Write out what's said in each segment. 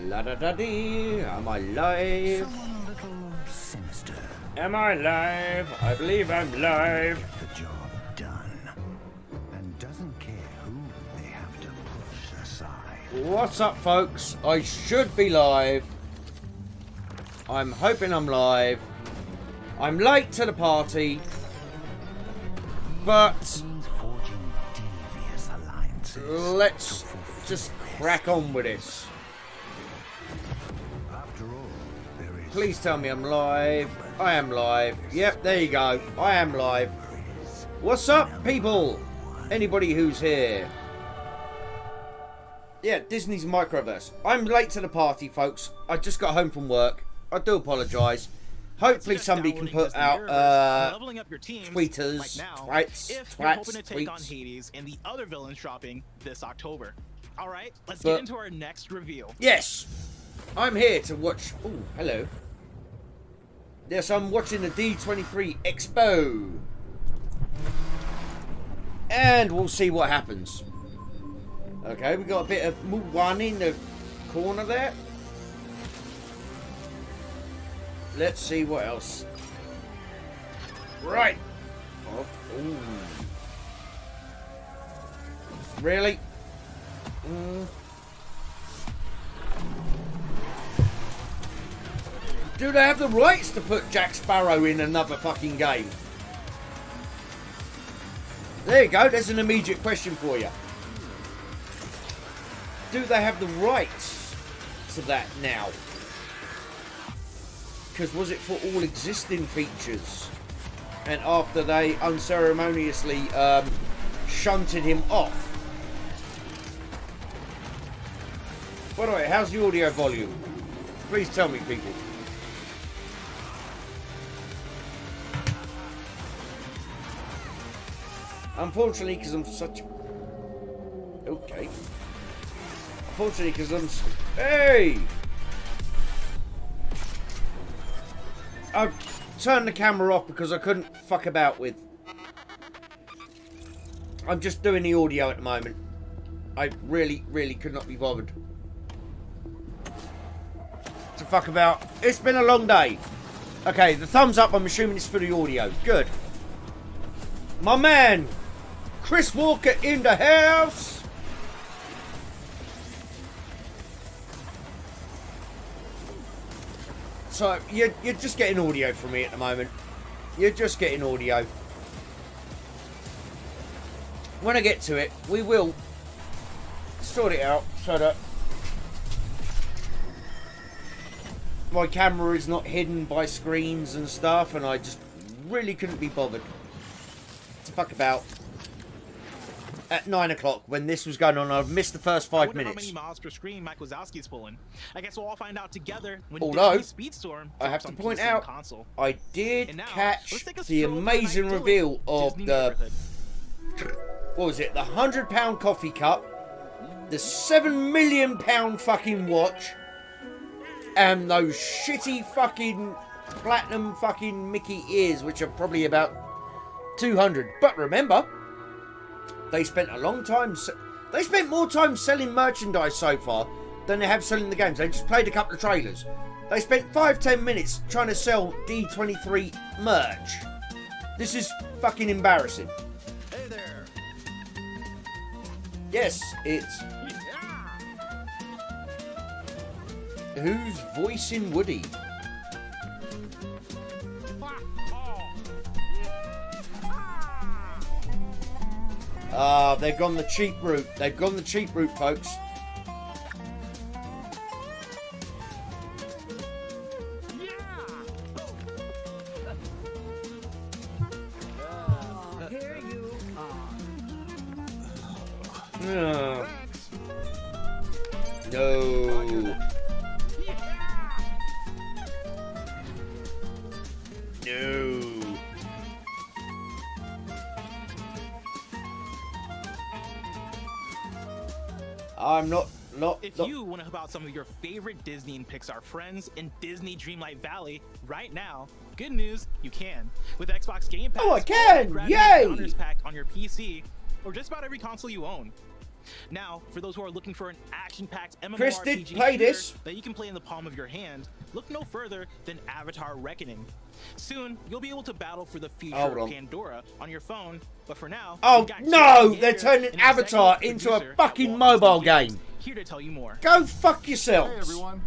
La da da dee. Am I live? Someone a little sinister. Am I live? I believe I'm live. The job done. And doesn't care who they have to push aside. What's up, folks? I should be live. I'm hoping I'm live. I'm late to the party, but Forging devious alliances. let's just crack on with this. After all, there is Please tell me I'm live. I am live. Yep, there you go. I am live. What's up, people? Anybody who's here? Yeah, Disney's Microverse. I'm late to the party, folks. I just got home from work. I do apologise. Hopefully somebody can put out tweeters, take on Hades and the other villains dropping this October. All right, let's get into our next reveal. Yes, I'm here to watch. Oh, hello. Yes, I'm watching the D23 Expo, and we'll see what happens. Okay, we got a bit of Mulan in the corner there. Let's see what else. Right. Oh, ooh. Really? Do they have the rights to put Jack Sparrow in another fucking game? There you go. There's an immediate question for you. Do they have the rights to that now? Because was it for all existing features? And after they unceremoniously shunted him off. By the way, how's the audio volume? Please tell me, people. Unfortunately, because I'm such... Okay. Unfortunately, because I'm... Hey! I turned the camera off because I couldn't fuck about with... I'm just doing the audio at the moment. I really, really could not be bothered to fuck about. It's been a long day. Okay, the thumbs up, I'm assuming it's for the audio. Good. My man, Chris Walker in the house. So, you're just getting audio from me at the moment. You're just getting audio. When I get to it, we will sort it out so that my camera is not hidden by screens and stuff, and I just really couldn't be bothered to fuck about at 9 o'clock when this was going on. I've missed the first 5 minutes. How many miles per screen Mike Wazowski's pulling? I guess we'll all find out together when Although, Speedstorm I have to point PC out, console. I did Now, catch the amazing reveal of the... What was it? The £100 coffee cup, the £7 million fucking watch, and those shitty fucking platinum fucking Mickey ears, which are probably about 200. But remember, they spent a long time... They spent more time selling merchandise so far than they have selling the games. They just played a couple of trailers. They spent 5-10 minutes trying to sell D23 merch. This is fucking embarrassing. Hey there. Yes, it's... Who's voicing Woody? They've gone the cheap route. They've gone the cheap route, folks. Here you are. No. No. No. I'm not. If you want to help out some of your favorite Disney and Pixar friends in Disney Dreamlight Valley right now, good news, you can. With Xbox Game Pass, Oh, I can! grab Yay! the Founders Pack on your PC, or just about every console you own. Now, for those who are looking for an action-packed Chris did MMORPG play shooter this. that you can play in the palm of your hand, look no further than Avatar Reckoning. Soon, you'll be able to battle for the future of Pandora on your phone, but for now... Oh, no! They're turning Avatar into a fucking mobile game. Here to tell you more. Go fuck yourselves. Hey everyone,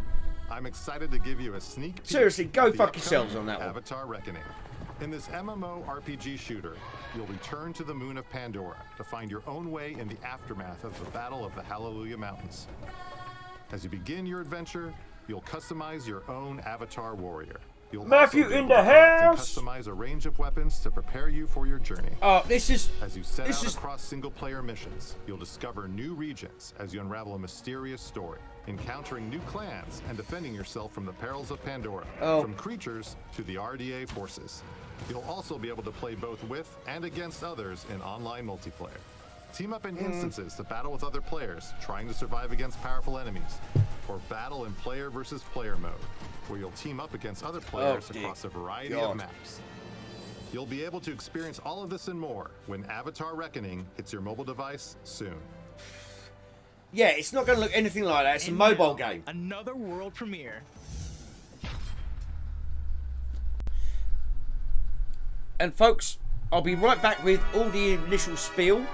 I'm excited to give you a sneak peek. Seriously, go at the fuck yourselves upcoming on that one. Avatar Reckoning. In this MMORPG shooter, you'll return to the moon of Pandora to find your own way in the aftermath of the Battle of the Hallelujah Mountains. As you begin your adventure, you'll customize your own Avatar warrior. You'll Matthew also be in able the to collect and house. customize a range of weapons to prepare you for your journey. Oh, this is... As you set out across single-player missions, you'll discover new regions as you unravel a mysterious story, encountering new clans and defending yourself from the perils of Pandora, from creatures to the RDA forces. You'll also be able to play both with and against others in online multiplayer. Team up in instances to battle with other players, trying to survive against powerful enemies, or battle in player versus player mode, where you'll team up against other players across a variety of maps. You'll be able to experience all of this and more when Avatar Reckoning hits your mobile device soon. Yeah, it's not going to look anything like that. It's a mobile game. Another world premiere. And folks, I'll be right back with all the initial spiel.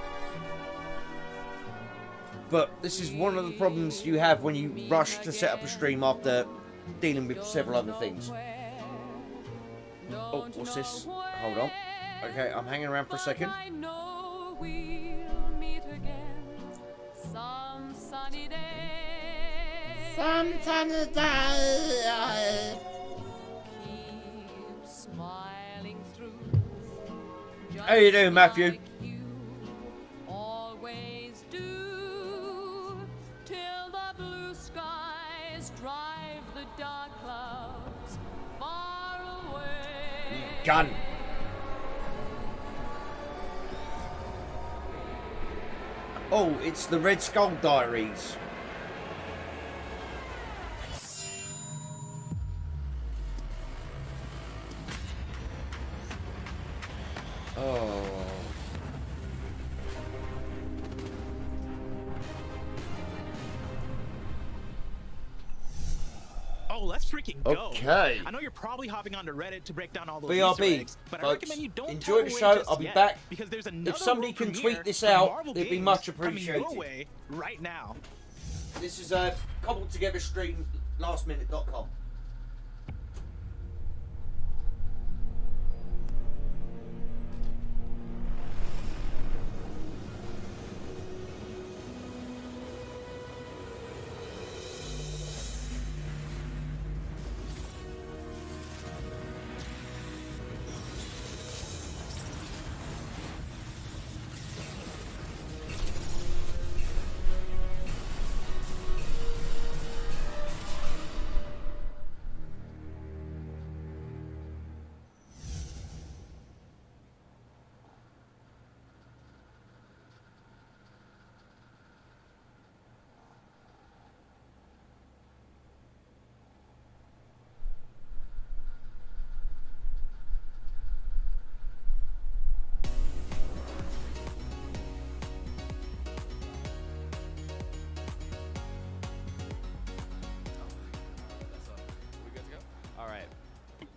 But this is one of the problems you have when you rush to set up a stream after dealing with several other things. Oh, what's this? Hold on. Okay, I'm hanging around for a second. Some sunny day. Keep smiling through. How you doing, Matthew? Always do, till the blue skies drive the dark clouds far away. Gun. Oh, it's the Red Skull Diaries. Oh. Oh, let's freaking go. Okay. I know you're probably hopping onto Reddit to break down all those BRB, Easter eggs, but I folks, recommend you don't enjoy the tap show. away I'll be just back. yet, because there's another If somebody world can premiere tweet this for out, Marvel it'd be games much coming appreciated. your way right now. This is a cobbled together stream, lastminute.com.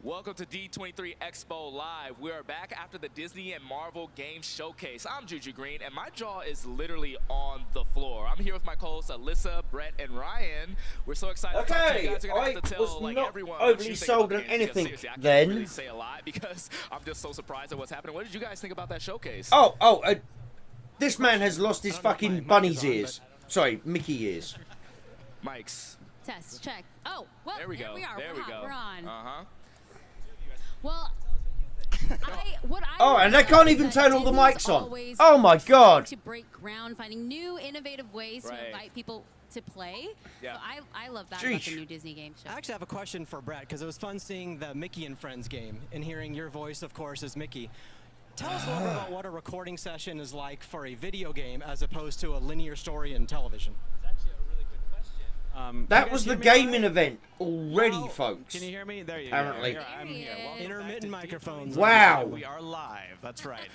Welcome to D23 Expo Live. We are back after the Disney and Marvel Game Showcase. I'm Juju Green, and my jaw is literally on the floor. I'm here with my co-hosts Alyssa, Brett, and Ryan. We're so excited to talk to you guys. You're gonna have to tell like everyone what you think about the games, because seriously, I can't really say a lot because I'm just so surprised at what's happening. What did you guys think about that showcase? This man has lost his fucking bunny's ears. Sorry, Mickey ears. Mike's. Test, check. Oh, well, there we go. We are. There we go. We're on. Uh-huh. Well, and they can't even turn all the mics on. Oh my god. To break ground, finding new innovative ways to invite people to play. Yeah. So I love that about the new Disney game show. I actually have a question for Brett, because it was fun seeing the Mickey and Friends game and hearing your voice, of course, as Mickey. Tell us a little bit about what a recording session is like for a video game as opposed to a linear story in television. It's actually a really good question. That was the gaming event already, folks. Can you hear me? There you Apparently. go. I'm here. Intermittent microphones. Wow. We are live. That's right.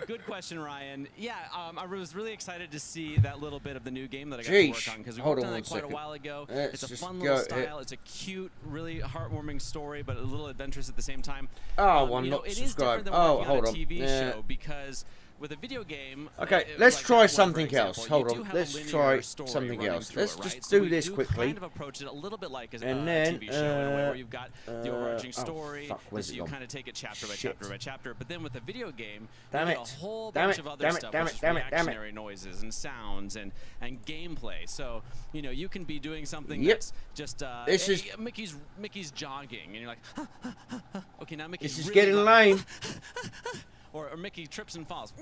Good question, Ryan. Yeah, I was really excited to see that little bit of the new game that I got to work on because we worked on it quite a while ago. It's a fun little style. It's a cute, really heartwarming story, but a little adventurous at the same time. Oh, I'm not it subscribed. Is different than oh, working hold on a TV on. show because with a video game. Okay, let's try something else. Hold on, let's try something else. Let's just do this quickly. Kind of approach it a little bit like a TV show in a way where you've got the overarching story. So you kind of take it chapter by chapter by chapter. But then with a video game, you get a whole bunch of other stuff, which is reactionary noises and sounds and gameplay. So you can be doing something that's just Mickey's jogging, and you're like, okay, now Mickey's this is really getting lame. Or Mickey trips and falls.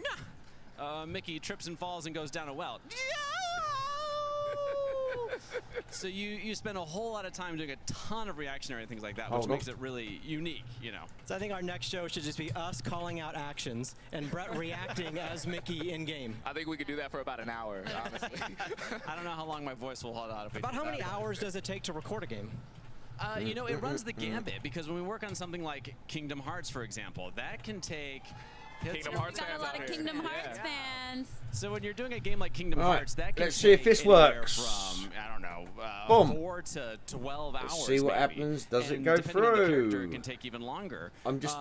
Mickey trips and falls and goes down a well. So you spend a whole lot of time doing a ton of reactionary things like that, which makes it really unique, So I think our next show should just be us calling out actions and Brett reacting as Mickey in game. I think we could do that for about an hour, honestly. I don't know how long my voice will hold out if we About how many hours does it take to record a game? It runs the gambit because when we work on something like Kingdom Hearts, for example, that can take. Kingdom Hearts got fans a lot of Kingdom Hearts fans. So when you're doing a game like Kingdom Hearts, that can let's see if this works. From I don't know, 4 to 12 hours. Let's see what happens. Does it go depending on the character, through? it can take even longer. I'm just.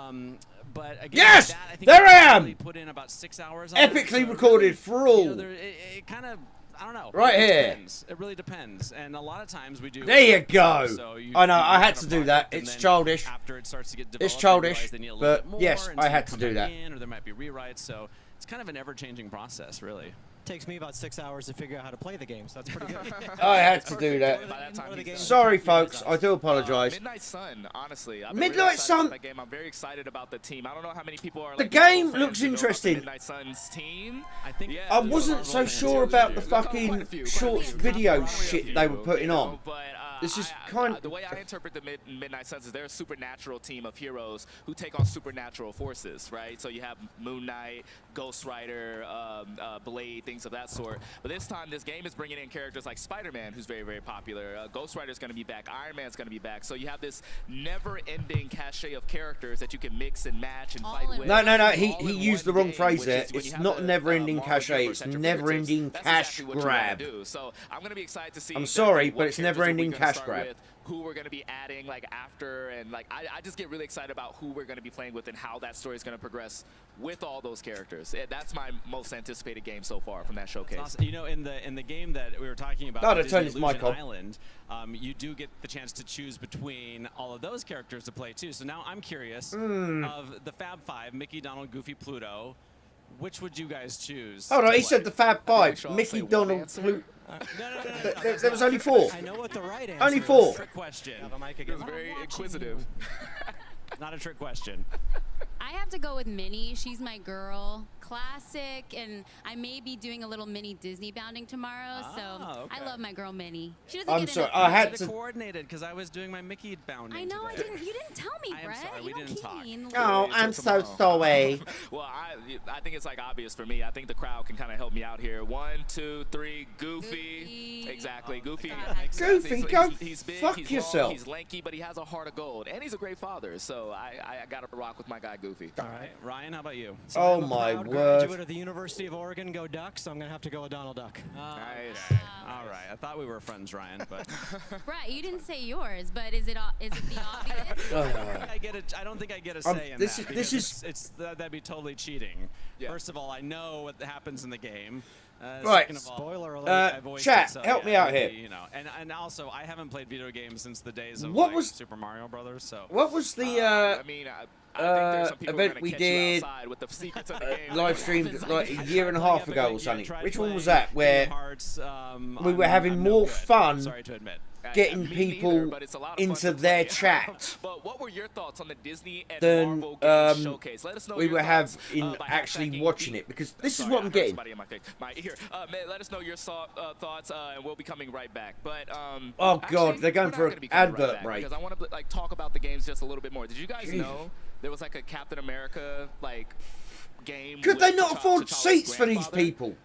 But again, Yes, I think there I am. Really put in about 6 hours. Epically recorded for all. It kind of. I don't know. Right here. Depends. It really depends, and a lot of times we do. There you go. So I know. I had to do that. It's childish. After it starts to get developed, It's childish, they need a little but bit more, yes, and I so had you to come do back that. in, or there might be rewrites. So it's kind of an ever-changing process, really. Takes me about 6 hours to figure out how to play the game, so that's pretty good. I had to do that. Sorry, folks. I do apologize. Midnight Sun, honestly. Midnight Sun. That game. I'm very excited about the team. I don't know how many people are. The game looks interesting. Midnight Sun's team. I wasn't so sure about the fucking shorts video shit they were putting on. This is kind of the way I interpret the Midnight Suns is they're a supernatural team of heroes who take on supernatural forces, right? So you have Moon Knight, Ghost Rider, Blade, things of that sort. But this time, this game is bringing in characters like Spider-Man, who's very, very popular. Ghost Rider is going to be back. Iron Man's going to be back. So you have this never-ending cachet of characters that you can mix and match and fight with. No. He used the wrong phrase there. It's not never-ending cachet. It's never-ending cash grab. So I'm going to be excited to see. I'm sorry, but it's never-ending cash grab. Who we're going to be adding after, and I just get really excited about who we're going to be playing with and how that story is going to progress with all those characters. That's my most anticipated game so far from that showcase. Awesome. In the game that we were talking about, Disney Illusion Island, you get the chance to choose between all of those characters to play too. So now I'm curious of the Fab Five: Mickey, Donald, Goofy, Pluto. Which would you guys choose? Hold on, he said the Fab Five: Mickey, Donald, Pluto. No. There was only 4. I know what the right answer only 4. Is. Trick question. It was very inquisitive. Not a trick question. I have to go with Minnie. She's my girl. Classic, and I may be doing a little mini Disney bounding tomorrow, so I love my girl Minnie. She doesn't I'm get sorry, enough. I had to coordinated because I was doing my Mickey bounding. I know, today. you didn't tell me, Brett. I'm sorry, we didn't talk. Oh, I'm so sorry. Well, I think it's obvious for me. I think the crowd can kind of help me out here. 1, 2, 3, Goofy. Exactly, Goofy. Goofy, go he's big, fuck he's yourself. Long, he's lanky, but he has a heart of gold, and he's a great father. So I got to rock with my guy Goofy. All right, Ryan, how about you? So oh my word! Graduate of the University of Oregon, go Ducks. So I'm gonna have to go with Donald Duck. Nice. All right, I thought we were friends, Ryan, but. Brett, you didn't say yours, but is it the obvious? I don't think I get a say in that. This is that'd be totally cheating. Yeah. First of all, I know what happens in the game. Right. Second of all, spoiler alert, I voiced chat, it, so help me out here. And also, I haven't played video games since the days of Super Mario Brothers. So. What was the I think there's some people event we did with the secrets of the game. live streamed like a year and a half ago or something? Which one was that? Where we were having more fun getting people into their chat But what were your thoughts on the Disney and than Marvel game showcase? Let us know we your were thoughts, in actually hashtagging watching it, because this is what I'm getting. Somebody in my ear. Let us know your thoughts, and we'll be coming right back. But oh god, they're going for an advert break. Because I want to talk about the games just a little bit more. Did you guys know there was a Captain America game? Could they not afford seats for these people?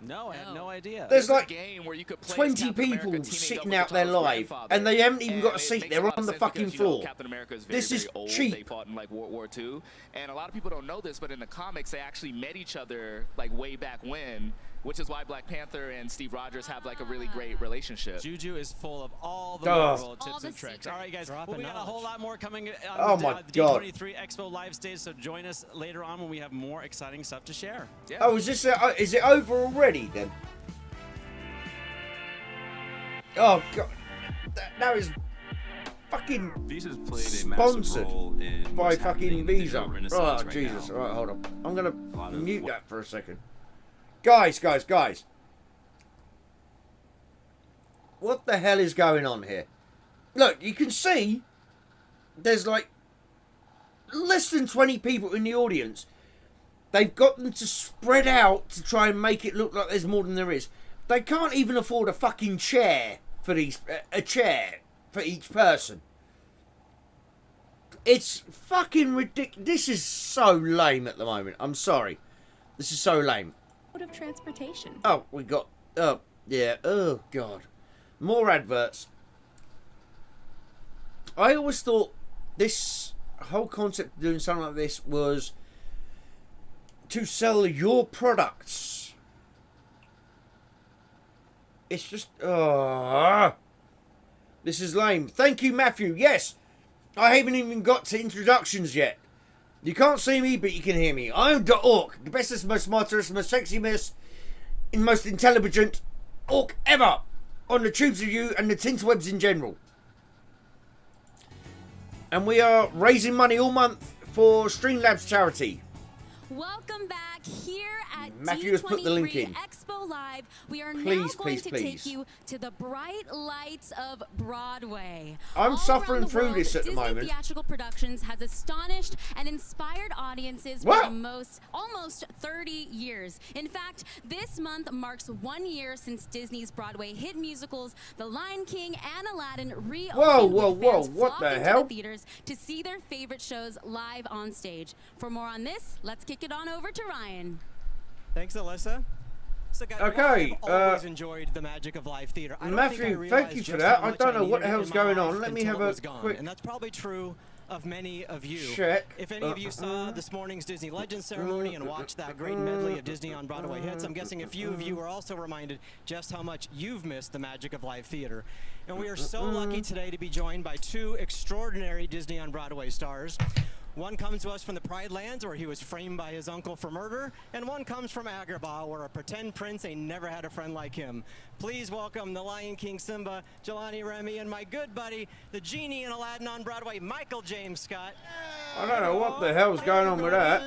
No, I had no idea. There's like game where you could play 20 people sitting out there live, and they haven't even got a seat. They're on the fucking floor. Captain America is very, this is very old. cheap. They fought in like World War II, and a lot of people don't know this, but in the comics, they actually met each other like way back when. Which is why Black Panther and Steve Rogers have like a really great relationship. Juju is full of all the Marvel tips and tricks. All right, guys, we got a whole lot more coming on the D23 Expo live stage, so join us later on when we have more exciting stuff to share. Yeah. Oh, is it over already then? Oh god, that is fucking Visa's played a sponsored role in by fucking Visa. Oh Jesus! Now. All right, hold on. I'm gonna mute that for a second. Guys. What the hell is going on here? Look, you can see there's like less than 20 people in the audience. They've got them to spread out to try and make it look like there's more than there is. They can't even afford a fucking chair for a chair for each person. It's fucking ridiculous. This is so lame at the moment. I'm sorry. This is so lame. Mode of transportation. Oh, we got... Oh, yeah. Oh, God. More adverts. I always thought this whole concept of doing something like this was to sell your products. It's just... Oh, this is lame. Thank you, Matthew. Yes. I haven't even got to introductions yet. You can't see me, but you can hear me. I'm the Orc, the bestest, most smartest, most sexiest, and most intelligent Orc ever on the tubes of you and the tinterwebs in general. And we are raising money all month for Streamlabs charity. Welcome back here at Matthew has put the link in. Expo Live. We are now Please, going please, to please. take you to the bright lights of Broadway. I'm All suffering around the through world, this at the Disney moment. Theatrical Productions has astonished and inspired audiences What? for the almost 30 years. In fact, this month marks 1 year since Disney's Broadway hit musicals The Lion King and Aladdin reopened. with fans what the flocking to hell? the theaters to see their favorite shows live on stage. For more on this, let's kick it on over to Ryan. Thanks, Alyssa. So guys, Okay, I've always enjoyed the magic of live theater. I don't think I Matthew, realized thank you for just that. how I much don't know what needed the it hell's in my going on. life Let me until have it a was gone. quick And that's probably true of many of you. check. If any of you saw this morning's Disney Legends ceremony and watched that great medley of Disney on Broadway hits, I'm guessing a few of you are also reminded just how much you've missed the magic of live theater. And we are so lucky today to be joined by two extraordinary Disney on Broadway stars. One comes to us from the Pride Lands, where he was framed by his uncle for murder, and one comes from Agrabah, where a pretend prince ain't never had a friend like him. Please welcome the Lion King Simba, Jelani Remy, and my good buddy, the genie in Aladdin on Broadway, Michael James Scott. I don't know what the hell's going on with that.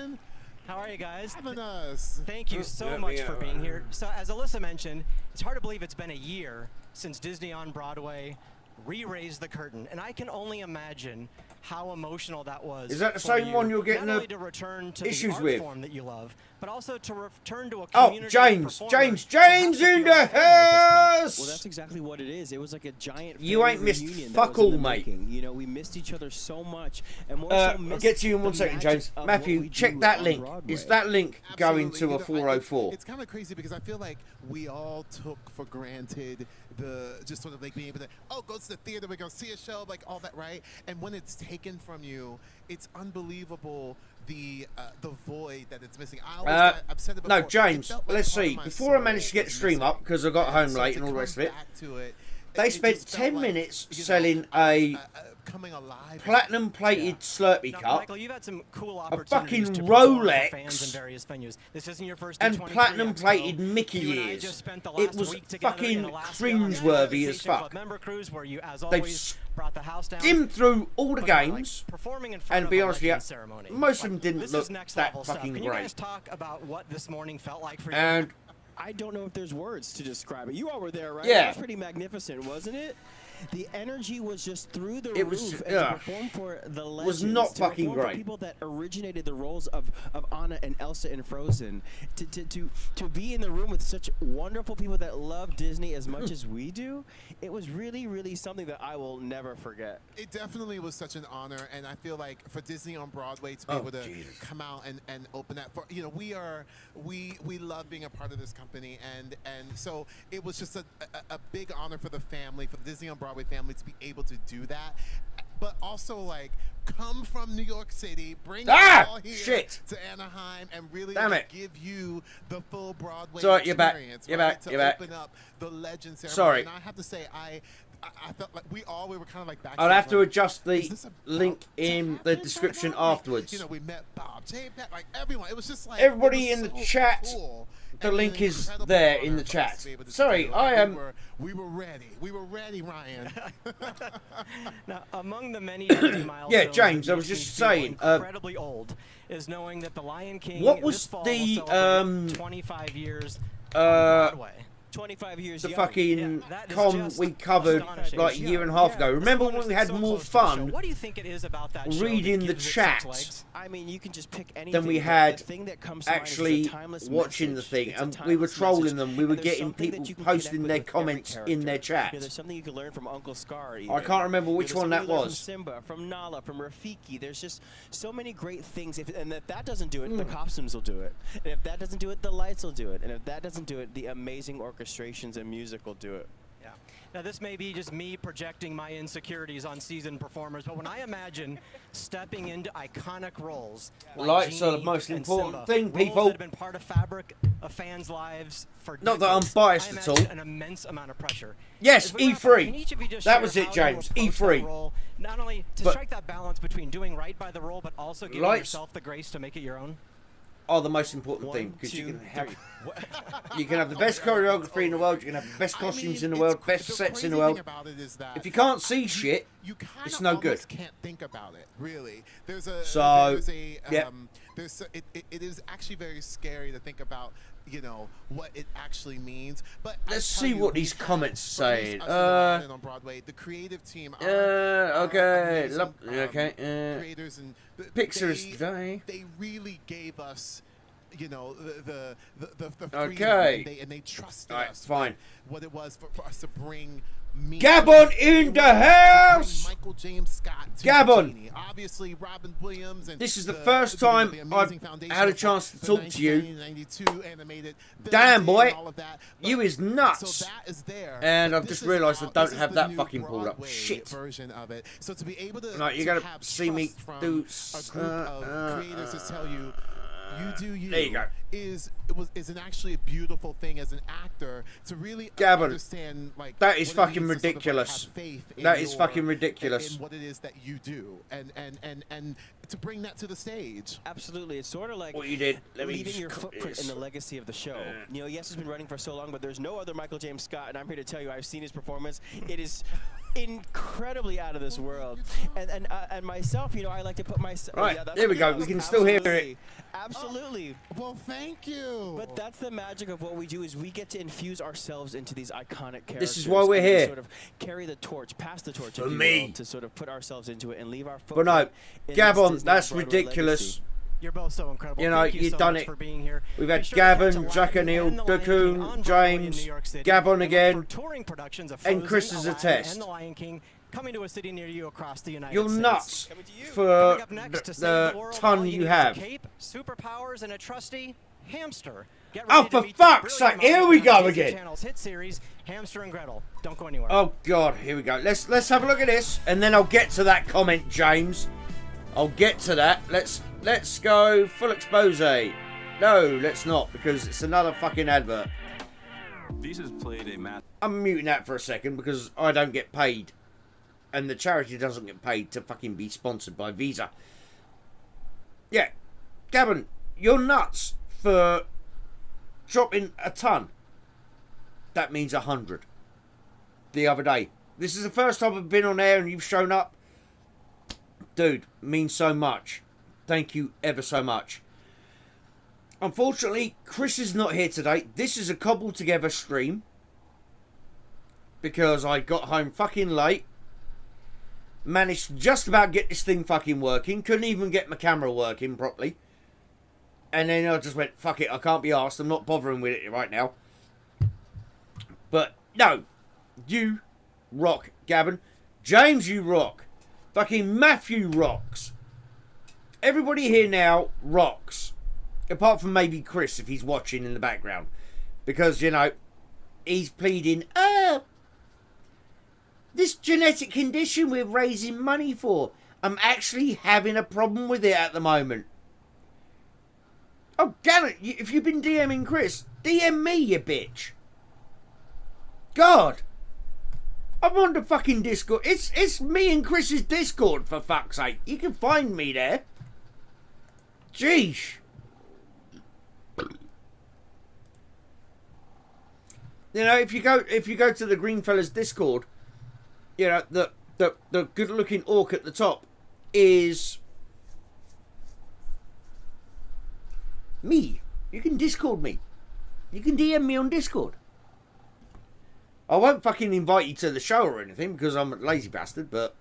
How are you guys? Us. Thank you so much for being here. So as Alyssa mentioned, it's hard to believe it's been a year since Disney on Broadway re-raised the curtain, and I can only imagine how emotional that was. Is that the same one you're getting not only to return to issues the art with? form that you love, but also to return to a Oh, community James in the house! Well, that's exactly what it is. It was like a giant You ain't missed fuck all, mate. You know, we missed each other so much, and more I'll get to you in 1 second, James. Matthew, check that link. Is that link going to a 404? It's kind of crazy because I feel like we all took for granted the just sort of like being able to, go to the theater, we're gonna see a show, like all that, right? And when it's taken from you, it's unbelievable the void that it's missing. I've said it before. No, James, let's see. Before I managed to get the stream up, because I got home late and all the rest of it, they spent 10 minutes selling a platinum-plated Slurpee cup, Michael, you've had some cool a opportunities fucking to perform for fans in Rolex, various venues. This isn't your first and D23 platinum-plated Expo. Mickey You and I ears. just spent the It last was week together fucking in Alaska cringeworthy on as the fuck. member cruise, where you, as They've always, brought the house down. skimmed through all the But, like, games, performing in front and of be a honest with you, legend ceremony. most of them Like, didn't this look is next that level stuff. fucking Can you great. guys talk about what this morning felt like for you? And I don't know if there's words to describe it. You all were there, right? Yeah. It was pretty magnificent, wasn't it? The energy was just through the It roof. was, and to perform for the legends, was not to fucking perform for great. people that originated the roles of Anna and Elsa in Frozen, to be in the room with such wonderful people that love Disney as much as we do, it was really, really something that I will never forget. It definitely was such an honor, and I feel like for Disney on Broadway to be able to come out and open that for, you know, we love being a part of this company, and so it was just a big honor for the family, for the Disney on Broadway family, to be able to do that, but also like come from New York City, bring it all here to Anaheim, and really give you the full Broadway experience. You're back. You're back. To You're back. open up the Legend ceremony. Sorry. And I have to say, I felt like we were kind of like back. I'll have to adjust the link in the description afterwards. You know, we met Bob, J. like everyone. It was just like everybody in the chat. Cool. The link is there in the chat. Sorry, I am. We were ready. We were ready, Ryan. Now, among the many Disney milestones, yeah, James, I was just saying. Incredibly old is knowing that the Lion King. What was the 25 years on Broadway. 25 years the young. fucking com we covered like a year and a half ago. Remember when we had more fun what do you think it is about that reading the chat I mean, you can just pick anything. than we had the thing that comes to actually watching the thing, and we were trolling them. We were getting people posting their comments in their chat. There's something you can learn from Uncle Scar. I can't remember which one that was. From Simba, from Nala, from Rafiki. There's just so many great things. And if that doesn't do it, the costumes will do it. And if that doesn't do it, the lights will do it. And if that doesn't do it, the amazing orchestrations and music will do it. Yeah. Now, this may be just me projecting my insecurities on seasoned performers, but when I imagine stepping into iconic roles, like lights Genie are the most and important Simba, thing, roles people. that have been part of fabric of fans' lives for Not that I'm decades, biased I at all. imagine an immense amount of pressure. Yes, As we wrap up, can E3. each of you just That share was it, how you James. approach that E3. role, not only to strike that balance between doing right by the role, but also giving yourself the grace to make it your own? Are the most important thing, because you can have the best choreography in the world, you can have the best costumes in the world, best sets in the world. If you can't see shit, it's no good. Can't think about it, really. There's a it is actually very scary to think about, you know, what it actually means. But let's see what these comments are saying. On Broadway, the creative team. Okay. Okay. Creators and Pixar's today. They really gave us, you know, the freedom, okay. and they trusted us. Fine. What it was for us to bring. Gabon in the house! Michael James Scott to Gabon! Genie. Obviously, Robin Williams. And this is the first time I've had a chance to talk to you. Damn, boy. You is nuts. So that is there. And I've just realised I don't have that fucking pulled up. Shit. Version of it. So to be able to, right, you're going to see me do a group of creators to tell you, you do you. There you go. Is actually a beautiful thing as an actor to really understand, like, that is fucking ridiculous. That is fucking ridiculous. In what it is that you do, and to bring that to the stage. Absolutely, it's sort of like what you did. Leaving your footprint in the legacy of the show. You know, yes, it's been running for so long, but there's no other Michael James Scott, and I'm here to tell you, I've seen his performance. It is incredibly out of this world. And myself, you know, I like to put myself. Right, there we go. We can still hear it. Absolutely. Well, thank you. But that's the magic of what we do, is we get to infuse ourselves into these iconic characters. This is why we're here. Sort of carry the torch, pass the torch, for me, to sort of put ourselves into it and leave our footprint. But no, Gabon, that's ridiculous. Legacy. You're both so incredible. You know, Thank you you've so done much it. For being here. We've had Gabon, Jack O'Neill, Dukun, James, Gabon again, and Chris is a test. And the Lion King. Coming to a city near you across the United You're States. nuts for the ton you have. Cape, superpowers, and a trusty hamster. Oh, for fuck's sake! Here we go again. Channel's hit series, Hamster and Gretel. Don't go anywhere. Oh God, here we go. Let's have a look at this, and then I'll get to that comment, James. I'll get to that. Let's go full expose. No, let's not, because it's another fucking advert. Visa's played a match. I'm muting that for a second because I don't get paid. And the charity doesn't get paid to fucking be sponsored by Visa. Yeah. Gavin, you're nuts for dropping a ton. That means 100. The other day. This is the first time I've been on air and you've shown up. Dude, means so much. Thank you ever so much. Unfortunately, Chris is not here today. This is a cobbled together stream. because I got home fucking late. Managed to just about get this thing fucking working. Couldn't even get my camera working properly. And then I just went, fuck it, I can't be arsed. I'm not bothering with it right now. But, no. You rock, Gavin. James, you rock. Fucking Matthew rocks. Everybody here now rocks. Apart from maybe Chris, if he's watching in the background. Because, you know, he's pleading, this genetic condition we're raising money for. I'm actually having a problem with it at the moment. Oh, damn it. If you've been DMing Chris, DM me, you bitch. God. I'm on the fucking Discord. It's me and Chris's Discord, for fuck's sake. You can find me there. Jeesh. You know, if you go to the Greenfellas Discord, you know, the good looking orc at the top is me. You can Discord me. You can DM me on Discord. I won't fucking invite you to the show or anything because I'm a lazy bastard, but...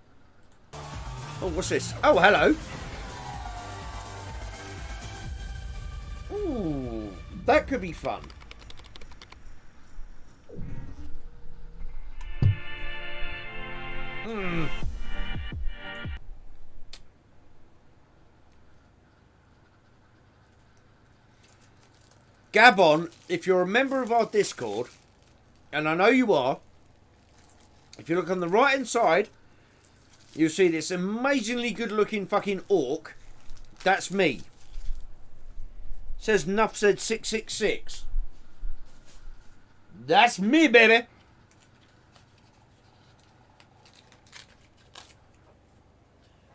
Oh, what's this? Oh, hello. Ooh, that could be fun. Gabon, if you're a member of our Discord, and I know you are, if you look on the right hand side, you'll see this amazingly good looking fucking orc. That's me. Says Nuff said 666. That's me, baby.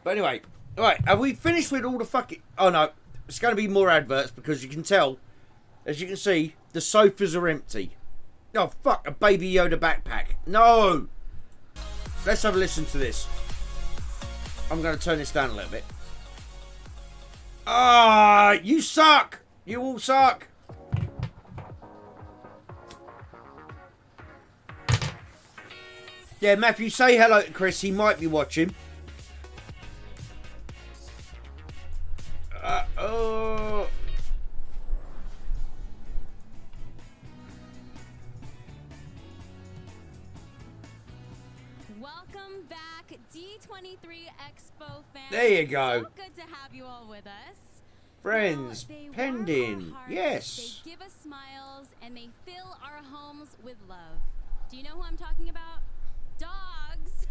But anyway, alright, have we finished with all the fucking... Oh no, it's going to be more adverts because you can tell, as you can see, the sofas are empty. Oh fuck, a Baby Yoda backpack. No! Let's have a listen to this. I'm going to turn this down a little bit. Ah, you suck! You all suck! Yeah, Matthew, say hello to Chris. He might be watching. Oh. Welcome back, D23 Expo fans. There you go. So good to have you all with us. Friends, Now, pending. hearts, Yes. They give us smiles and they fill our homes with love. Do you know who I'm talking about? Dogs.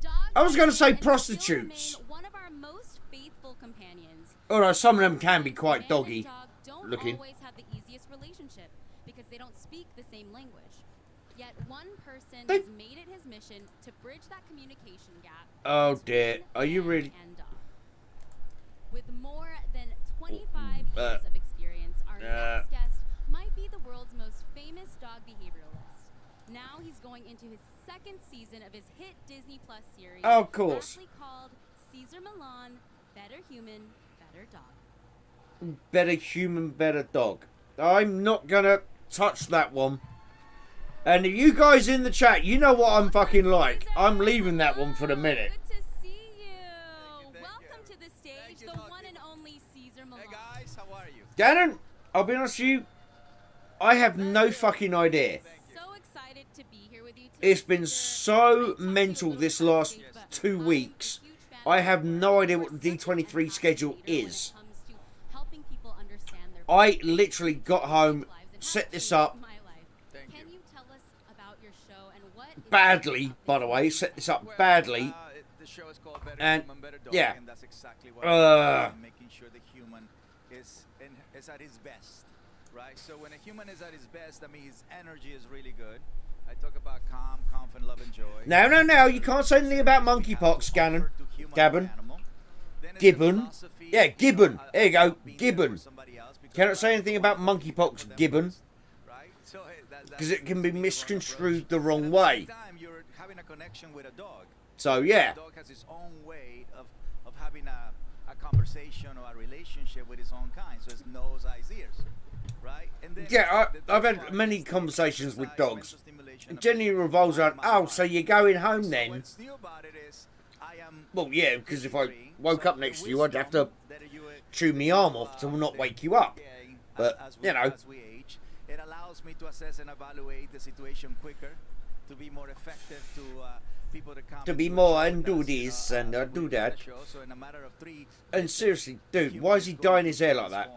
Dogs. I was going to say and prostitutes. still remain one of our most faithful companions. Although some of them can be quite Man and doggy dog don't looking. always have the easiest relationship because they don't speak the same language. Yet one person has made it his mission to bridge that communication gap. Oh dear, are you really? And dog. With more than 25 years of experience, our next guest might be the world's most famous dog behavioralist. Now he's going into his second season of his hit Disney Plus series. Oh, of course. Aptly called Caesar Milan, Better Human, Better Dog. Better human, better dog. I'm not gonna touch that one. And you guys in the chat, you know what I'm fucking like. I'm leaving that one for the minute. Good to see you. Welcome to the stage, the one and only Caesar Milan. Hey guys, how are you? Gannon, I'll be honest with you, I have no fucking idea. So excited to be here with you today. It's been so mental this last 2 weeks. I have no idea what the D23 schedule is. I literally got home, set this up badly, by the way, set this up badly. The show is called Better And Human, Better Dog, yeah, and that's exactly what making sure the human is at his best, right? So when a human is at his best, I mean his energy is really good. I talk about calm, confident, love, and joy. No, you can't say anything about monkeypox, Gannon. Gabon. Gibbon. Yeah, Gibbon. There you go, Gibbon. Cannot say anything about monkeypox, Gibbon. Because it can be misconstrued the wrong way. You're having a connection with a dog. So, yeah. The dog has his own way of having a conversation or a relationship with his own kind. So it's nose, eyes, ears. Right? And then Yeah, I've had many conversations with dogs. It generally revolves around, oh, so you're going home then? What's new about it is I am Well, yeah, because if I woke up next to you, I'd have to chew my arm off to not wake you up. But, you know. As we age, it allows me to assess and evaluate the situation quicker, to be more effective to people that come to be more and do this and do that. So in a matter of 3 And seriously, dude, why is he dyeing his hair like that?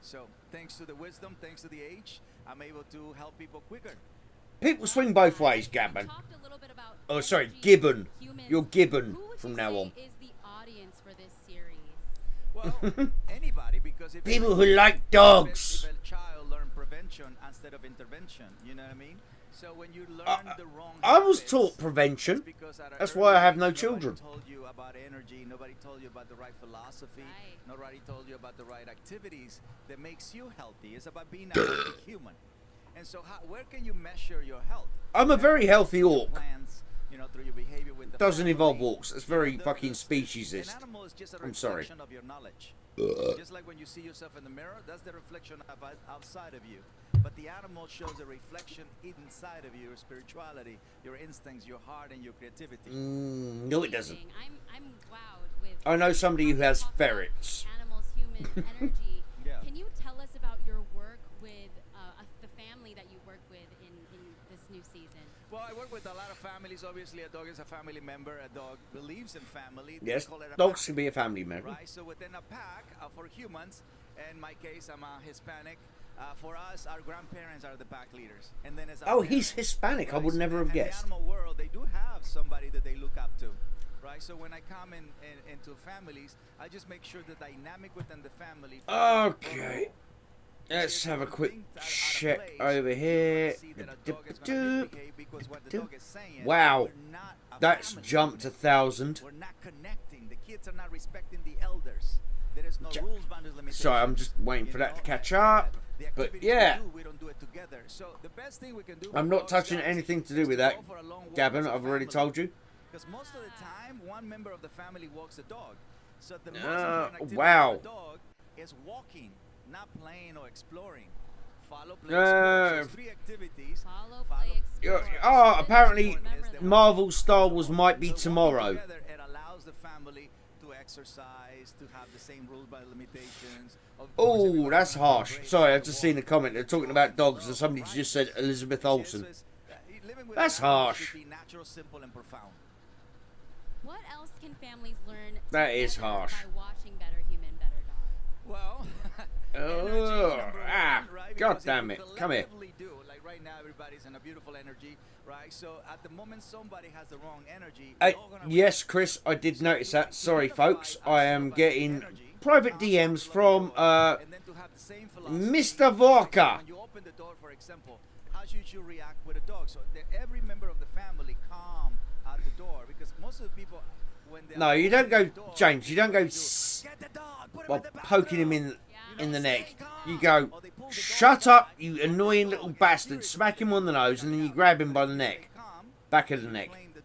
So thanks to the wisdom, thanks to the age, I'm able to help people quicker. People swing both ways, Gabbon. Oh, sorry, Gibbon. You're Gibbon from now on. Is the audience for this series? Well, anybody, because if people who like dogs. If a child learn prevention instead of intervention, you know what I mean? So when you learn the wrong I was taught prevention. That's why I have no children. Nobody told you about energy. Nobody told you about the right philosophy. Nobody told you about the right activities that makes you healthy. It's about being a healthy human. And so where can you measure your health? I'm a very healthy orc. Plans, you know, through your behavior with the Doesn't family. involve orcs. It's very fucking speciesist. An animal is just a I'm sorry. reflection of your knowledge. Just like when you see yourself in the mirror, that's the reflection of outside of you. But the animal shows a reflection inside of you, your spirituality, your instincts, your heart, and your creativity. No, it doesn't. I'm wowed with. I know somebody who has ferrets. Animals, humans, energy. Yeah. Can you tell us about your work with the family that you work with in this new season? Well, I work with a lot of families. Obviously, a dog is a family member. A dog believes in family. Yes, They call it a dogs pack, can be a family member. right? So within a pack, for humans, in my case, I'm a Hispanic. For us, our grandparents are the pack leaders. And then as Oh, he's Hispanic. I would never have guessed. In the animal world, they do have somebody that they look up to, right? So when I come into families, I just make sure the dynamic within the family. Okay. Let's have a quick check over here. Wow. That's jumped 1,000. We're not connecting. The kids are not respecting the elders. There is no rules, boundaries, limitations. Sorry, I'm just waiting for that to catch up. But yeah, we don't do it together. So the best thing we can do I'm not touching anything to do with that, Gavin. I've already told you. Because most of the time, one member of the family walks the dog. So the most important activity wow. of the dog is walking, not playing or exploring. Follow, play, explore. So 3 activities. Follow, play, explore. Oh, apparently Marvel Star Wars might be tomorrow. Together, it allows the family to exercise, to have the same rules by limitations. Oh, that's harsh. Sorry, I've just seen a comment. They're talking about dogs and somebody just said Elizabeth Olsen. That's harsh. Natural, simple, and profound. What else can families learn That is together harsh. by watching Better Human, Better Dog? Well, God damn it. Come here. Like right now, everybody's in a beautiful energy, right? So at the moment somebody has the wrong energy. Yes, Chris, I did notice that. Sorry, folks. I am getting private DMs from Mr. Vorka. When you open the door, for example, how should you react with a dog? So every member of the family calm at the door, because most of the people, when they No, you don't go, door, James. You don't go get the dog, put him while in the poking him bathroom. in the neck. You go, shut up, you annoying little bastard. Smack him on the nose, and then you grab him by the neck, back of the neck. The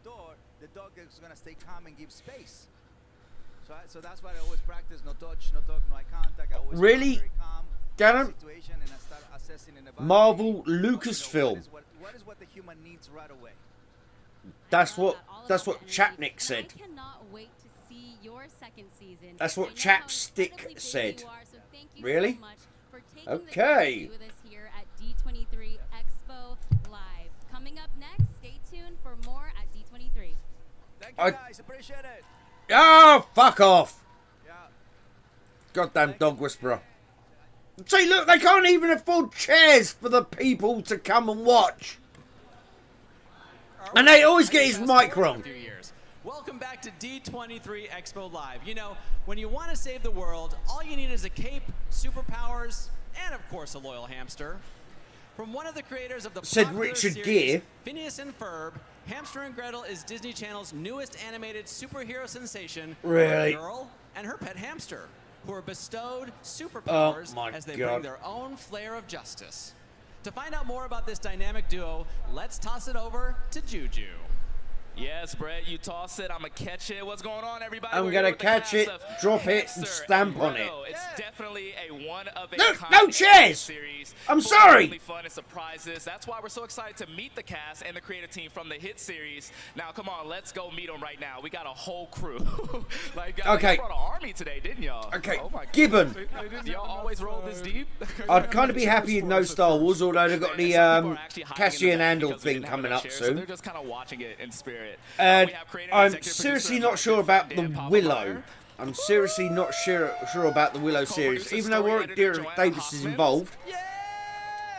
dog is going to stay calm and give space. So that's why I always practice no touch, no talk, no eye contact. I always Really? very calm Darren? situation, and I start assessing in the body. Marvel Lucasfilm. What is what the human needs right away? That's what Chapnick said. I cannot wait to see your second season. That's what I know how Chapstick incredibly busy said. you are, so thank you Really? so much for taking Okay. the time to be with us here at D23 Expo Live. Coming up next, stay tuned for more at D23. Thank you guys, appreciate it. Oh, fuck off. Yeah. Goddamn dog whisperer. See, look, they can't even afford chairs for the people to come and watch. And they always get his mic wrong. Welcome back to D23 Expo Live. You know, when you want to save the world, all you need is a cape, superpowers, and of course a loyal hamster. From one of the creators of the Said popular Richard series, Gere. Phineas and Ferb, Hamster and Gretel is Disney Channel's newest animated superhero sensation. Really? A girl and her pet hamster, who are bestowed superpowers as they bring their own flair of justice. To find out more about this dynamic duo, let's toss it over to Juju. Yes, Brett, you toss it, I'm going to catch it. What's going on, everybody? I'm going to catch it, drop it, and stamp on it. It's definitely a one-of-a-kind No chairs! series. I'm sorry. Fun and surprises. That's why we're so excited to meet the cast and the creative team from the hit series. Now, come on, let's go meet them right now. We got a whole crew. Like, okay. you brought an army today, didn't y'all? Okay. Oh my Gibbon. Y'all always roll this deep? I'd kind of be happy with no Star Wars, although they've got the Cassian Andor thing coming up soon. So they're just kind of watching it in spirit. And I'm seriously not sure about the Willow. I'm seriously not sure about the Willow series, even though Warwick Davis is involved.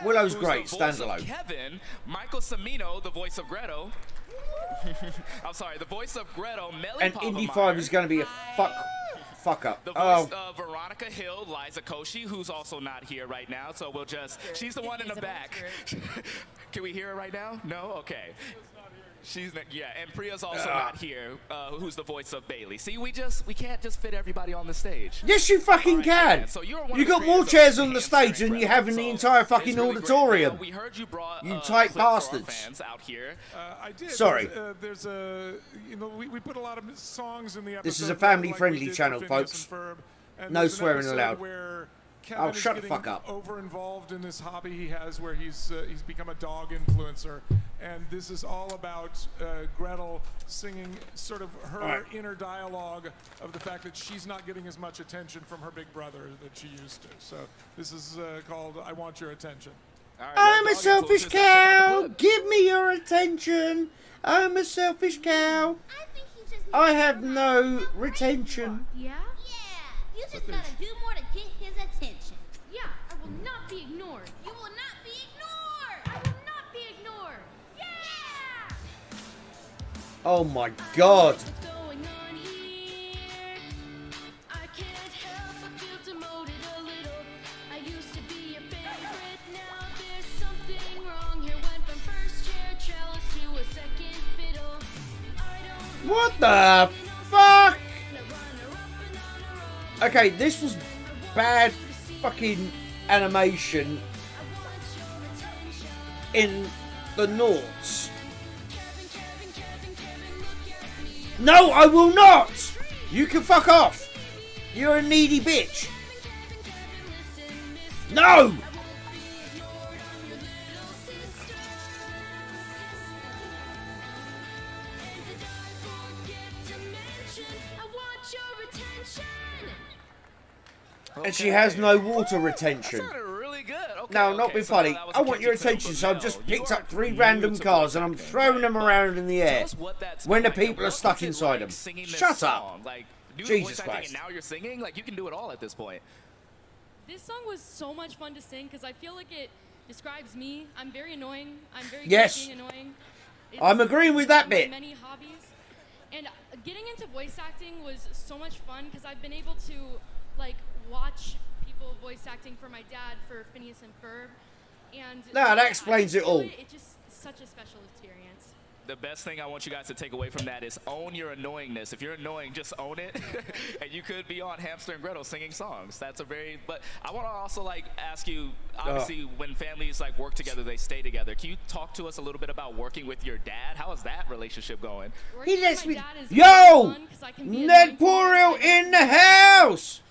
Willow's great, standalone. Kevin, Michael Cimino, the voice of Gretel. I'm sorry, the voice of Gretel, Melly And Indy 5 is going to be a fuck up. The voice of Veronica Hill, Liza Koshy, who's also not here right now, so we'll just, she's the one in the back. Can we hear her right now? No? Okay. She's not, yeah, and Priya's also not here, who's the voice of Bailey. See, we can't just fit everybody on the stage. Yes, you fucking can. Man, so you got more chairs on the stage than you have in the entire fucking auditorium. We heard you brought you tight bastards. Fans out here. I did. Sorry. There's a, we put a lot of songs in the episode. This is a family-friendly channel, folks. No swearing allowed. Kevin shut the fuck up. Over involved in this hobby he has, where he's become a dog influencer, and this is all about Gretel singing sort of her inner dialogue of the fact that she's not getting as much attention from her big brother that she used to. So this is called "I Want Your Attention." I'm a selfish cow. Give me your attention. I'm a selfish cow. I have no retention. Yeah? You just gotta do more to get his attention. Yeah, I will not be ignored. You will not be ignored. I will not be ignored. Yeah! Oh my God. What's going on here? I can't help but feel demoted a little. I used to be your favorite. Now there's something wrong here. Went from first chair trellis to a second fiddle. I don't What the fuck? Okay, this was bad fucking animation in the noughts. No, I will not! You can fuck off! You're a needy bitch! No! And she has no water retention. Really good. Okay, No, not be funny. I want your attention, so I've just picked up 3 random cars and I'm throwing them around in the air when the people are stuck inside them. Shut up! Like, Jesus Christ. Now you're singing? Like, you can do it all at this point. This song was so much fun to sing because I feel like it describes me. I'm very annoying. I'm very good at being annoying. I'm agreeing with that bit. Many hobbies. And getting into voice acting was so much fun because I've been able to, like, watch people voice acting for my dad for Phineas and Ferb, and no, that explains it all. It's just such a special experience. The best thing I want you guys to take away from that is own your annoyingness. If you're annoying, just own it, and you could be on Hamster and Gretel singing songs. That's a very. But I want to also like ask you. Obviously, when families like work together, they stay together. Can you talk to us a little bit about working with your dad? How is that relationship going? He lets me. Yo, Ned Porrill in the house.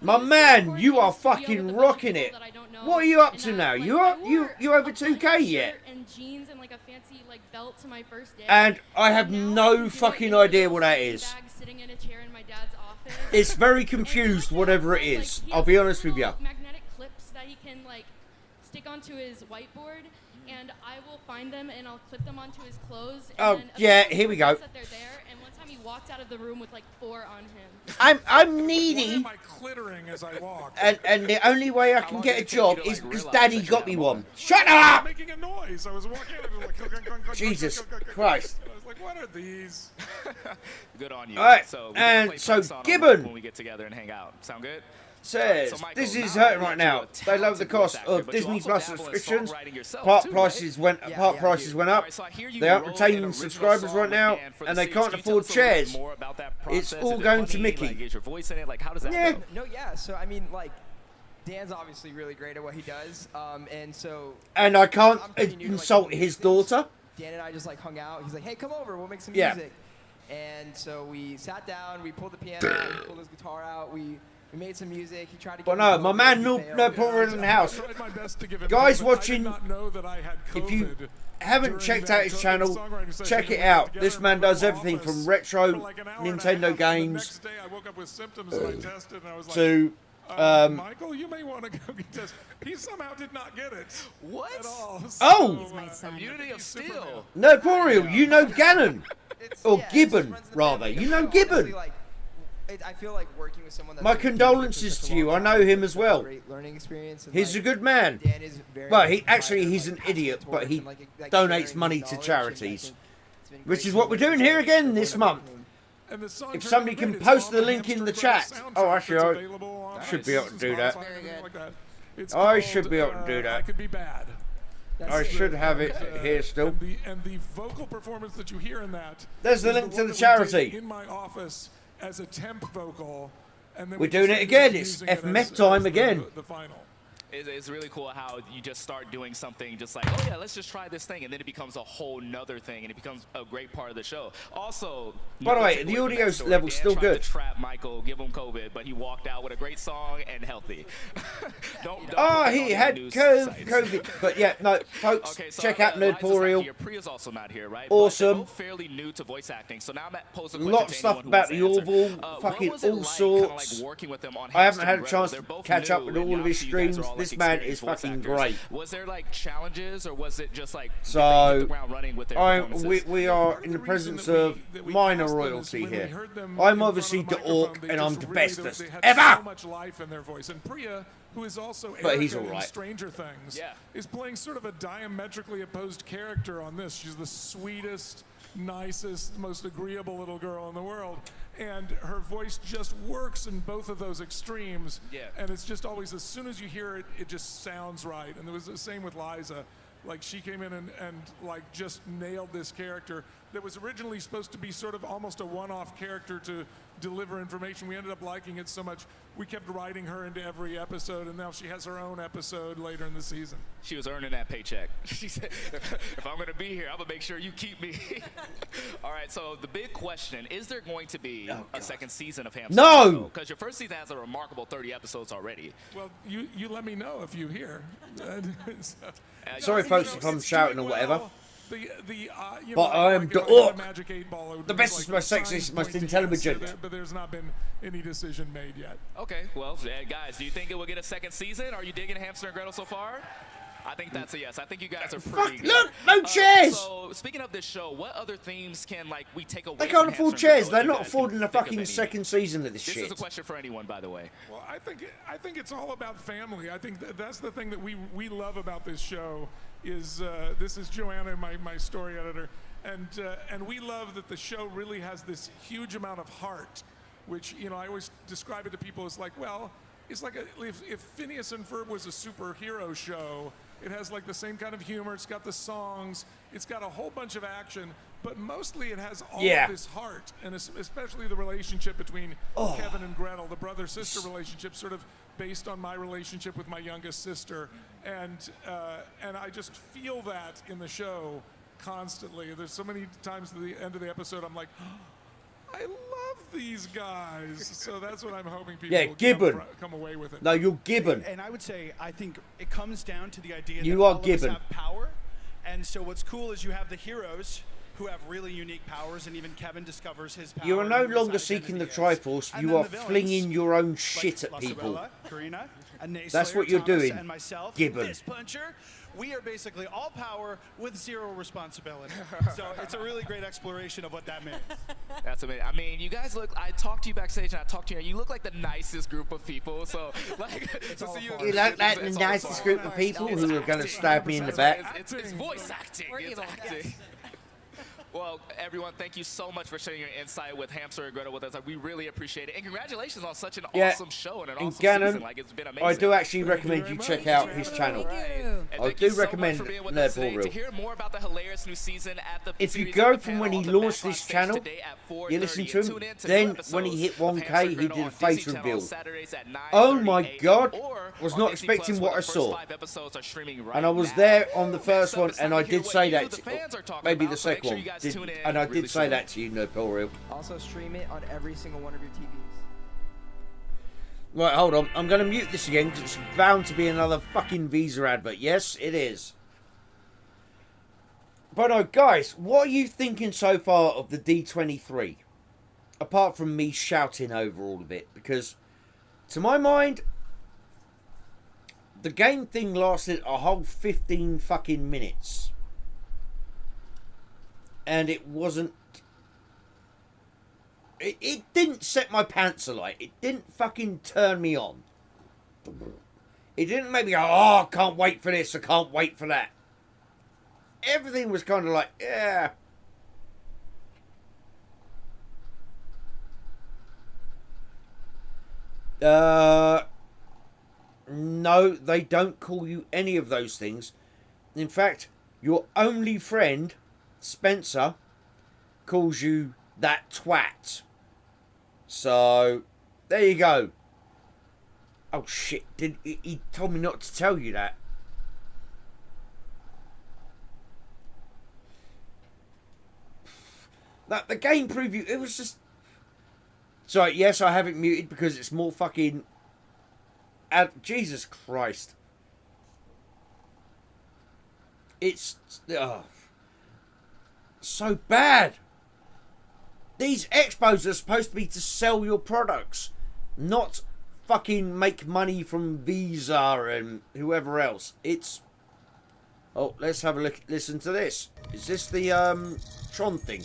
My man, you are fucking rocking it. What are you up to now? You over 2K yet? And jeans and like a fancy like belt to my first day. And I have no fucking idea what that is. Sitting in a chair in my dad's office. It's very confused, whatever it is. I'll be honest with you. Magnetic clips that he can like stick onto his whiteboard, and I will find them and I'll clip them onto his clothes. And then yeah, here we go. that they're there, and one time he walked out of the room with like 4 on him. I'm needy. Why am I clittering as I walk? And the only way I can get a job is because Daddy got me one. Shut up! I'm making a noise. I was walking out and like, Jesus Christ. I was like, what are these? Good on you. All right, so and so Gibbon when we get together and hang out. Sound good? Says, So Michael, this is now hurting right now. They love the cost of Disney Plus subscriptions. Part prices went up. They aren't retaining subscribers right now, and they can't afford chairs. It's all going to Mickey. Like, is your voice in it? Like, how does that Yeah. go? No, yeah. So I mean, like, Dan's obviously really great at what he does, and so. And I can't insult his daughter. Dan and I just like hung out. He's like, "Hey, come over. We'll make some Yeah. music." And so we sat down. We pulled the piano out. We pulled his guitar out. We We made some music. He tried to. But no, my man Nerdporial in the house. Guys watching, if you haven't checked out his channel, check it out. This man does everything from retro Nintendo games to Michael, you may want to go get tested. He somehow did not get it. What? At all. Immunity of Steel. Nerdporial, you know Gannon. Or Gibbon, rather. You know Gibbon. I feel like working with someone. My condolences to you. I know him as well. He's a good man. Well, he's an idiot, but he donates money to charities, which is what we're doing here again this month. If somebody can post the link in the chat. Oh, actually, I should be able to do that. I should be able to do that. Could be bad. I should have it here still. And the vocal performance that you hear in that. There's the link to the charity. In my office as a temp vocal, and then we're doing it again. It's FMF time again. The final. It's really cool how you just start doing something just like, oh yeah, let's just try this thing, and then it becomes a whole nother thing, and it becomes a great part of the show. Also, by the way, the audio level's still good. To trap Michael, give him COVID, but he walked out with a great song and healthy. He had COVID, but yeah, no, folks, check out Nerdporial. Priya's also not here, right? Awesome. Both fairly new to voice acting, so now I'm posing a lot of stuff about the Orville, fucking all sorts. I haven't had a chance to catch up with all of his streams. This man is fucking great. Was there like challenges, or was it just like so? The ground running with their we are in the presence of minor royalty here. I'm obviously the orc, and I'm the bestest ever. So much life in their voice, and Priya, who is also but he's Erica all right. in Stranger Things, is playing sort of a diametrically opposed character on this. She's the sweetest, nicest, most agreeable little girl in the world, and her voice just works in both of those extremes. And it's just always, as soon as you hear it, it just sounds right. And there was the same with Liza. Like, she came in and like just nailed this character that was originally supposed to be sort of almost a one-off character to deliver information. We ended up liking it so much, we kept writing her into every episode, and now she has her own episode later in the season. She was earning that paycheck. She said, if I'm going to be here, I'm going to make sure you keep me. All right, so the big question, is there going to be a second season of Hamster? No! Because your first season has a remarkable 30 episodes already. Well, you let me know if you hear. Sorry, folks, if I'm shouting or whatever. But I am the orc, the bestest, most sexiest, most intelligent. But there's not been any decision made yet. Okay, well, guys, do you think it will get a second season? Are you digging Hamster and Gretel so far? I think that's a yes. I think you guys are pretty good. Look, no chairs! So, speaking of this show, what other themes can we take away? They can't afford chairs. They're not affording a fucking second season of this shit. This is a question for anyone, by the way. Well, I think it's all about family. I think that's the thing that we love about this show. This is Joanna, my story editor, and we love that the show really has this huge amount of heart, which I always describe it to people as like, well, it's like if Phineas and Ferb was a superhero show. It has like the same kind of humor. It's got the songs. It's got a whole bunch of action, but mostly it has all of this heart, and especially the relationship between Kevin and Gretel, the brother-sister relationship, sort of based on my relationship with my youngest sister, and I just feel that in the show constantly. There's so many times at the end of the episode I'm like, I love these guys. So that's what I'm hoping people will come away with it. No, you're Gibbon. And I would say, I think it comes down to the idea you that are all Gibbon. of us have power. And so what's cool is you have the heroes who have really unique powers, and even Kevin discovers his power. You are no longer seeking the Triforce. You are flinging your own shit at people. Karina, that's what you're doing, and myself, Gibbon. Fist puncher. We are basically all power with zero responsibility. So it's a really great exploration of what that means. That's amazing. I mean, you guys look, I talked to you backstage and I talked to you, and you look like the nicest group of people. So, like, to see you look like the nicest group of people who are going to stab me in the back. It's voice acting. It's acting. Well, everyone, thank you so much for sharing your insight with Hamster and Gretel with us. We really appreciate it. And congratulations on such an awesome show and an awesome season. Like, it's been amazing. I do actually recommend you check out his channel. I do recommend Nerdporial. To hear more about the hilarious new season at the if you go from when he launched this channel, you listen to him, then when he hit 1K, he did a face reveal. Oh my God, was not expecting what I saw. And I was there on the first one, and I did say that, maybe the second one. And I did say that to you, Nerdporial. Also stream it on every single one of your TVs. Right, hold on. I'm going to mute this again because it's bound to be another fucking Visa advert. Yes, it is. But no, guys, what are you thinking so far of the D23? Apart from me shouting over all of it. Because, to my mind, the game thing lasted a whole 15 fucking minutes. And it wasn't... It didn't set my pants alight. It didn't fucking turn me on. It didn't make me go, oh, I can't wait for this, I can't wait for that. Everything was kind of like, yeah. No, they don't call you any of those things. In fact, your only friend, Spencer, calls you that twat. So, there you go. Oh shit, he told me not to tell you that. That the game preview, it was just... Sorry, yes, I have it muted because it's more fucking... Jesus Christ. It's... so bad. These expos are supposed to be to sell your products, not fucking make money from Visa and whoever else. It's... Oh, let's have a look. Listen to this. Is this the Tron thing?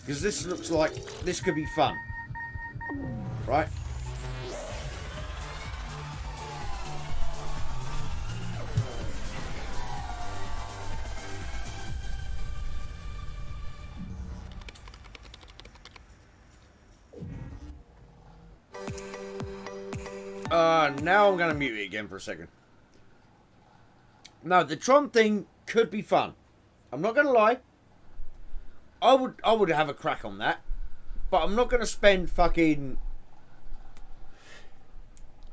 Because this looks like this could be fun. Right? Now I'm going to mute it again for a second. No, the Tron thing could be fun. I'm not going to lie. I would have a crack on that. But I'm not going to spend fucking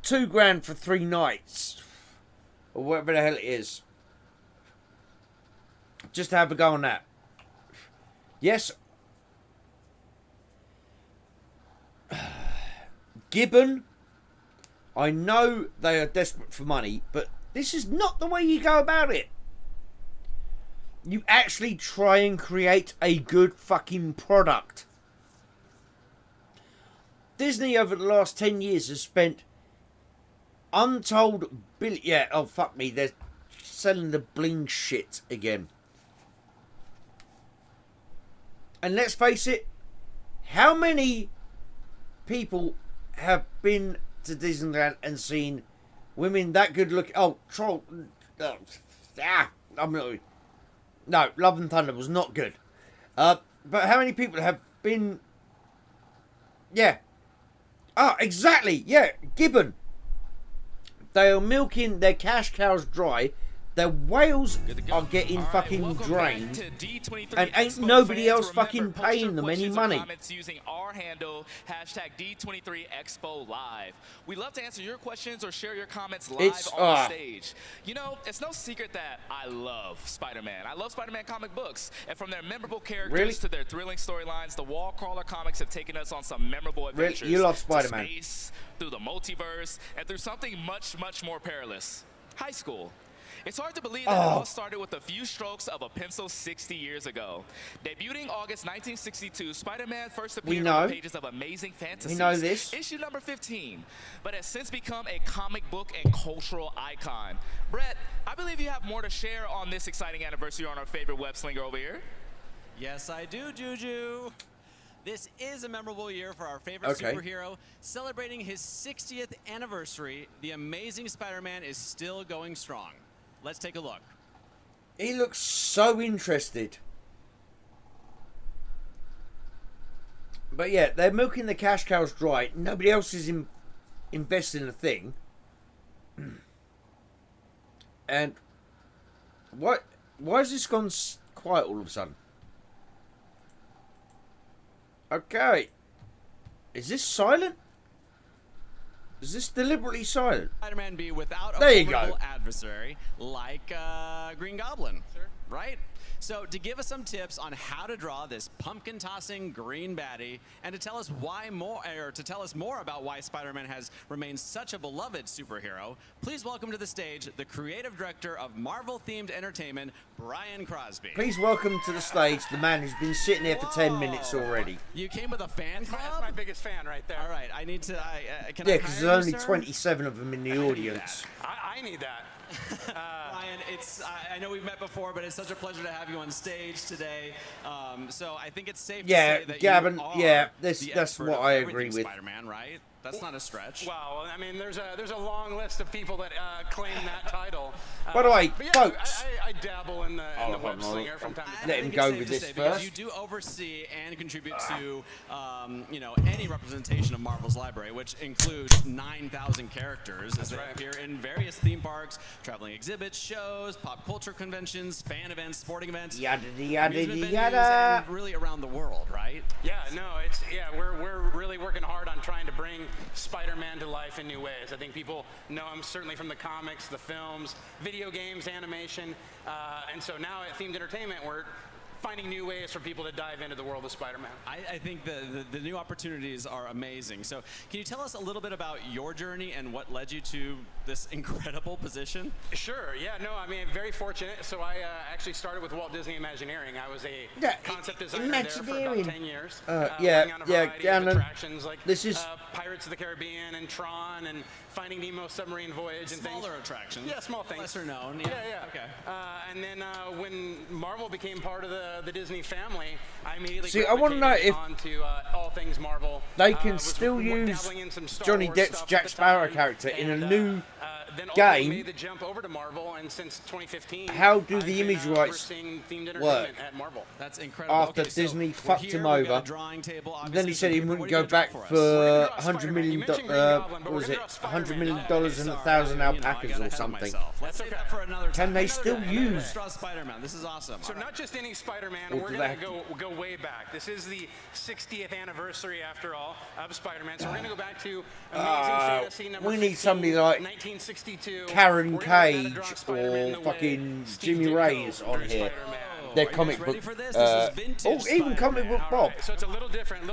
$2,000 for 3 nights. Or whatever the hell it is. Just to have a go on that. Yes. Gibbon. I know they are desperate for money, but this is not the way you go about it. You actually try and create a good fucking product. Disney over the last 10 years has spent untold billion... Yeah, oh fuck me, they're selling the bling shit again. And let's face it, how many people have been to Disneyland and seen women that good looking... Oh, Troll... I'm not... No, Love and Thunder was not good. But how many people have been... Yeah. Ah, exactly. Yeah, Gibbon. They are milking their cash cows dry. Their whales are getting fucking drained. And ain't nobody else fucking paying them any money. Using our handle, #D23Expo Live. We love to answer your questions or share your comments live on the stage. You know, it's no secret that I love Spider-Man. I love Spider-Man comic books. And from their memorable characters to their thrilling storylines, the Wall Crawler comics have taken us on some memorable adventures. You love Spider-Man. Space, through the multiverse, and through something much, much more perilous. High school. It's hard to believe that it all started with a few strokes of a pencil 60 years ago. Debuting August 1962, Spider-Man first appeared on the pages of Amazing Fantasies. We know this. Issue number 15, but has since become a comic book and cultural icon. Brett, I believe you have more to share on this exciting anniversary on our favorite web slinger over here. Yes, I do, Juju. This is a memorable year for our favorite superhero. Celebrating his 60th anniversary, the Amazing Spider-Man is still going strong. Let's take a look. He looks so interested. But yeah, they're milking the cash cows dry. Nobody else is investing in a thing. And why has this gone quiet all of a sudden? Okay. Is this silent? Is this deliberately silent? Spider-Man be without a formidable adversary like Green Goblin? right? So to give us some tips on how to draw this pumpkin tossing green baddie, and to tell us more about why Spider-Man has remained such a beloved superhero, please welcome to the stage the creative director of Marvel-themed entertainment, Brian Crosby. Please welcome to the stage the man who's been sitting there for 10 minutes already. You came with a fan club? That's my biggest fan right there. All right, I need to. Can Yeah, I because hire there's you, only sir? 27 of them in the audience. I need that. Ryan, I know we've met before, but it's such a pleasure to have you on stage today. So I think it's safe to say that Gavin, you are yeah, the that's expert what of I everything agree with. Spider-Man, right? That's not a stretch. Wow, I mean, there's a long list of people that claim that title. By the way, but yeah, folks. I dabble in the web slinger from time to time. Let him go with this Because first. you do oversee and contribute to, any representation of Marvel's library, which includes 9,000 characters as they appear in various theme parks, traveling exhibits, shows, pop culture conventions, fan events, sporting events, yada yada amusement yada, venues, and really around the world, right? Yeah, no, we're really working hard on trying to bring Spider-Man to life in new ways. I think people know him certainly from the comics, the films, video games, animation, and so now at Themed Entertainment, we're finding new ways for people to dive into the world of Spider-Man. I think the new opportunities are amazing. So can you tell us a little bit about your journey and what led you to this incredible position? Sure, yeah, no, I mean, I'm very fortunate. So I actually started with Walt Disney Imagineering. I was a concept designer there for about 10 years. Working on a variety of attractions like Pirates of the Caribbean and Tron and Finding Nemo Submarine Voyage and Smaller attractions. Yeah, small things. Lesser known. Yeah. Okay. And then when Marvel became part of the Disney family, I immediately I want to know if onto all things Marvel. They can still use Johnny Depp's Jack Sparrow character in a new then game. made the jump over to Marvel, and since 2015, how do the image we're rights seeing themed entertainment work? at Marvel. That's incredible. After Disney fucked him over, then he said he wouldn't go back for $100 million. What was it? $100 million and 1,000 alpacas or something. Let's say that for another time. Can they still use? Draw Spider-Man. This is awesome. So not just any Spider-Man. Or We're do going they to go way back. This is the 60th anniversary, after all, of Spider-Man. So we're going to go back to Amazing Fantasy number we 15, need somebody like 1962. Karen Cage or fucking Jimmy Reyes on here. Their comic book. Even comic book Bob. So it's a little different.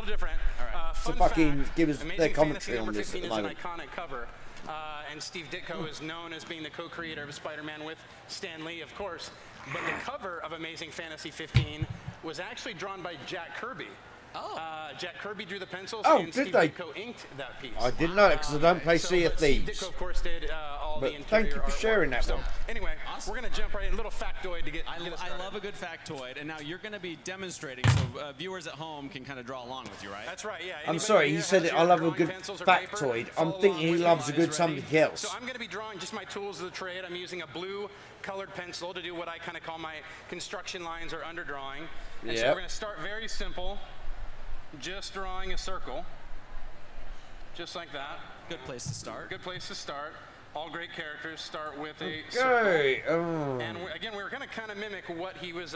So fucking give us their commentary on this at the It's an moment. iconic cover. And Steve Ditko is known as being the co-creator of Spider-Man with Stan Lee, of course. But the cover of Amazing Fantasy 15 was actually drawn by Jack Kirby. Jack Kirby drew the pencils, and Steve Ditko inked that piece. I didn't know it because I don't play Sea of Thieves. Steve Ditko, of course, did all the interior thank you for sharing that one. Anyway, we're going to jump right in. A little factoid to get us I started. love a good factoid, and now you're going to be demonstrating, so viewers at home can kind of draw along with you, right? That's right, yeah. I'm sorry, he said I love a good factoid. I'm thinking he loves a good something else. So I'm going to be drawing just my tools of the trade. I'm using a blue colored pencil to do what I kind of call my construction lines or underdrawing. And so we're going to start very simple, just drawing a circle, just like that. Good place to start. Good place to start. All great characters start with a circle. And again, we were going to kind of mimic what he was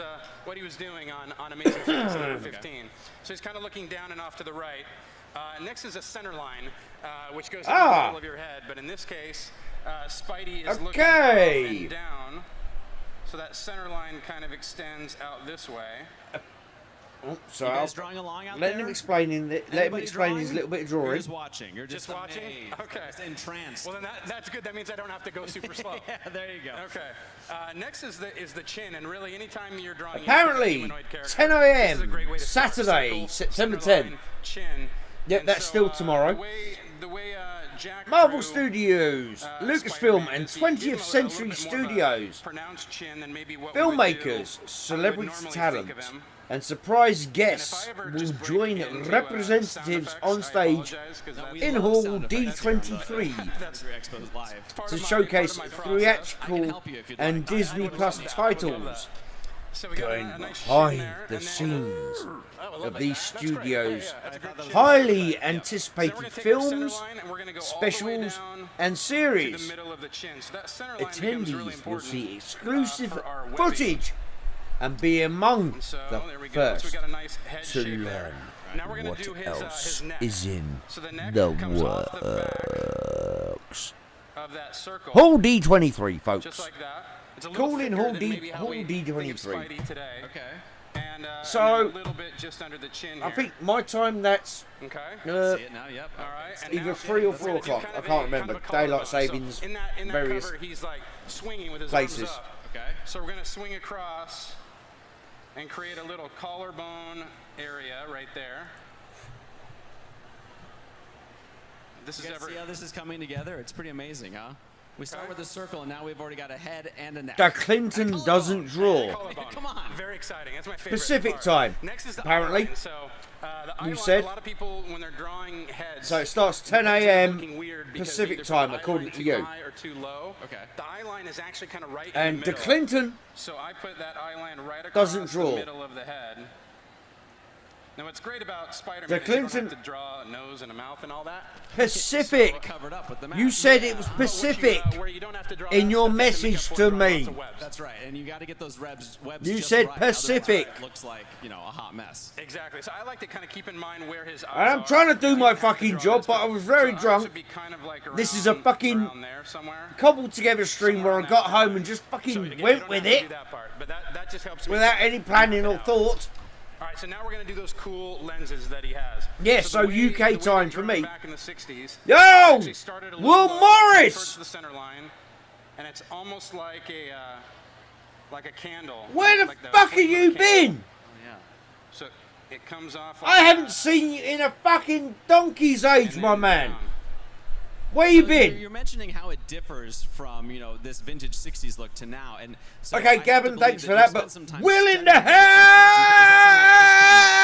doing on Amazing Fantasy number 15. So he's kind of looking down and off to the right. Next is a center line, which goes in the middle of your head. But in this case, Spidey is looking up and down. So that center line kind of extends out this way. So you guys drawing along out let there? him explain his little bit of drawing. You're just watching. You're just watching. Amazed. Okay. Just entranced. Well, then that's good. That means I don't have to go super slow. Yeah, there you go. Okay. Next is the chin, and really, anytime you're drawing Apparently, 10 a.m. Saturday, September 10th. Yep, that's still tomorrow. Marvel Studios, Lucasfilm, and 20th Century Studios, filmmakers, celebrity talent, and surprise guests will join representatives on stage in Hall D23 to showcase theatrical and Disney Plus titles going behind the scenes of these studios' highly anticipated films, specials, and series. Attendees will see exclusive footage and be among the first to learn what else is in the works. Hall D23, folks. Just like that. It's a little Calling thicker Hall than maybe how we think of D23. Spidey today. Okay. And, So, and then a little bit just under the chin here. I think my time that's Okay. See it now, yep. All right. And either now 3 or we're 4 gonna do o'clock. kind I of can't a- remember. kind of a Daylight collarbone. savings, So in that various cover, he's like swinging with his places. arms up. Okay. So we're gonna swing across and create a little collarbone area right there. This You is guys see how this is coming together? It's pretty amazing, huh? We start with a circle, and now we've already got a head and a neck. The Clinton doesn't draw. Come on. Very exciting. That's my favorite Pacific part. time, Next is the apparently. eyeline. So the You eyeline, said. a lot of people when they're drawing heads. So it starts 10 they're a.m. looking weird because Pacific either time, the according eyeline to too you. high or too low. Okay. The eye line is actually kind of right And in the the middle. Clinton So I put that eye line right across doesn't draw. the middle of the head. Now what's great about Spider-Man The is you don't Clinton- have to draw a nose and a mouth and all that. Pacific. Covered up with the map. You said it was Pacific Where you don't have to draw in that your stuff, you can make message up to for it, me. lots of webs. That's right, and you got to get those webs You just said right. Otherwise Pacific. it looks like, you know, a hot mess. Exactly. So I like to kind of keep in mind where his eyes And I'm are. trying to do You my have to fucking draw job, this, but I was very so ours drunk. would be kind of like This is a around fucking there somewhere. cobbled together stream where I got home and just fucking went with it But that just helps me without keep any it planning or out. thought. All right, so now we're going to do those cool lenses that he has. Yeah, the so way UK they time for drew me. Back in the 60s, Yo! they actually started a little Will low Morris! towards the center line, and it's almost like a candle. Where the like fuck have flame of you a candle. been? Yeah. So it comes off. I haven't seen you in a fucking donkey's age, my man. Where you So been? You're mentioning how it differs from, you know, this vintage 60s look to now. And so I Okay, have to Gavin, believe thanks for you that, spent but some time Will in studying the differences. Is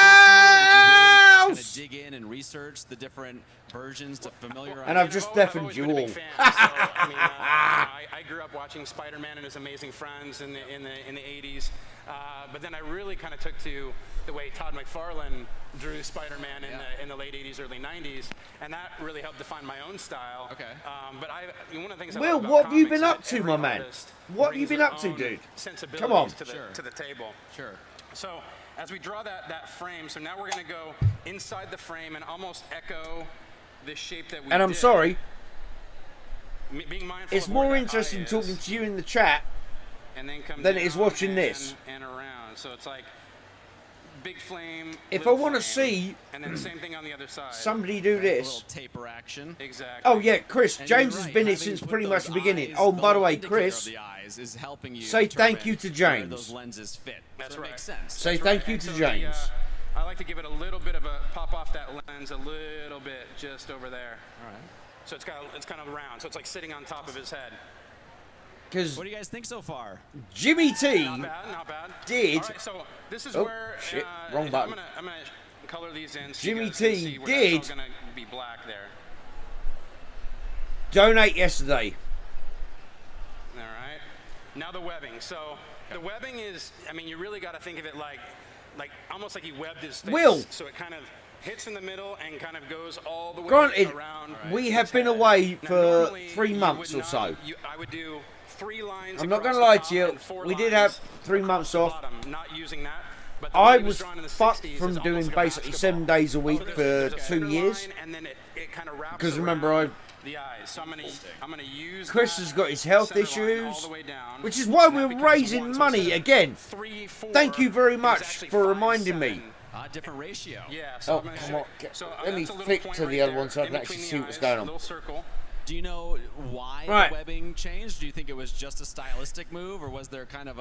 that something that just kind house! of dig in and research the different versions to familiarize? And I've just deafened you all. I grew up watching Spider-Man and his amazing friends in the 80s, but then I really kind of took to the way Todd McFarlane drew Spider-Man in the late 80s, early 90s, and that really helped define my own style. Okay. But one of the things I Will, love about what have you comics been is up that to, every my man? artist What have you brings been their up to, own dude? sensibilities Come on. to the table. Sure. So as we draw that frame, so now we're going to go inside the frame and almost echo the shape that we And I'm did. sorry, Being mindful it's of where more that interesting eye is, talking to you in the chat and then come than it is down watching this. and around. So it's like big flame. If I little want to flame, see and then same thing on the other side. somebody do A this. little taper action. Exactly. Oh yeah, Chris, And James you're has right, been here having since put pretty much those the beginning. eyes, Oh, the by the way, indicator Chris, of the eyes is helping you say thank determine you to where James. those lenses fit. That's so it right. makes sense. Say That's thank right. you And to so James. I like to give it a little bit of a pop off that lens, a little bit just over there. All right. So it's kind of round. So it's like sitting on top of his head. Because What do you guys think so far? Jimmy T Not bad, not bad. did. All right, so this is Oh, where shit, wrong button. I'm gonna color these in. So Jimmy you guys can T see where did That's all gonna be black there. donate yesterday. All right. Now the webbing. So the webbing is, I mean, you really got to think of it like almost like he webbed his face. Will. So it kind of hits in the middle and kind of goes all the way Granted, around. we have his been head. away Now, for normally 3 you months would or so. I would do 3 lines. I'm not across going to the lie top to you, and 4 we did lines have 3 months off. bottom, not using that. But the way I it was drawn in the fucked 60s from is doing almost like a basically basketball. 7 days a week So for there's a 2 center years. line, and then it kind of wraps Because remember, around the eyes. So I'm gonna use Chris that has got his health center line all issues, the way down, which is why and that we're becomes raising 1. So money instead of again. 3, 4, Thank you very it was much actually for 5, reminding 7. me. Different ratio. Yeah. So Oh, I'm gonna come show- on. So Let me that's a little flick point to right the other there, one so I in can actually between see the what's eyes, going on. Little circle. Do you know why Right. the webbing changed? Do you think it was just a stylistic move, or was there kind of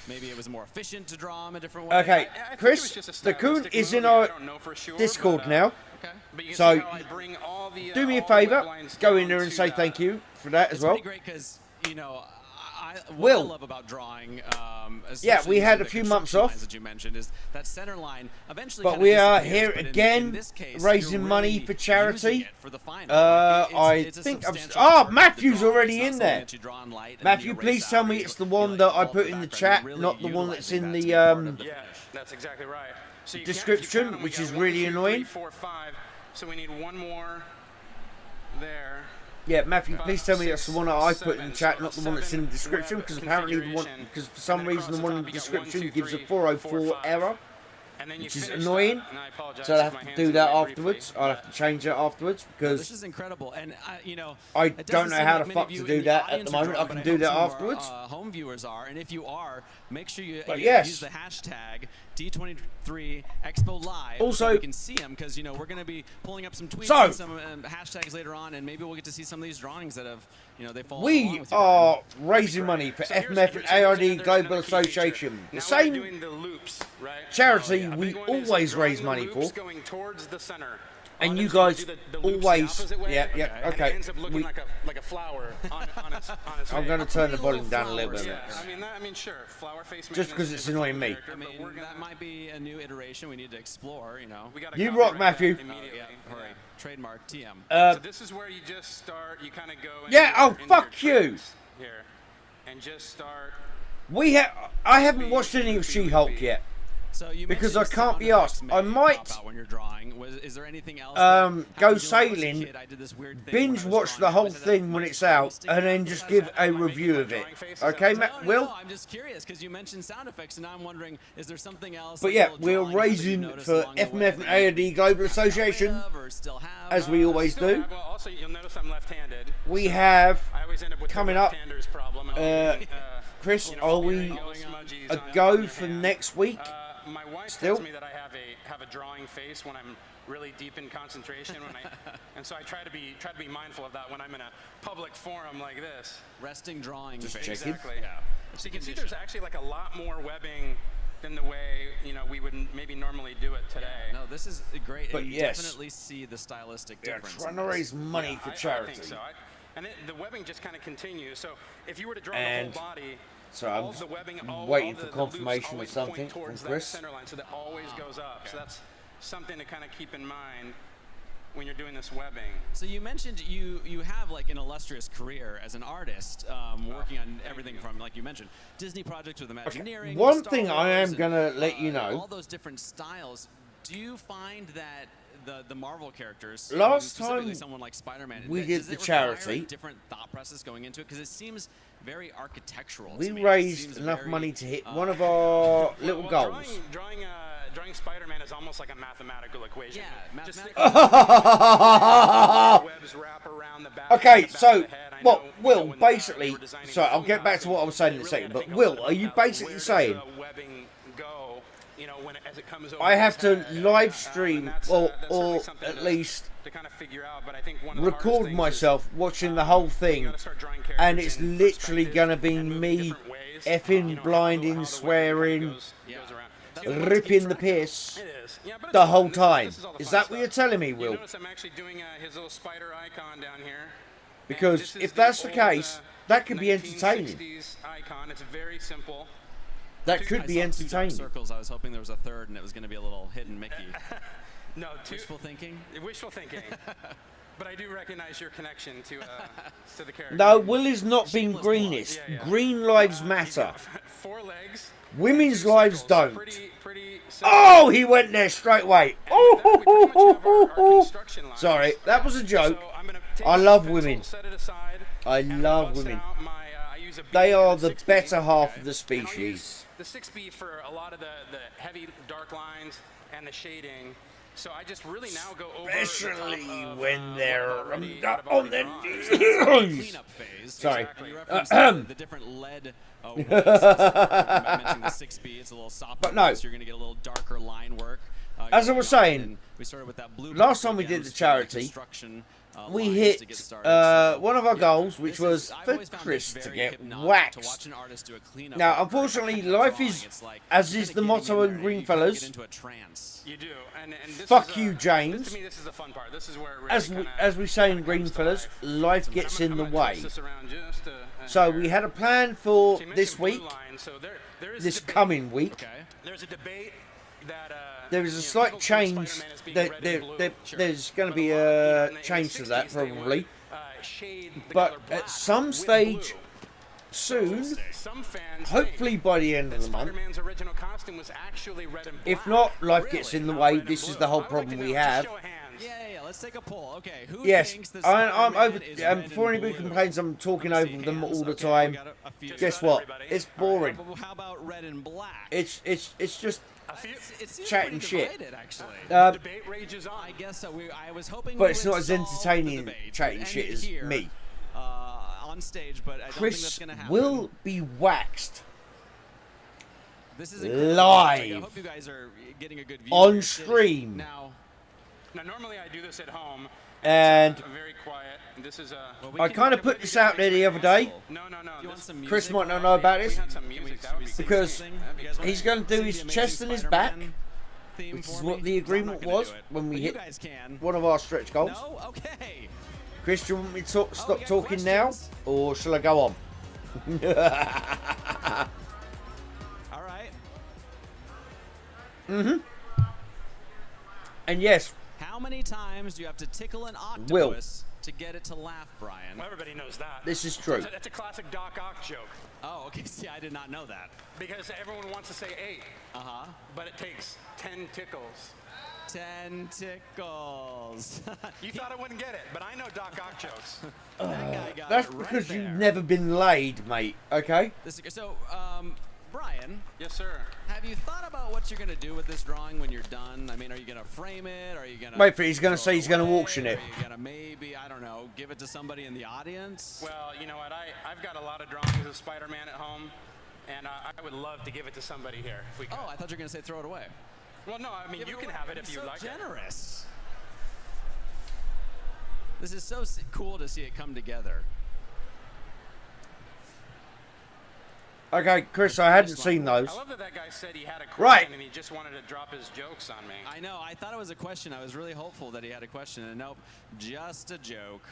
maybe it was more efficient to draw them a different way? Okay, I think it was Chris, just a the Coon stylistic is move. in I our don't know for sure, Discord but, now. Okay. But you can So, see how I bring all the, do me a all the web favour, lines go down in there and to say that. thank you for that as It's well. pretty great because, you know, what Will. I love about drawing, Yeah, especially we using had a the few construction months off. lines that you mentioned, is that center line eventually But kinda we are disappears, here but again, in this case, raising you're money really for using charity. it for the final. Like, I it's a think I'm. substantial Oh, part of the Matthew's drawing. already It's not in something there. that you draw in light and then Matthew, you please erase tell out me or it's the you, one like, that I involve put the in the background. chat, You're really not the one that's utilizing in that to the be part of the Yeah, finish. that's exactly right. So you description, count 'em, we which got is 1, really 2, 3, annoying. 4, 5. So we need one more there. Yeah, Matthew, please tell me that's the one that I put in 7, the chat, so not the one that's in the description, web because apparently the one, configuration. because for some And then reason the across one the in the top you got 1, description 2, gives a 3, 404 4, 5. error. which is annoying. So I have to do that afterwards. I'll have to change it afterwards because this is incredible, and you know, I don't know how the fuck to do that at the moment. I can do that afterwards. Home viewers are, and if you are, make sure you yes. use the hashtag D23 Expo Live. Also, so we can see them because you know we're going to be pulling up some tweets and some hashtags later on, and maybe we'll get to see some of these drawings that have, you know, they fall. We are raising money for FMF and ARD Global Association, the same charity we always raise money for. And you guys always, okay. Ends up looking like a flower on its I'm going to turn the volume down a little bit. Yeah, I mean, sure, flower face. Just because it's annoying me. I mean, that might be a new iteration we need to explore. You know, you rock, Matthew. Hooray. Trademark TM. So this is where you just start. You kind of go. Yeah. Oh, fuck you. Here, and just start. I haven't watched any of She-Hulk yet. So you because I can't be asked. I might when you're drawing. Is there anything else go sailing, binge watch the whole thing when it's out, and then just give a review of it. Okay, Matt? Will? No, I'm just curious because you mentioned sound effects, and now I'm wondering, is there something else? But yeah, we're raising for FMF and ARD Global Association, as we always do. Also, you'll notice I'm left-handed. We have coming coming up. Chris, are we a go for next week? My wife tells me that I have a drawing face when I'm really deep in concentration, and so I try to be mindful of that when I'm in a public forum like this. Resting drawing face. Exactly. Yeah. So you can see there's actually like a lot more webbing than the way we would maybe normally do it today. Yeah, no, this is great. But and you yes, definitely see the stylistic difference. Trying to raise money for charity. I think so. And the webbing just kind of continues. So if you were to draw the whole body. So I'm waiting for confirmation of something from Chris. Center line, so that always goes up. So that's something to kind of keep in mind when you're doing this webbing. So you mentioned you have like an illustrious career as an artist, working on everything from, like you mentioned, Disney projects with Imagineering. Okay. One thing I am gonna let you know. All those different styles. Do you find that the Marvel characters, last specifically time someone like Spider-Man, we did the charity, different thought process going into it, because it seems very architectural. We raised enough money to hit one of our little goals. Drawing Spider-Man is almost like a mathematical equation. Yeah, mathematical. Okay, so Will, basically, so I'll get back to what I was saying in a second, but Will, are you basically saying I have to live stream or at least record myself watching the whole thing, and it's literally gonna be me effing, blinding, swearing, ripping the piss the whole time? Is that what you're telling me, Will? I'm actually doing his little spider icon down here. Because if that's the case, that could be entertaining. Icon. It's very simple. That could be entertaining. Circles. I was hoping there was a third, and it was going to be a little hidden Mickey. No, wishful thinking. Wishful thinking. But I do recognize your connection to the character. No, Will is not being greenest. Green lives matter. 4 legs. Women's lives don't. Oh, he went there straight away. Oh, sorry, that was a joke. I love women. I love women. They are the better half of the species. The 6B for a lot of the heavy dark lines and the shading. So I just really now go over especially when they're on their knees. Sorry. The different lead. I mentioned the 6B. It's a little softer. But no. So you're going to get a little darker line work. As I was saying, we started with that blue last time we did the charity, we hit one of our goals, which was for Chris to get waxed. Now, unfortunately, life is, as is the motto in Greenfellas, you do. And fuck you, James. To me, this is the fun part. This is where it really as we say in Greenfellas, life gets in the way. So we had a plan for this week, this coming week. There's a debate that there is a slight change. There's going to be a change to that probably, but at some stage soon, hopefully by the end of the month. If not, life gets in the way. This is the whole problem we have. Yeah. Let's take a poll. Okay. Who yes, thinks the I'm over. Spider-Man Before anybody complains, I'm talking over them all the time. Guess what? It's boring. How about red and black? It's just chatting shit. Actually. Debate rages on. I guess so. I was hoping, but it's not as entertaining chatting shit as here, me. On stage, but I don't think that's going to happen. Will be waxed. This is live. I hope you guys are getting a good view on stream. Now, normally I do this at home. And very quiet. This is I kind of put this out there the other day. No. Chris might not know about this Music, because he's going to do his chest and his back, which is what the agreement was when we hit one of our stretch goals. No? Okay. Chris, do you want me to stop talking now, or shall I go on? All right. And yes. How many times do you have to tickle an octopus to get it to laugh, Brian? Well, everybody knows that. This is true. That's a classic Doc Ock joke. Oh, okay. See, I did not know that. Because everyone wants to say 8. But it takes 10 tickles. 10 tickles. You thought I wouldn't get it, but I know Doc Ock jokes. That guy got That's it right because there. you've never been laid, mate. Okay. So, Brian. Yes, sir. Have you thought about what you're going to do with this drawing when you're done? I mean, are you going to frame it? Are you going to... Wait for it. He's going to say he's going to auction it. Are you going to maybe, I don't know, give it to somebody in the audience? Well, you know what? I've got a lot of drawings of Spider-Man at home, and I would love to give it to somebody here if we could. Oh, I thought you were going to say throw it away. Well, no, I mean, you can have it if you like it. Generous. This is so cool to see it come together. Okay, Chris, I hadn't seen those. I love that guy said he had a question Right. and he just wanted to drop his jokes on me. I know. I thought it was a question. I was really hopeful that he had a question, and nope, just a joke.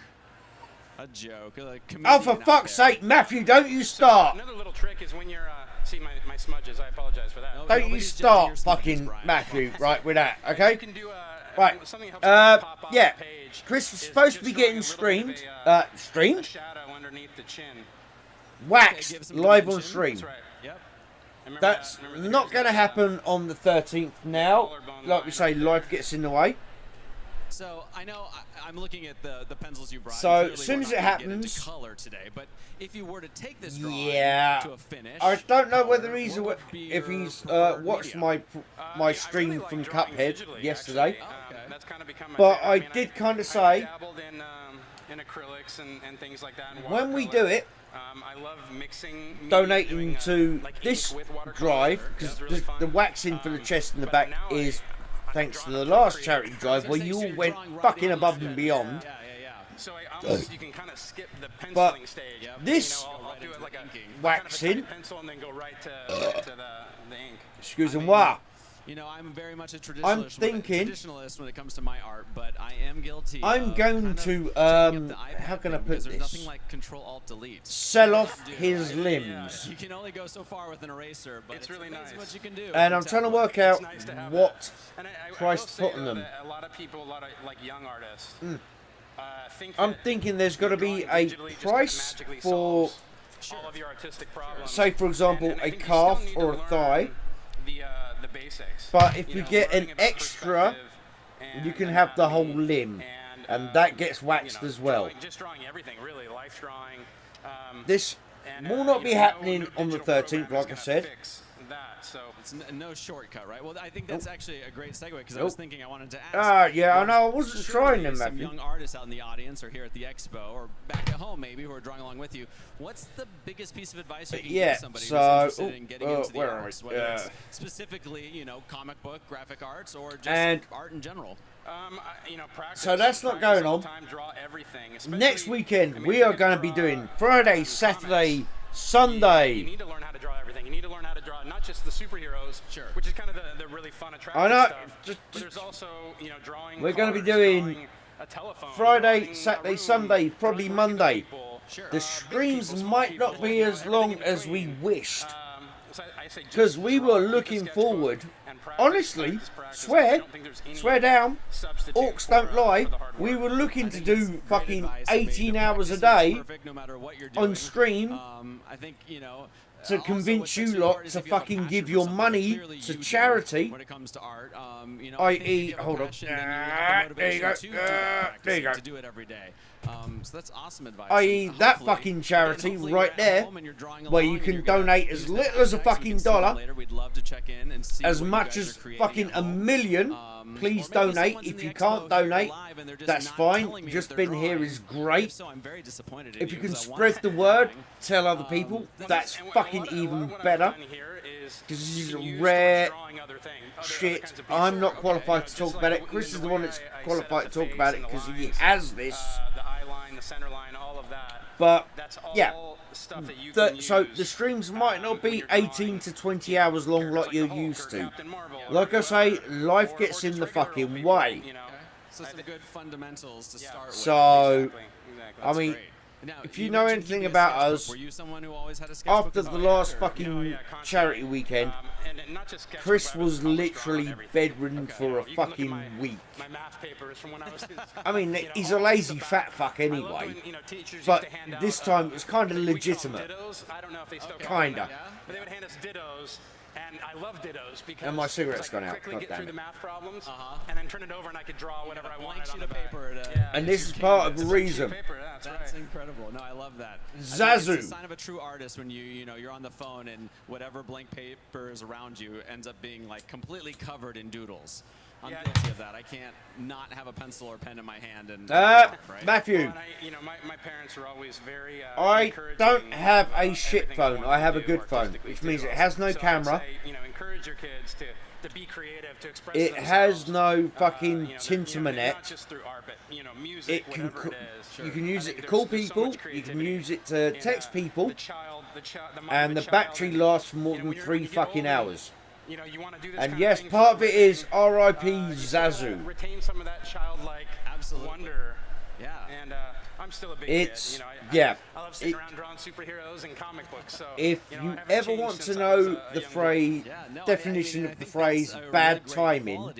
A joke. A Oh, for fuck's sake, Matthew, don't you start. Another little trick is when you're, see my smudges, I apologize for that. Don't you start, fucking Matthew, right, with that, okay? You can do, right, something helps pop off yeah, the page Chris is supposed to be getting streamed, streamed? Shadow underneath the chin. Waxed, live on stream. That's right. Yep. That's not going to happen on the 13th now. Like we say, life gets in the way. So I know I'm looking at the pencils you brought. So as soon as it happens, color today. But if you were to take this drawing to a finish, I don't know whether he's if he's watched my stream from Cuphead yesterday. That's kind of become my but favorite. I did kind of say dabbled in acrylics and things like that. And when we do it. I love mixing, donating to like this drive because the waxing for the chest and the back is thanks to the last charity drive where you all went fucking above and beyond. So you can kind of skip the penciling But stage. this I'll do it like a waxing, pencil and then go right to the ink. Excusez-moi. You know, I'm very much a traditionalist when it comes to my art, but I am guilty. I'm going to how can I put there's nothing this? like Control-Alt-Delete. Sell off his limbs. You can only go so far with an eraser, but it's really nice what you can do. And I'm trying to work out what price to put on them. A lot of people, like young artists, think I'm thinking there's got to be a price for, all of your artistic problems. say for example, a calf or a thigh. The basics. But if you get an extra, you can have the whole limb, and that gets waxed as well. Just drawing everything, really, life drawing. This will not be happening on the 13th, like I said. So it's no shortcut, right? Well, I think that's actually a great segue because I was thinking I wanted to ask. Yeah, I know. I wasn't trying to, some Matthew. young artists out in the audience or here at the expo or back at home maybe who are drawing along with you. What's the biggest piece of advice you can give somebody who's interested in getting into the arts, whether it's specifically, you know, comic book, graphic arts, or just art in general? You know, practice, so that's not going on. Draw everything, Next weekend, we are going to be doing Friday, Saturday, Sunday. You need to learn how to draw everything. You need to learn how to draw not just the superheroes, which is kind of the really fun, attractive I know. stuff. But there's also, you know, drawing. We're going to be doing Friday, Saturday, Sunday, probably Monday. The streams might not be as long as we wished. Because we were looking forward, honestly, swear down, orcs don't lie, we were looking to do fucking 18 hours a day on stream to convince you lot to fucking give your money to charity, i.e., hold on, there you go, there you go, to do it every day. So that's awesome advice. I.e. that fucking charity right there, where you can donate as little as a fucking dollar, as much as fucking $1 million. Please donate. If you can't donate, that's fine. Just being here is great. If you can spread the word, tell other people, that's fucking even better. Because this is rare shit. I'm not qualified to talk about it. Chris is the one that's qualified to talk about it because he has this. The eye line, the center line, all of that. But that's all yeah, stuff that you can so use the streams might not be 18 to 20 hours long like you're used to. Like I say, life gets in the fucking way. So some good fundamentals to start with. So, I mean, if you know anything about us, after the last fucking charity weekend, Chris was literally bedridden for a fucking week. I mean, he's a lazy fat fuck anyway, but this time it's kind of legitimate. Kinda. But they would hand us dittos. And I love dittos because and my cigarette's gone out. quickly God get damn through it. the math problems and then turn it over and I could draw whatever I wanted on the paper. And this is part of the reason. That's incredible. No, I love that. Zazu. It's a sign of a true artist when you're on the phone and whatever blank paper is around you ends up being like completely covered in doodles. I'm guilty of that. I can't not have a pencil or pen in my hand. And Matthew. Well, my parents were always very I don't have a shit phone. I have a good phone, which means it has no camera. Encourage your kids to be creative, to express it themselves. Has no fucking tinternet. Not just through art, but music, it can whatever it is. You can use it to call people. You can use it to text people. And the battery lasts for more than 3 fucking hours. You want to do this and yes, part of it is R.I.P. Zazu. Retain some of that childlike wonder. Yeah. And I'm still a big kid. I love sitting around drawing superheroes and comic books. So if you ever want to know the phrase definition of the phrase bad timing,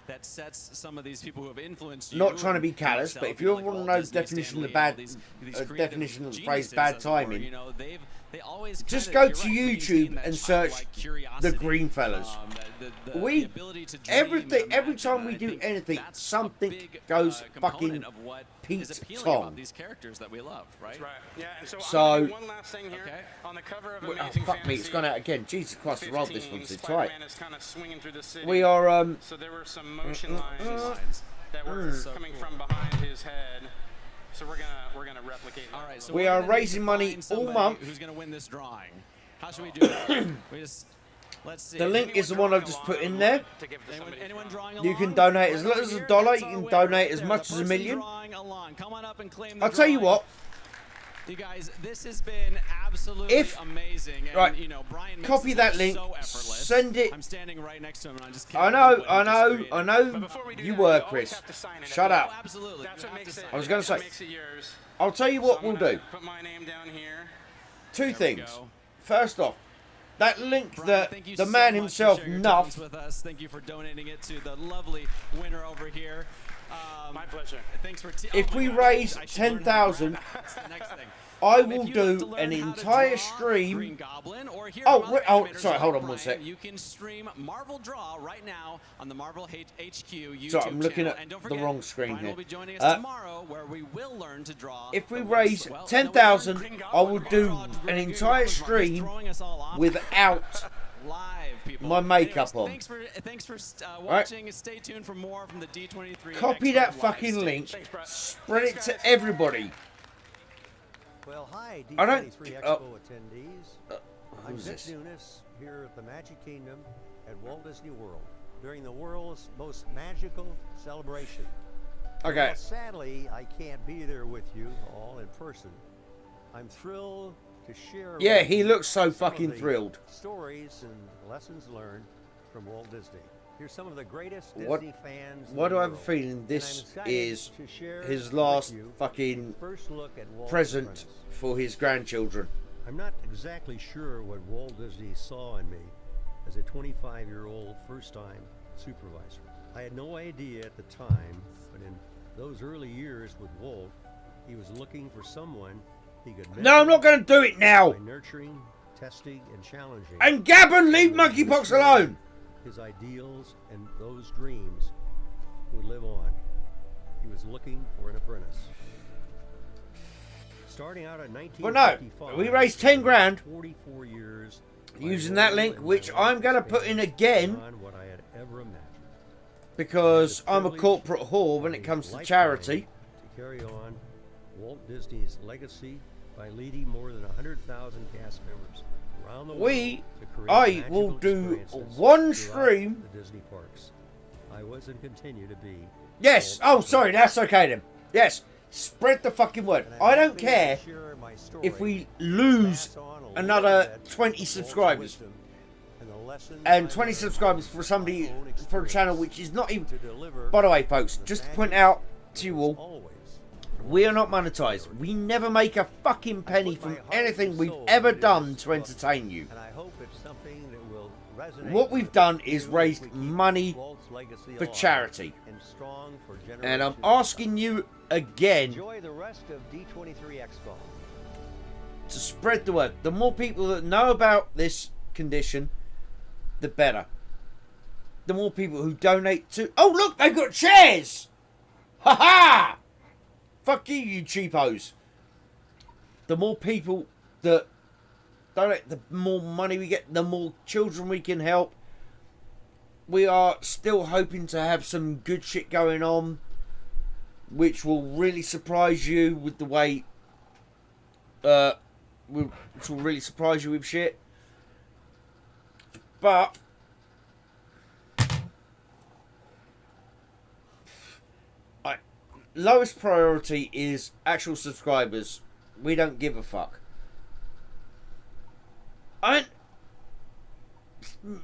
that sets some of these people who have influenced you. Not trying to be callous, but if you ever want to know the definition of the phrase bad timing, they always just go to YouTube and search the Green Fellas. Every time we do anything, something goes fucking Pete Tong. These characters that we love, right? That's right. Yeah, and so one last thing here. On the cover of Amazing fuck me, it's gone out again. Jesus Christ, I rolled this one too tight. City, we are so there were some motion lines that were coming from behind his head. So we're gonna replicate. All right. So we are raising money all month. Who's gonna win this drawing? How should we do that? Let's see. The link is the one I've just put in there. Anyone drawing along? You can donate as little as $1. You can donate as much as $1 million. Come on up and claim the I'll tell you what. You guys, this has been absolutely amazing. And, right, Brian copy that link, send it. I'm standing right next to him, and I just I know. You were, Chris. Shut up. Absolutely. I was going to say. I'll tell you what we'll do. Put my name down here. 2 things. First off, that link that the man himself, Nuff. With us. Thank you for donating it to the lovely winner over here. My pleasure. Thanks for. If we raise 10,000, I will do an entire stream. Sorry, hold on one sec. You can stream Marvel Draw right now on the Marvel HQ YouTube Sorry, I'm looking channel. at the wrong screen here. Will be joining us tomorrow, where we will learn to draw. If we raise 10,000, I will do an entire stream without my makeup on. Thanks for watching. Right. Stay tuned for more from the D23. Copy that fucking link. Spread it to everybody. Well, hi, D23 Expo attendees. I'm Vic Nunes here at the Magic Kingdom at Walt Disney World during the world's most magical celebration. Okay. Well, sadly, I can't be there with you all in person. I'm thrilled to share. Yeah, he looks so fucking thrilled. Stories and lessons learned from Walt Disney. Here's some of the greatest Disney fans. Why do I have a feeling this is his last fucking present for his grandchildren? I'm not exactly sure what Walt Disney saw in me as a 25-year-old first-time supervisor. I had no idea at the time, but in those early years with Walt, he was looking for someone he could mentor. No, I'm not going to do it now. By nurturing, testing, and challenging. And Gavin, leave monkeypox alone. His ideals and those dreams would live on. He was looking for an apprentice. Starting out at But no, we raised 10 grand 44 years using that link, which I'm going to put in again what I had ever imagined. because I'm a corporate whore when it comes to charity. To carry on Walt Disney's legacy by leading more than 100,000 cast members around the world to create I will do one stream. The Disney parks. I was and continue to be. Yes. Oh, sorry. That's okay then. Yes. Spread the fucking word. I don't care if we lose another 20 subscribers. And 20 subscribers for somebody, for a channel which is not even... By the way, folks, just to point out to you all, we are not monetized. We never make a fucking penny from anything we've ever done to entertain you. What we've done is raised money for charity. And I'm asking you again Enjoy the rest of D23 Expo. to spread the word. The more people that know about this condition, the better. The more people who donate to... Oh, look, they've got chairs! Ha ha! Fuck you, you cheapos. The more people that donate, the more money we get, the more children we can help. We are still hoping to have some good shit going on, which will really surprise you with the way... which will really surprise you with shit. But... lowest priority is actual subscribers. We don't give a fuck.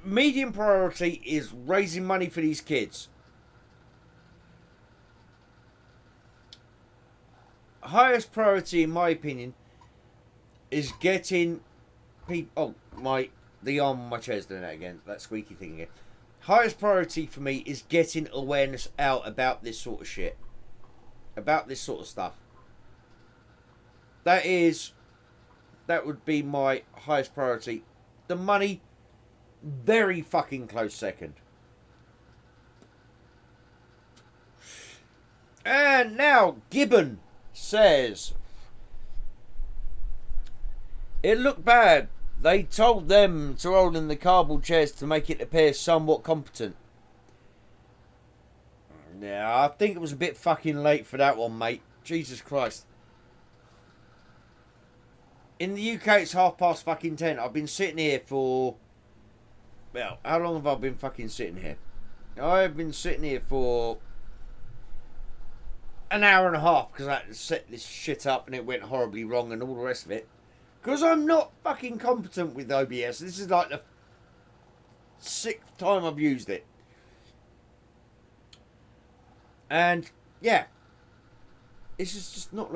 Medium priority is raising money for these kids. Highest priority, in my opinion, is getting people... Oh, the arm on my chair's doing that again. That squeaky thing again. Highest priority for me is getting awareness out about this sort of shit. About this sort of stuff. That would be my highest priority. The money, very fucking close second. And now Gibbon says, it looked bad. They told them to roll in the cardboard chairs to make it appear somewhat competent. Yeah, I think it was a bit fucking late for that one, mate. Jesus Christ. In the UK, it's 10:30. I've been sitting here for... Well, how long have I been fucking sitting here? I've been sitting here for... an hour and a half, because I had to set this shit up and it went horribly wrong and all the rest of it. Because I'm not fucking competent with OBS. This is like the 6th time I've used it. And, yeah. This is just not...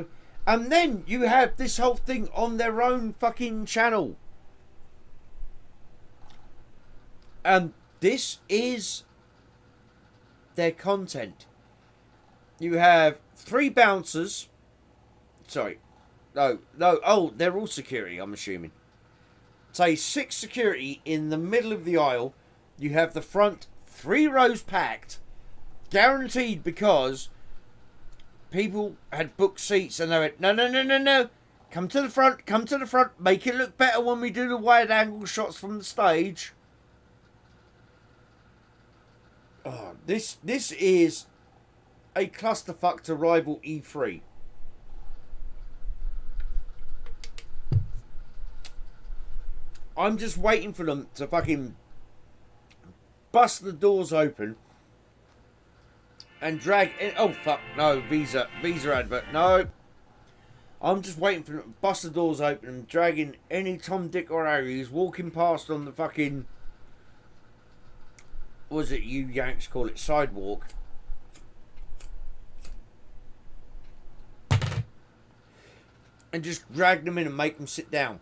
And then you have this whole thing on their own fucking channel. And this is their content. You have 3 bouncers. Sorry. No. Oh, they're all security, I'm assuming. Say 6 security in the middle of the aisle. You have the front 3 rows packed. Guaranteed, because people had booked seats and they went, no. Come to the front. Make it look better when we do the wide angle shots from the stage. Oh, this is a clusterfuck to rival E3. I'm just waiting for them to fucking bust the doors open and drag in. Oh fuck, no, Visa advert, no. I'm just waiting for them to bust the doors open and dragging any Tom, Dick or Harry who's walking past on the fucking, what was it you Yanks call it, sidewalk. And just drag them in and make them sit down.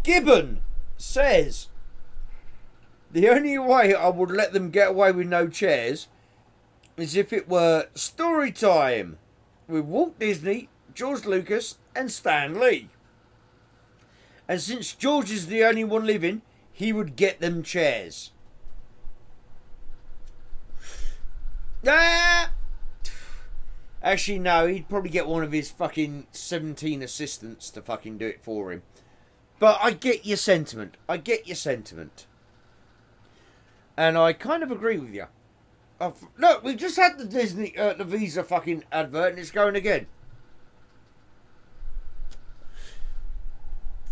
Gibbon says the only way I would let them get away with no chairs is if it were story time with Walt Disney, George Lucas and Stan Lee. And since George is the only one living, he would get them chairs. Ah! Actually, no, he'd probably get one of his fucking 17 assistants to fucking do it for him. But I get your sentiment. I get your sentiment. And I kind of agree with you. Look, we just had the Disney, the Visa fucking advert, and it's going again.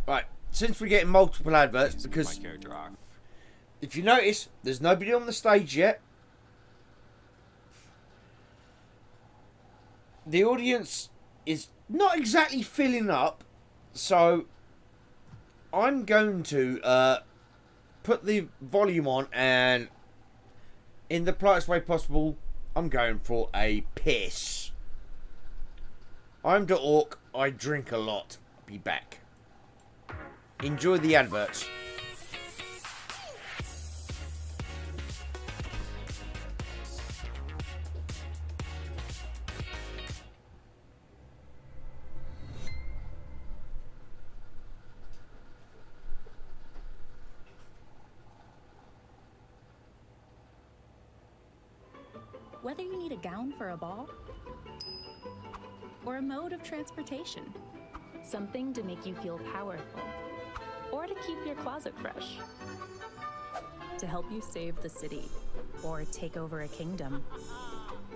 Right, since we're getting multiple adverts, because if you notice, there's nobody on the stage yet. The audience is not exactly filling up, so I'm going to put the volume on, and in the politest way possible, I'm going for a piss. I'm the orc. I drink a lot. I'll be back. Enjoy the adverts. Whether you need a gown for a ball or a mode of transportation, something to make you feel powerful or to keep your closet fresh, to help you save the city or take over a kingdom,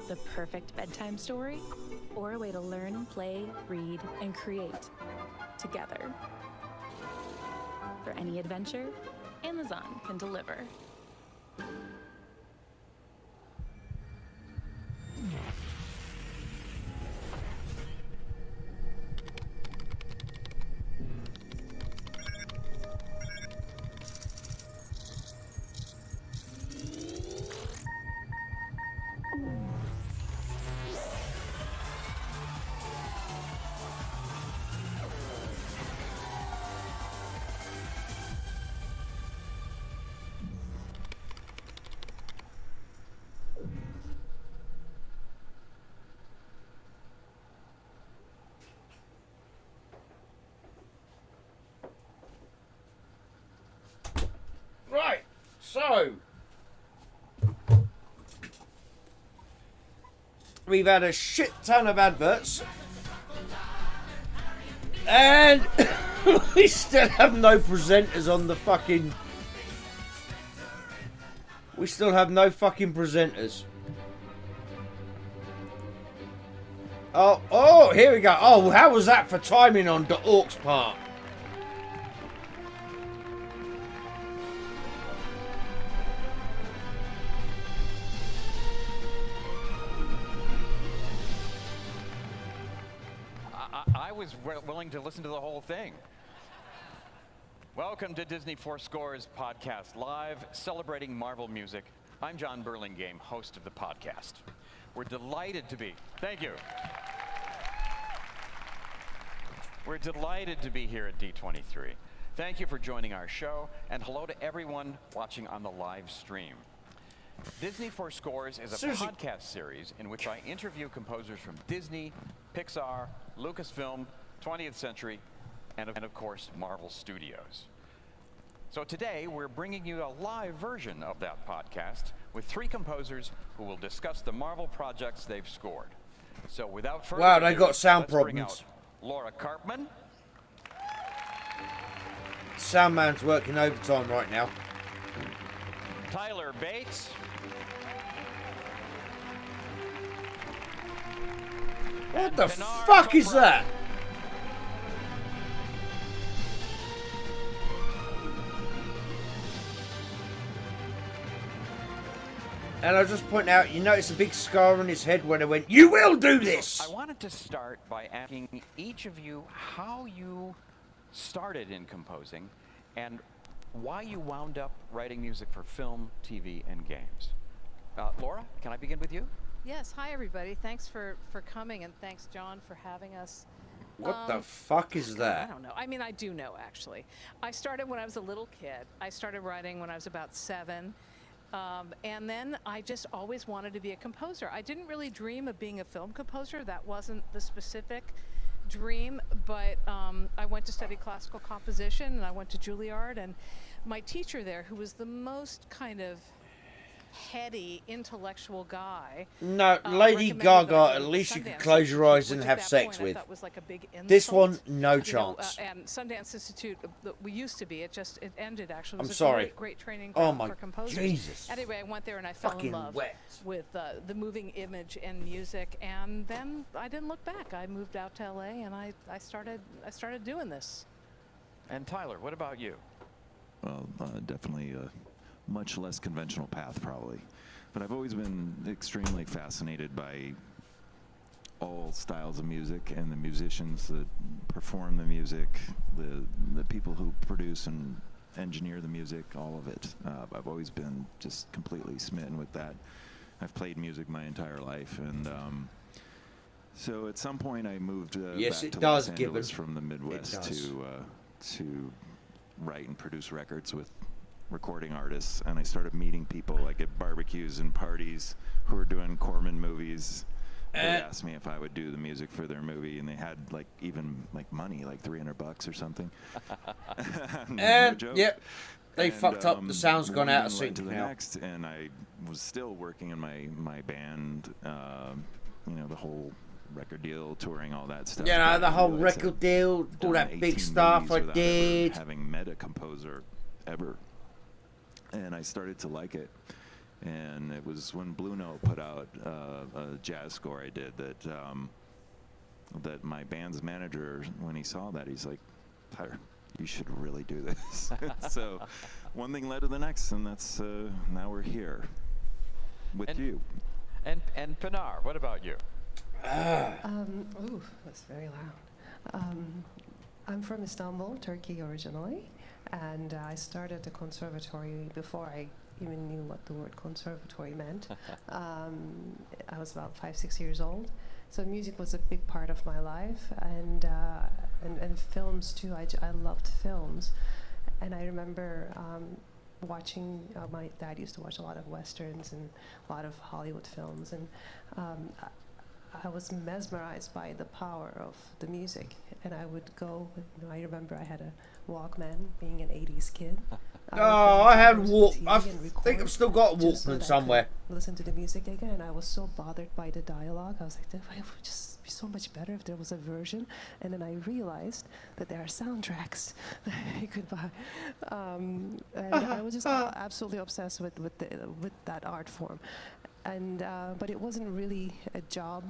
the perfect bedtime story or a way to learn, play, read, and create together. For any adventure, Amazon can deliver. Right, so we've had a shit ton of adverts, and we still have no presenters on the fucking. We still have no fucking presenters. Oh, here we go. Oh, how was that for timing on the Orc's part? I was willing to listen to the whole thing. Welcome to Disney 4 Scores podcast, live celebrating Marvel music. I'm John Burlingame, host of the podcast. We're delighted to be, thank you. We're delighted to be here at D23. Thank you for joining our show, and hello to everyone watching on the live stream. Disney 4 Scores is a podcast series in which I interview composers from Disney, Pixar, Lucasfilm, 20th Century, and of course, Marvel Studios. So today, we're bringing you a live version of that podcast with 3 composers who will discuss the Marvel projects they've scored. So without further ado, they got sound let's bring problems. out Laura Karpman. Soundman's working overtime right now. Tyler Bates. What the fuck is that? And I'll just point out, you notice a big scar on his head when I went, "You will do this!" I wanted to start by asking each of you how you started in composing and why you wound up writing music for film, TV, and games. Laura, can I begin with you? Yes, hi everybody. Thanks for coming, and thanks John for having us. What the fuck is that? I don't know. I mean, I do know actually. I started when I was a little kid. I started writing when I was about 7. And then I just always wanted to be a composer. I didn't really dream of being a film composer. That wasn't the specific dream, but I went to study classical composition, and I went to Juilliard, and my teacher there, who was the most kind of heady, intellectual guy. No, Lady Gaga, at least you could close your eyes and have sex with. Was like a big This one, no you chance. know, and Sundance Institute, we used to be. It ended actually. It was I'm sorry. Great training Oh ground my for composers. Jesus. Anyway, I went there and I fell Fucking in love wet. with the moving image and music, and then I didn't look back. I moved out to LA and I started doing this. And Tyler, what about you? Well, definitely a much less conventional path, probably. But I've always been extremely fascinated by all styles of music and the musicians that perform the music, the people who produce and engineer the music, all of it. I've always been just completely smitten with that. I've played music my entire life, and so at some point I moved yes, back it to does, Los Angeles from the Midwest to write and produce records with recording artists, and I started meeting people like at barbecues and parties who were doing Corman movies. They asked me if I would do the music for their movie, and they had like even like money, like $300 or something. And no yep, they fucked up. The sound's gone out of right sync to the now. next, and I was still working in my band. You know, the whole record deal, touring, all that stuff. Yeah, But the I whole realized record I'd deal, all done that big 18 stuff movies I without ever did. having met a composer ever. And I started to like it. And it was when Blue Note put out a jazz score I did that my band's manager, when he saw that, he's like, Tyler, you should really do this. So one thing led to the next, and that's now we're here with you. And Pinar, what about you? Ooh, that's very loud. I'm from Istanbul, Turkey originally, and I started the conservatory before I even knew what the word conservatory meant. I was about 5-6 years old, so music was a big part of my life, and films too. I loved films, and I remember watching. My dad used to watch a lot of westerns and a lot of Hollywood films, and I was mesmerized by the power of the music, and I would go. You know, I remember I had a Walkman, being an '80s kid. I had I think I've still got a Walkman somewhere. Listen to the music again, and I was so bothered by the dialogue. I was like, it would just be so much better if there was a version. And then I realized that there are soundtracks that you could buy, and I was just absolutely obsessed with that art form. And but it wasn't really a job.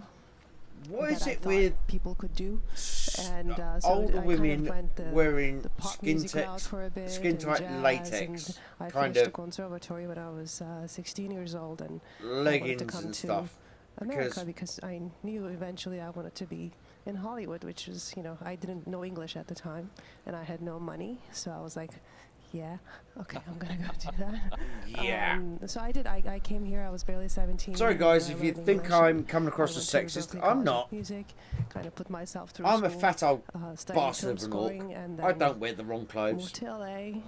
What is that it I with people could do? And so older I women kind of went wearing the pop music route for a bit, skin tight and jazz, latex, and I kind finished of the conservatory when I was 16 years old, and leggings I wanted to come and to stuff. America because I knew eventually I wanted to be in Hollywood, which was, you know, I didn't know English at the time, and I had no money, so I was like, yeah, okay, I'm gonna go do that. Yeah. So I did. I came here. I was barely 17. Sorry guys, and if you learned think English. I'm coming across I as went to sexist, Berklee I'm College not. of Music, kind of put myself through I'm a school, fat old studying bastard of film an orc. scoring, and I then don't wear the wrong clothes. moved to LA.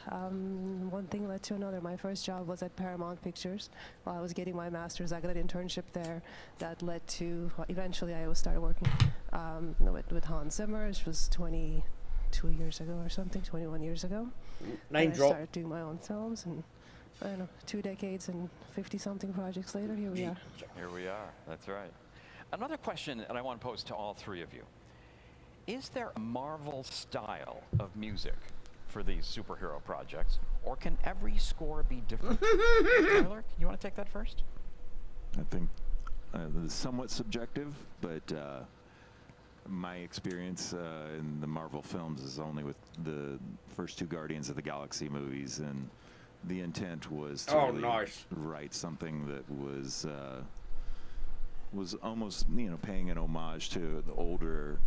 One thing led to another. My first job was at Paramount Pictures. While I was getting my master's, I got an internship there that led to, eventually I started working with Hans Zimmer, which was 22 years ago or something, 21 years ago. Name and drop. I started doing my own films, and I don't know, 2 decades and 50-something projects later, here we are. Here we are. That's right. Another question that I want to pose to all three of you. Is there a Marvel style of music for these superhero projects, or can every score be different? Tyler, you want to take that first? I think it's somewhat subjective, but my experience in the Marvel films is only with the first two Guardians of the Galaxy movies, and the intent was to really write something that was almost, you know, paying an homage to the older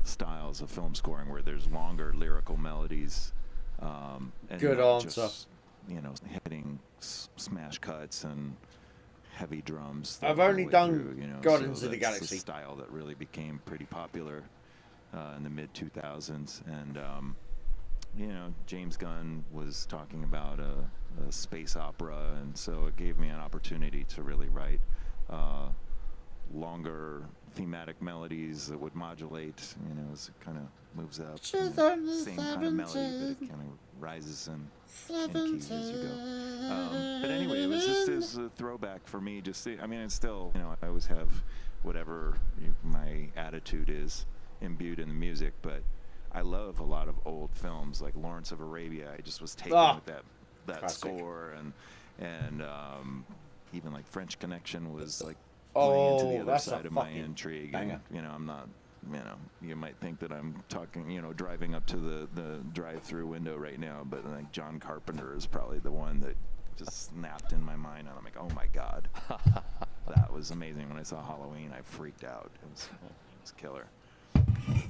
styles of film scoring, where there's longer lyrical melodies. And Good answer. Just, you know, hitting smash cuts and heavy drums. I've the whole only way done through, you know, Guardians so of the that's Galaxy. a style that really became pretty popular in the mid 2000s, and you know, James Gunn was talking about a space opera, and so it gave me an opportunity to really write longer thematic melodies that would modulate, you know, as it kind of moves up. She's Same only kind of melody, but it kind of rises in keys as you go. But anyway, it was just as a throwback for me. I mean, it's still, you know, I always have whatever my attitude is imbued in the music, but I love a lot of old films like Lawrence of Arabia. I just was taken with that classic score, and even like French Connection was like playing into the other side of my intrigue. And, you know, I'm not, you know, you might think that I'm talking, you know, driving up to the drive-through window right now, but like John Carpenter is probably the one that just snapped in my mind, and I'm like, oh my God, that was amazing. When I saw Halloween, I freaked out. It was killer.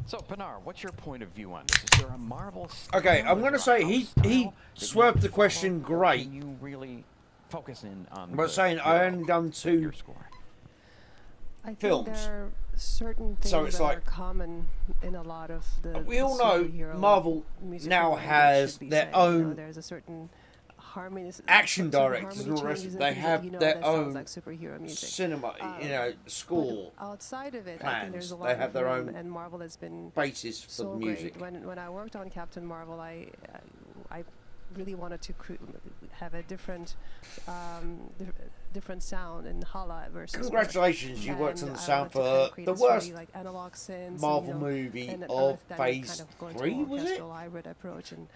So, Pinar, what's your point of view on this? Is there a Marvel style? Okay, I'm going to say he swerved the question great. Can you really focus in on But saying I only done 2 I think films. there are certain things So it's that like, are common in a lot of the we all know superhero Marvel music now language, has should be their saying, you know, own there's a certain harmony, action certain directors and all the harmony rest. changes They and things have that, you know, their that sounds own like superhero music. cinema, you know, score. But outside of it, I plans. think there's a lot They have of their room, own and Marvel has been basis for so the music. great. When I worked on Captain Marvel, I really wanted to have a different different sound in Hala versus. Congratulations, you worked on the sound for the worst Marvel movie of Phase 3, was it? Hybrid approach, and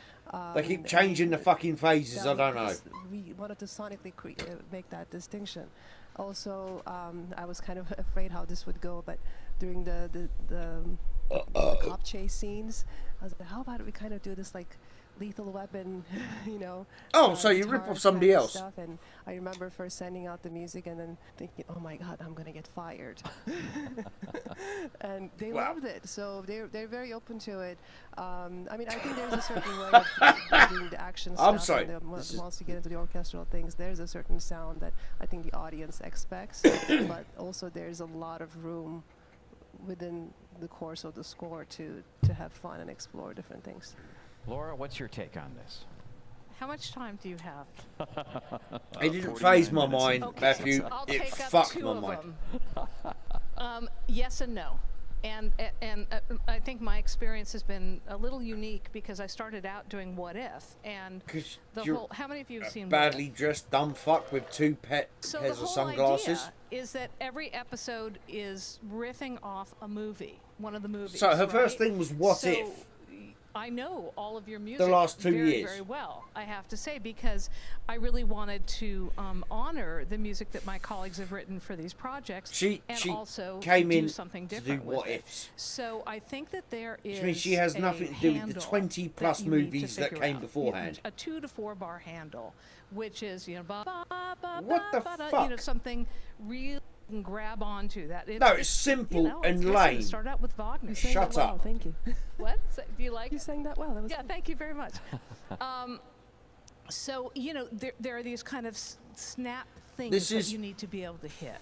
they keep changing the fucking phases, I don't know. We wanted to sonically make that distinction. Also, I was kind of afraid how this would go, but during the cop chase scenes, I was like, how about we kind of do this like Lethal Weapon, you know. Oh, so you rip off somebody else. Stuff. And I remember first sending out the music and then thinking, oh my God, I'm going to get fired. And they loved it. So they're very open to it. I mean, I think there's a certain way of doing the action stuff. I'm sorry. Once you get into the orchestral things, there's a certain sound that I think the audience expects. But also there's a lot of room within the course of the score to have fun and explore different things. Laura, what's your take on this? How much time do you have? It didn't phase my mind, Matthew. I'll It take up fucked 2 my of mind. them. Yes and no. And I think my experience has been a little unique because I started out doing What If, and the whole. How many of you have seen badly What If? dressed dumb fuck with 2 pairs of sunglasses? Idea is that every episode is riffing off a movie, one of the movies. So her first thing was What If? I know all of your music the last 2 very, years very well, I have to say, because I really wanted to honor the music that my colleagues have written for these projects, she also came do in something to different do What with it. Ifs. So I think that there is. Which means she has nothing to do with the 20 plus movies that came beforehand. A 2 to 4 bar handle, which is what the fuck? You know, something real. Can grab onto that. No, it's simple and lame. Start out with Wagner. Shut up. Well, thank you. What? Do you like? You sang that well. That was thank you very much. So you know, there are these kind of snap things that you need to be able to hit.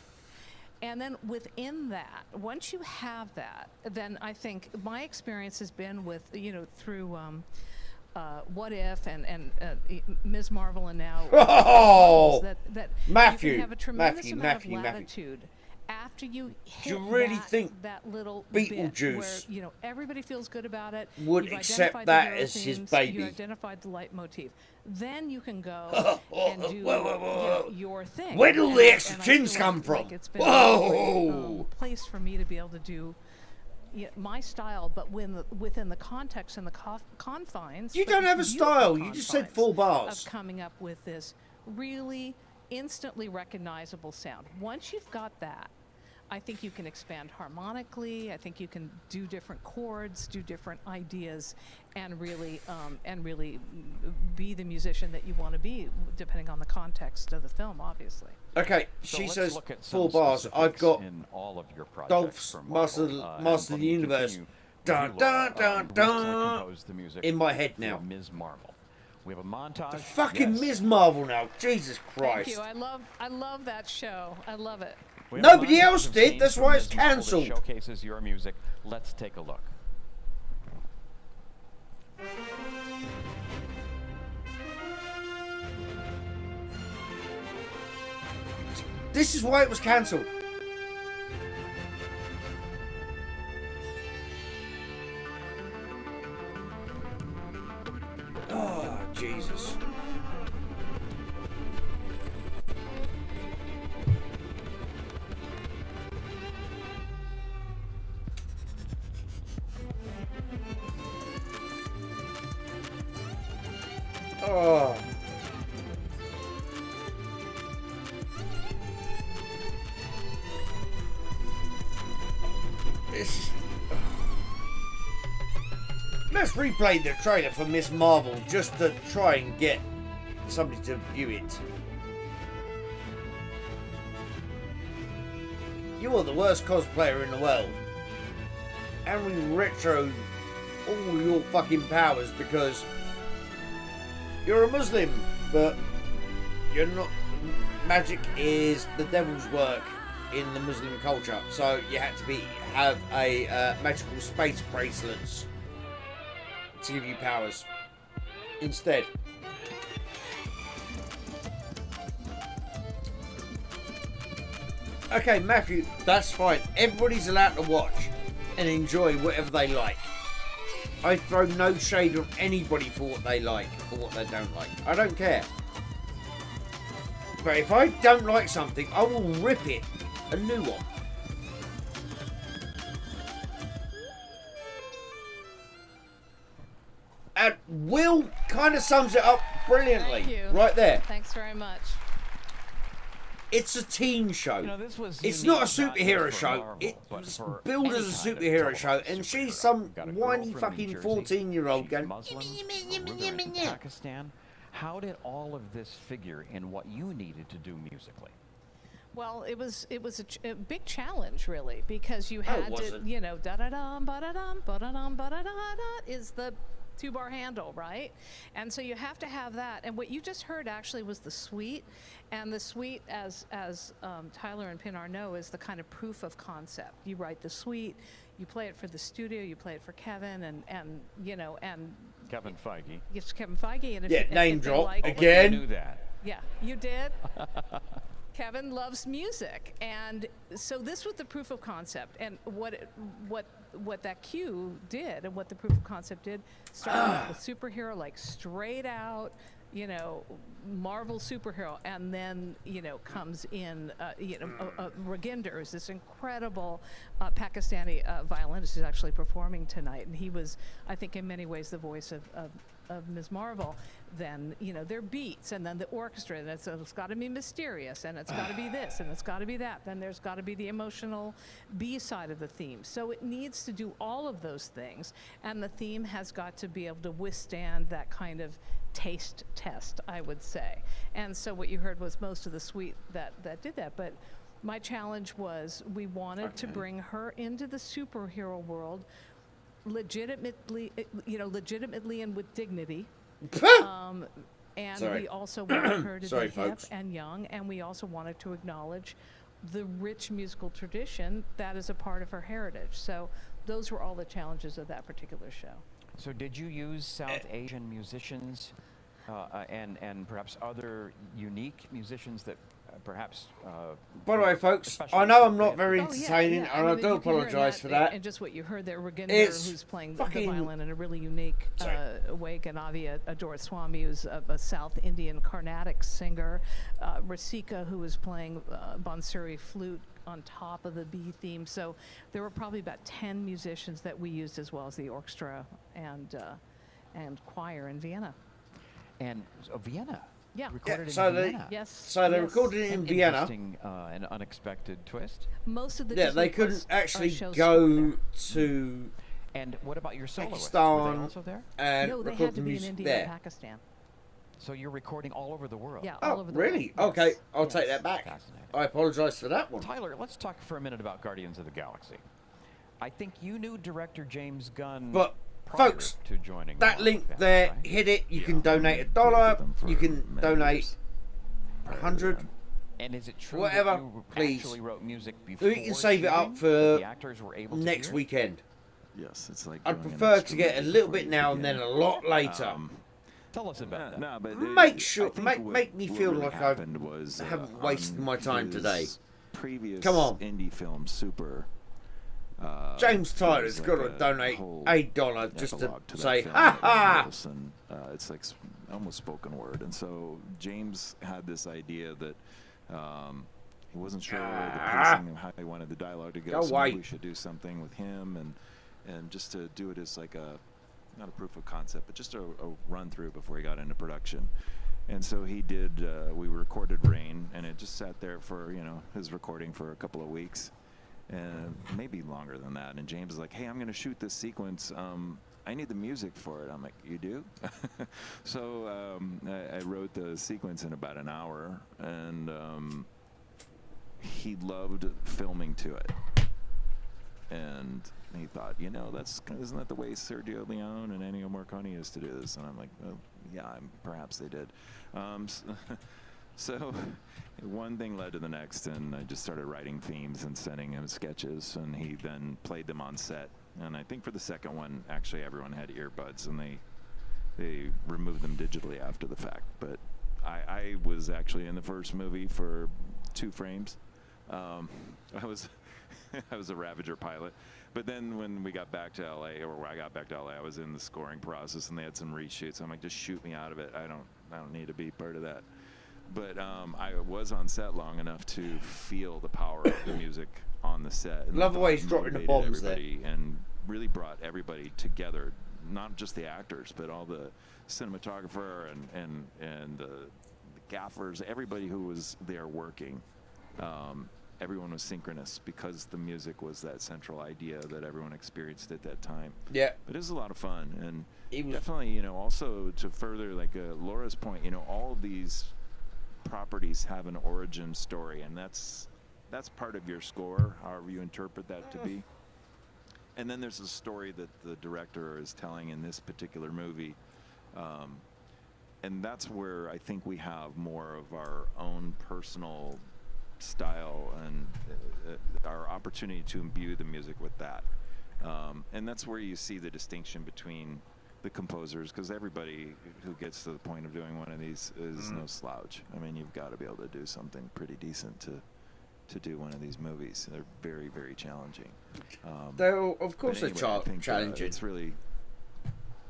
And then within that, once you have that, then I think my experience has been with, you know, through What If and Ms. Marvel and now that Matthew, you can have a tremendous amount of Matthew. latitude after you hit Do you really think that little Beetlejuice bit where, you know, everybody feels good about it, would you've accept identified that the hero as his themes, baby? you identified the leitmotif. Then you can go and do you know, your thing. Where do the extra and I chins feel come from? Like it's been Whoa! a great, place for me to be able to do my style, but within the context and the confines. You don't have a style. You just said 4 bars. Of coming up with this really instantly recognizable sound. Once you've got that, I think you can expand harmonically. I think you can do different chords, do different ideas, and really be the musician that you want to be, depending on the context of the film, obviously. Okay, so she let's says look at 4 some bars. I've got in all of your projects Dolph's from Master of the Universe. Dun dun dun dun. In my head now. Ms. Marvel. We have a montage. The fucking Ms. Marvel now. Jesus Christ. Thank you. I love that show. I love it. Nobody else did. That's why it's cancelled. Showcases your music. Let's take a look. This is why it was cancelled. Let's replay the trailer for Miss Marvel just to try and get somebody to view it. You are the worst cosplayer in the world. And we retro all your fucking powers because you're a Muslim, but you're not. Magic is the devil's work in the Muslim culture, so you had to have a magical space bracelets to give you powers instead. Okay, Matthew, that's fine. Everybody's allowed to watch and enjoy whatever they like. I throw no shade on anybody for what they like or what they don't like. I don't care. But if I don't like something, I will rip it a new one. And Will kind of sums it up brilliantly. Thank you. Right there. Thanks very much. It's a teen show. You know, this was it's unique, not a superhero just for show. Marvel, but It's for billed any as a kind of superhero show, televised and she's superhero. some Got a girl whiny from fucking New Jersey, 14-year-old going. Muslim, Aruba, and Pakistan. How did all of this figure in what you needed to do musically? Well, it was a big challenge, really, because you had to, you know, da-da-dum, ba-da-dum, ba-da-dum, ba-da-da-da is the 2-bar handle, right? And so you have to have that. And what you just heard actually was the suite. And the suite, as Tyler and Pinar know, is the kind of proof of concept. You write the suite, you play it for the studio, you play it for Kevin, and you know, and Kevin Feige. Yes, Kevin Feige. And if Yeah, you, name if they drop like again. I knew that. Yeah, you did. Kevin loves music, and so this was the proof of concept. And what that cue did, and what the proof of concept did, started off with superhero, like straight out, you know, Marvel superhero, and then, you know, comes in, Raginder is this incredible Pakistani violinist who's actually performing tonight, and he was, I think, in many ways the voice of Ms. Marvel. Then, you know, their beats, and then the orchestra, and it's got to be mysterious, and it's got to be this, and it's got to be that. Then there's got to be the emotional B side of the theme. So it needs to do all of those things, and the theme has got to be able to withstand that kind of taste test, I would say. And so what you heard was most of the suite that did that. But my challenge was we wanted to bring her into the superhero world legitimately, and with dignity. And Sorry. we also wanted her to Sorry, be hip folks. and young, and we also wanted to acknowledge the rich musical tradition that is a part of her heritage. So those were all the challenges of that particular show. So did you use South Asian musicians and perhaps other unique musicians that perhaps... By the way, folks, I know I'm not very entertaining, and I do you can hear apologise for that. And just what you heard there, Raginder, It's who's playing the fucking- violin in a really unique way, Ganavia Adorswamy, who's a South Indian Carnatic singer, Rasika, who was playing Bansuri flute on top of the B theme. So there were probably about 10 musicians that we used, as well as the orchestra and choir in Vienna. And Vienna. Yeah. Recorded so in they- Vienna. Yes. So they recorded it in An Vienna. Interesting, an unexpected twist. Most of the Yeah, Disney they couldn't Plus, actually shows go to And what about your soloists? Were Pakistan they also there? and no, they record had to the be in music India there. and Pakistan. So you're recording all over the world? Yeah, all Oh, over the really? world. Okay, Yes. I'll take that back. I apologise for that one. Tyler, let's talk for a minute about Guardians of the Galaxy. I think you knew director James Gunn But, prior folks, to joining that the link Marvel there, family, right? hit it. You can donate $1. You can donate 100. And is it true Whatever, that you please. actually wrote music before We can save it up shooting, for that the actors were able to next hear it? weekend. Yes, it's like. I'd doing an prefer to get a instrumental little before bit you now and begin. then a lot later. Tell us about that. No, but Make sure, I think make me what feel really like I happened was, haven't wasted my time his today. Previous Come on. indie film, Super. James Tyler's there's got to like a donate whole $8 just to epilogue that say, film ha that ha! was and, it's like almost spoken word. And so James had this idea that he wasn't sure the pacing of how he wanted the dialogue to go. Go So away. maybe we should do something with him and just to do it as like a, not a proof of concept, but just a run through before he got into production. And so he did, we recorded Rain, and it just sat there for, his recording for a couple of weeks, and maybe longer than that. And James is like, hey, I'm going to shoot this sequence. I need the music for it. I'm like, you do? So I wrote the sequence in about an hour, and he loved filming to it. And he thought, you know, isn't that the way Sergio Leone and Ennio Morricone used to do this? And I'm like, well, yeah, perhaps they did. So one thing led to the next, and I just started writing themes and sending him sketches, and he then played them on set. And I think for the second one, actually everyone had earbuds, and they removed them digitally after the fact. But I was actually in the first movie for 2 frames. I was a Ravager pilot. But then when we got back to LA, or when I got back to LA, I was in the scoring process, and they had some reshoots. I'm like, just shoot me out of it. I don't need to be part of that. But I was on set long enough to feel the power of the music on the set. And love the way he's dropping the bombs there. And really brought everybody together, not just the actors, but all the cinematographer and the gaffers, everybody who was there working. Everyone was synchronous because the music was that central idea that everyone experienced at that time. Yeah. But it was a lot of fun. And definitely, you know, also to further, like Laura's point, you know, all of these properties have an origin story, and that's part of your score, however you interpret that to be. And then there's a story that the director is telling in this particular movie. And that's where I think we have more of our own personal style and our opportunity to imbue the music with that. And that's where you see the distinction between the composers, because everybody who gets to the point of doing one of these is no slouch. I mean, you've got to be able to do something pretty decent to do one of these movies. They're very, very challenging. Though, of course, anyway, they're challenging. It's really,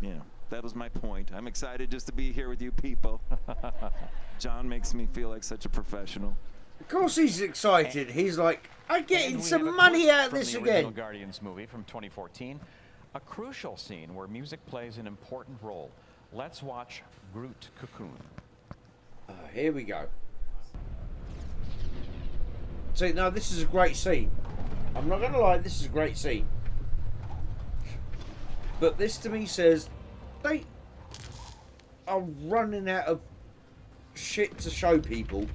you know, that was my point. I'm excited just to be here with you people. John makes me feel like such a professional. Of course he's excited. He's like, I'm getting some money out of this the again. Original Guardians movie from 2014, a crucial scene where music plays an important role. Let's watch Groot Cocoon. Here we go. See, now this is a great scene. I'm not going to lie, this is a great scene. But this to me says they are running out of shit to show people.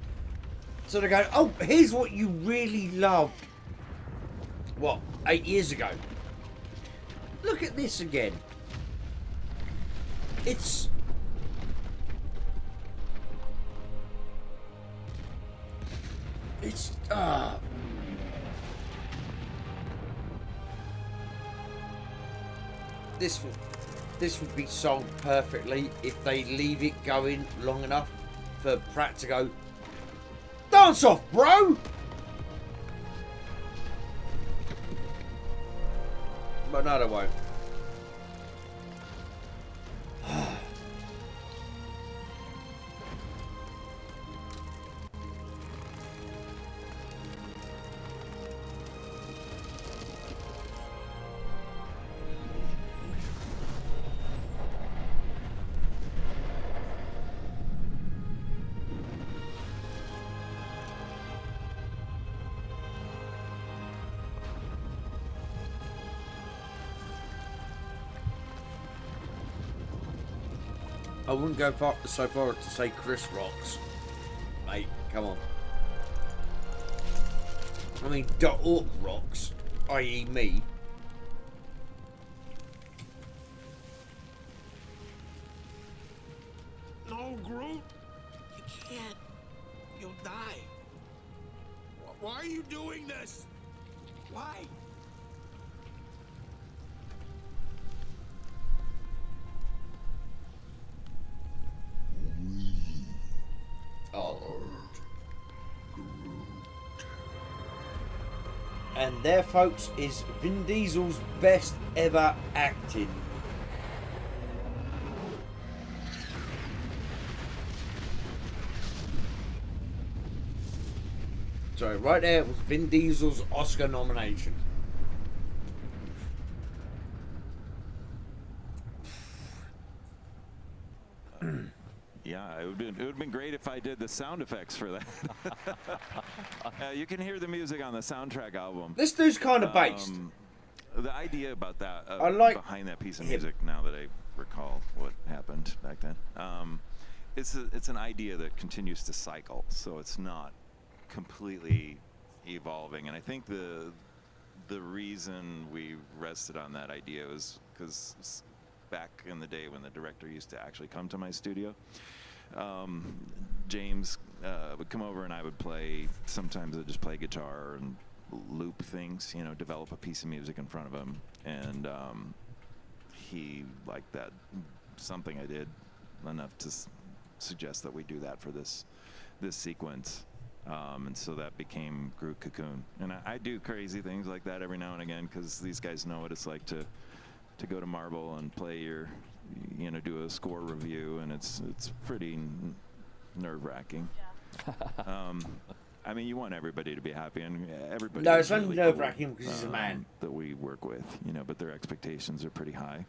So they go, oh, here's what you really loved. What, 8 years ago? Look at this again. It's... This would be sold perfectly if they leave it going long enough for Pratt to go, dance off, bro! But no, they won't. I wouldn't go so far as to say Chris rocks. Mate, come on. I mean, .org rocks, i.e. me. No, Groot. You can't. You'll die. Why are you doing this? Why? And there, folks, is Vin Diesel's best ever acting. So right there was Vin Diesel's Oscar nomination. Yeah, it would have been great if I did the sound effects for that. You can hear the music on the soundtrack album. This dude's kind of based. the idea about that, I like behind that piece of music, now that I recall what happened back then, it's an idea that continues to cycle, so it's not completely evolving. And I think the reason we rested on that idea was because back in the day when the director used to actually come to my studio, James would come over and I would play. Sometimes I'd just play guitar and loop things, you know, develop a piece of music in front of him, and he liked that, something I did, enough to suggest that we do that for this sequence. And so that became Groot Cocoon. And I do crazy things like that every now and again, because these guys know what it's like to go to Marvel and play your, you know, do a score review, and it's pretty nerve-wracking. I mean, you want everybody to be happy, and everybody. No, it's really only nerve-wracking because he's a man that we work with, you know, but their expectations are pretty high.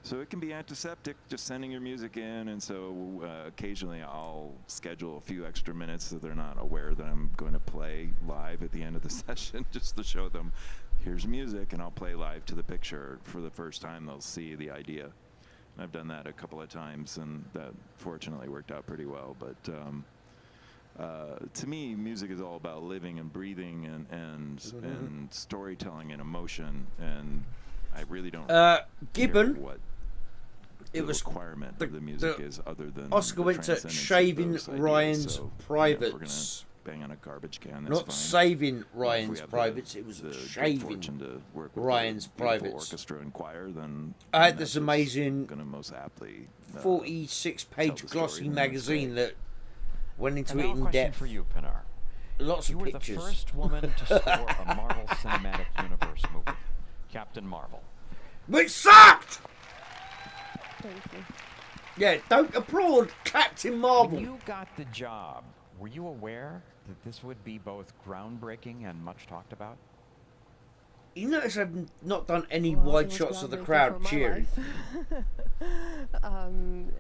So it can be antiseptic, just sending your music in, and so occasionally I'll schedule a few extra minutes so they're not aware that I'm going to play live at the end of the session, just to show them, here's music, and I'll play live to the picture. For the first time, they'll see the idea. And I've done that a couple of times, and that fortunately worked out pretty well. But to me, music is all about living and breathing and storytelling and emotion, and I really don't Gibbon, care what it the was requirement of the music is, other than Oscar went to shaving Ryan's privates. If we're gonna bang on a garbage can, that's not fine. saving Ryan's privates, it was shaving to work with Ryan's privates. Orchestra and choir, then I had this amazing gonna most aptly 46-page glossy magazine that went into And it now a in question depth. for you, Pinar. Lots you of were pictures. the first woman to score a Marvel Cinematic Universe movie, Captain Marvel. Which sucked! Thank you. Yeah, don't applaud Captain Marvel. When you got the job, were you aware that this would be both groundbreaking and much talked about? You notice I've not done any Well, wide it was shots of the groundbreaking crowd for my cheering. life.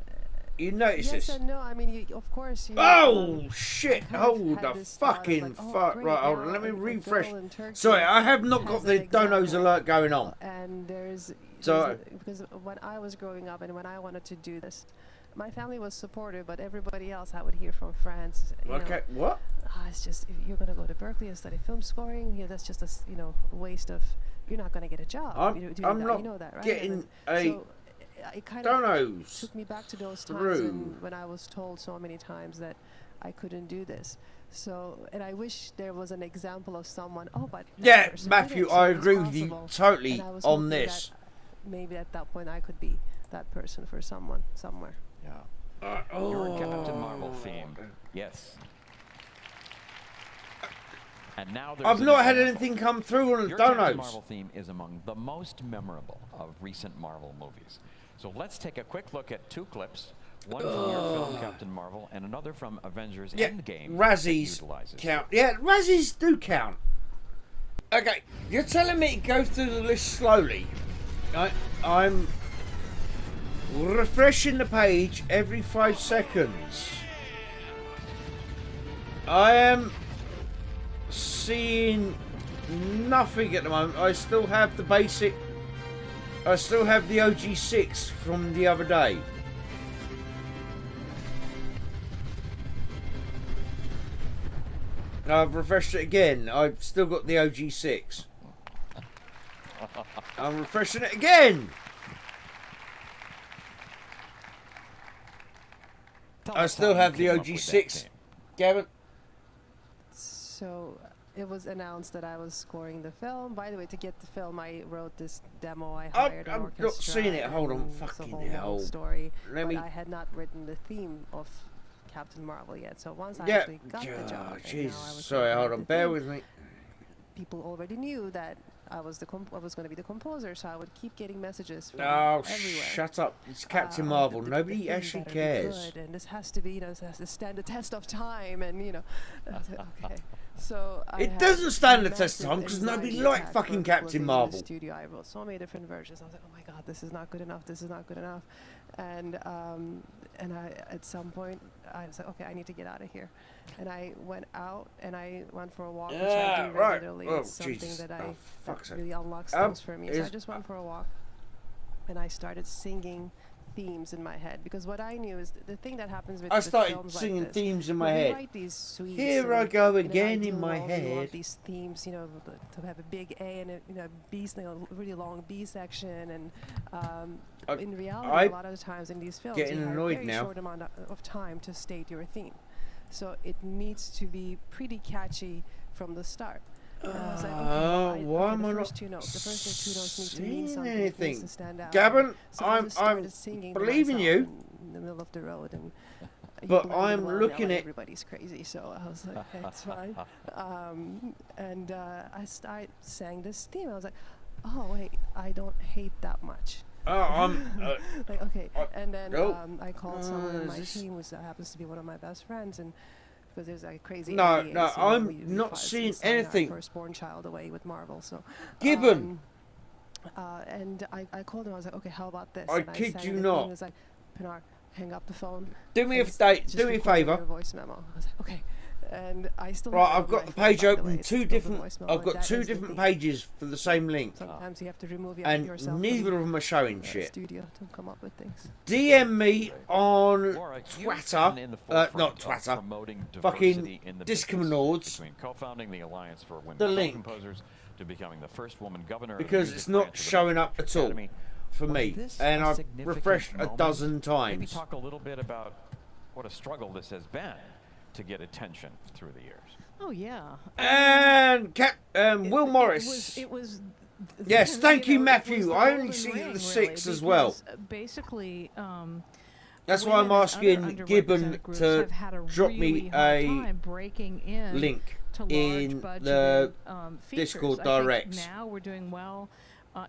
You notice yes this? and no. I mean, you, of course. You, Oh shit! kind of Hold had the this thought of fucking like, oh, fuck! great, Right, hold now on. Let me a refresh. girl in Turkey Sorry, I have not has got an the donos example. alert going on. And there's So because when I was growing up and when I wanted to do this, my family was supportive, but everybody else I would hear from friends. You okay, know, what? It's just if you're gonna go to Berkeley and study film scoring. Yeah, that's just a waste of. You're not gonna get a job. I'm doing not that. You know that, right? getting so it kind donos of took me back to those times through. when I was told so many times that I couldn't do this. So, and I wish there was an example of someone. Oh, but that Yeah, person did Matthew, it, so I it's agree with you possible. totally And I was on hoping this. that maybe at that point I could be that person for someone somewhere. Yeah. Your Captain Marvel theme. Yes. And now there's I've an not had example. anything come through on the Your Captain donos. Marvel theme is among the most memorable of recent Marvel movies. So let's take a quick look at two clips. One from your film Captain Marvel and another from Avengers Yeah, Endgame. Razzies count. Yeah, Razzies do count. Okay, you're telling me to go through the list slowly. I'm refreshing the page every 5 seconds. I am seeing nothing at the moment. I still have the basic. I still have the OG6 from the other day. I've refreshed it again. I've still got the OG6. I'm refreshing it again. I still have the OG6. Gavin? So it was announced that I was scoring the film. By the way, to get the film, I wrote this demo. I hired an I'm orchestra. not seeing it. Hold on. and it's a Fucking whole hell. long story. Let but me. I had not written the theme of Captain Marvel yet. So once I Yeah. actually got the job, and now I Jesus. was Sorry, working hold on on. the Bear theme, with me. people already knew that I was going to be the composer, so I would keep getting messages from Oh, everywhere. shut up. It's Captain Marvel. The Nobody theme actually better be cares. good, and this has to be, this has to stand the test of time, and I said, okay. So I It had doesn't stand the test of massive time because nobody anxiety liked attack fucking for a couple of Captain days in the Marvel. studio. I wrote so many different versions. I was like, oh my god, this is not good enough. This is not good enough. And I, at some point, I was like, okay, I need to get out of here. And I went out and I went for a walk, which I do regularly. Oh, it's something Jesus. that Fuck's really sake. unlocks things for me. So I just went for a walk and I started singing themes in my head, because what I knew is the thing that happens with I started films singing like this, themes in my we head. write these suites Here and, I go you know, again I in do my all head. these themes, you know, to have a big A and a B, you know, really long B section, and in reality, a lot of the times in these films, you have a very short amount of time to state your theme, so it needs to be pretty catchy from the start. And I was like, okay, why am the I first not two notes. The first two notes need to mean something. anything? It needs to stand out. Gavin, So I just started I'm singing believing to you. myself in the middle of the road, and But I'm looking at everybody's crazy, so I was like, okay, it's fine. And I sang this theme. I was like, oh wait, I don't hate that much. Oh, I'm like, okay, and then I called someone on my team, who happens to be one of my best friends, and because there's a crazy NDA, no, so I'm not seeing anything. Our firstborn child away with Marvel, so Gibbon. and I called him. I was like, okay, how about this? I and kid sang you the not. thing. He was like, Pinar, hang up the phone. Do me a just do me a record favour. your voice memo. I was like, okay. And I still Right, have I've got the page open. Two different. I've got two different pages for the same link. Sometimes you have to remove and yourself. neither of them are showing shit. Studio to come up with things. DM me on Twitter, not Twitter, fucking Discomanauds. Between co-founding the Alliance for Women The link. Composers to becoming the first woman governor. Because it's not showing up at all for me, and I've refreshed a dozen Maybe times. talk a little bit about what a struggle this has been to get attention through the years. Oh yeah. And Will Morris. It was. Yes, thank you, know, Matthew. I only see the 6 as well. Basically, that's why I'm asking Gibbon to drop really me a breaking in link to in large the features. Discord I direct. think now we're doing well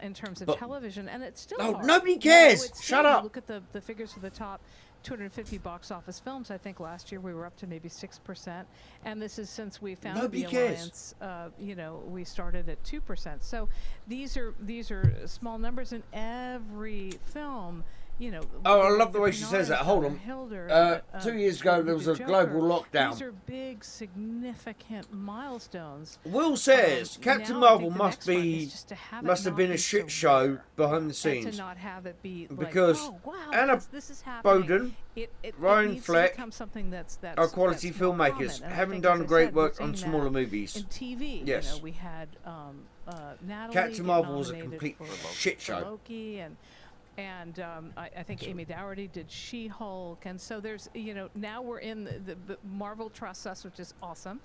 in terms of But- television, and it's still Oh, hard. nobody You know, cares. it's Shut still- up. Look at the figures for the top 250 box office films. I think last year we were up to maybe 6%, and this is since we founded Nobody the cares. alliance. You know, we started at 2%. So these are small numbers in every film. You know. Oh, I love the way she says that. Hold on. 2 years ago, there was a global lockdown. These are big, significant milestones. Will says Captain now I Marvel think the must next one is be just to have it must have not been be a shit so show rare. behind the And scenes. to not have it be Because like, oh, wow, Anna this is happening. Bowden, It Ryan needs to Fleck become something that's are quality that's more filmmakers, common. And I having think, done as I great said, we're work on seeing smaller that movies. In TV, Yes. you know, we had Natalie Captain get Marvel was a nominated complete for shit for show. Loki, and I think Amy Dougherty did She-Hulk, and so there's, you know, now we're in the Marvel trusts us, which is awesome,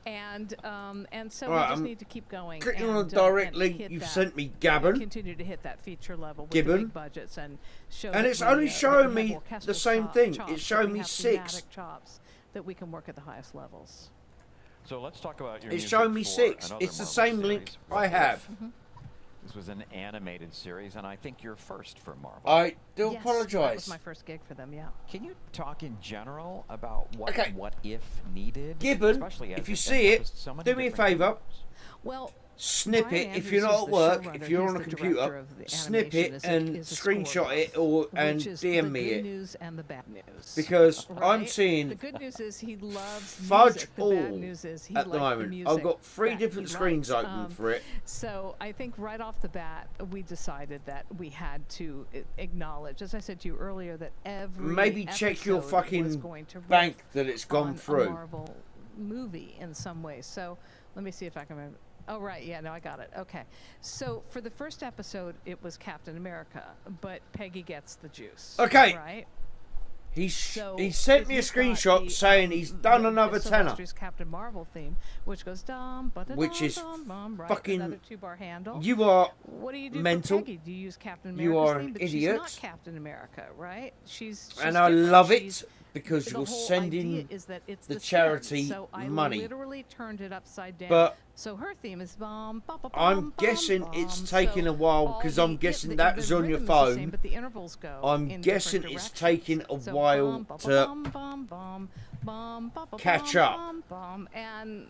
and so All right, we just I'm need to keep going. clicking and, on the direct and link hit you've that, sent me, Gavin. Continue to hit that feature level with Gibbon. the big budgets and show. And that it's we, only that showing we have me orchestral the same thing. chops, It's that showing we me have 6. thematic chops that we can work at the highest levels. So let's talk about your It's music showing me for 6. another It's the Marvel same series, link What I If? have. This was an animated series, and I think you're first for Marvel. I do Yes, that apologise. was my first gig for them. Yeah. Can you talk in general about what Okay. What If needed? Gibbon, Especially as if you it see it, encompassed so many do me a different favour. genres? Well, Snip Brian it if you're Andrews not is at the work. showrunner. If you're He's on a the computer, director of the snip animation. it and is a screenshot it and which is DM the me good it. news and the bad news. Because I'm Right? seeing the good news is he loves fudge music. The all bad news is he at the liked moment. music I've got 3 that different he screens likes. open for it. So I think right off the bat, we decided that we had to acknowledge, as I said to you earlier, that every Maybe check your episode was fucking going to bank riff that it's gone on through. a Marvel movie in some way. So let me see if I can remember. Oh, right. Yeah, no, I got it. Okay. So for the first episode, it was Captain America, but Peggy gets the juice. Okay. Right? He So sent me a if you've got screenshot the, saying he's done another tenner. Sylvester's Captain Marvel theme, which goes dum, ba, da, Which dum, is dum, bum, right? fucking- Another 2-bar handle. You are What do you do mental. for Peggy? Do you use Captain You America's are theme? an But idiot. She's not Captain America, right? She's And I different. love She's- it because the you're whole sending idea is that it's the spin. charity So I money. literally turned it upside down. But so her theme is bum, ba, ba, I'm bum, guessing bum, it's bum. taking So a while all because the- I'm guessing the that's on your rhythm is the same, phone. but the intervals go I'm in guessing different it's directions. taking a So while bum, ba, ba, to bum, bum, bum, bum, ba, ba, catch bum, up. bum, bum, and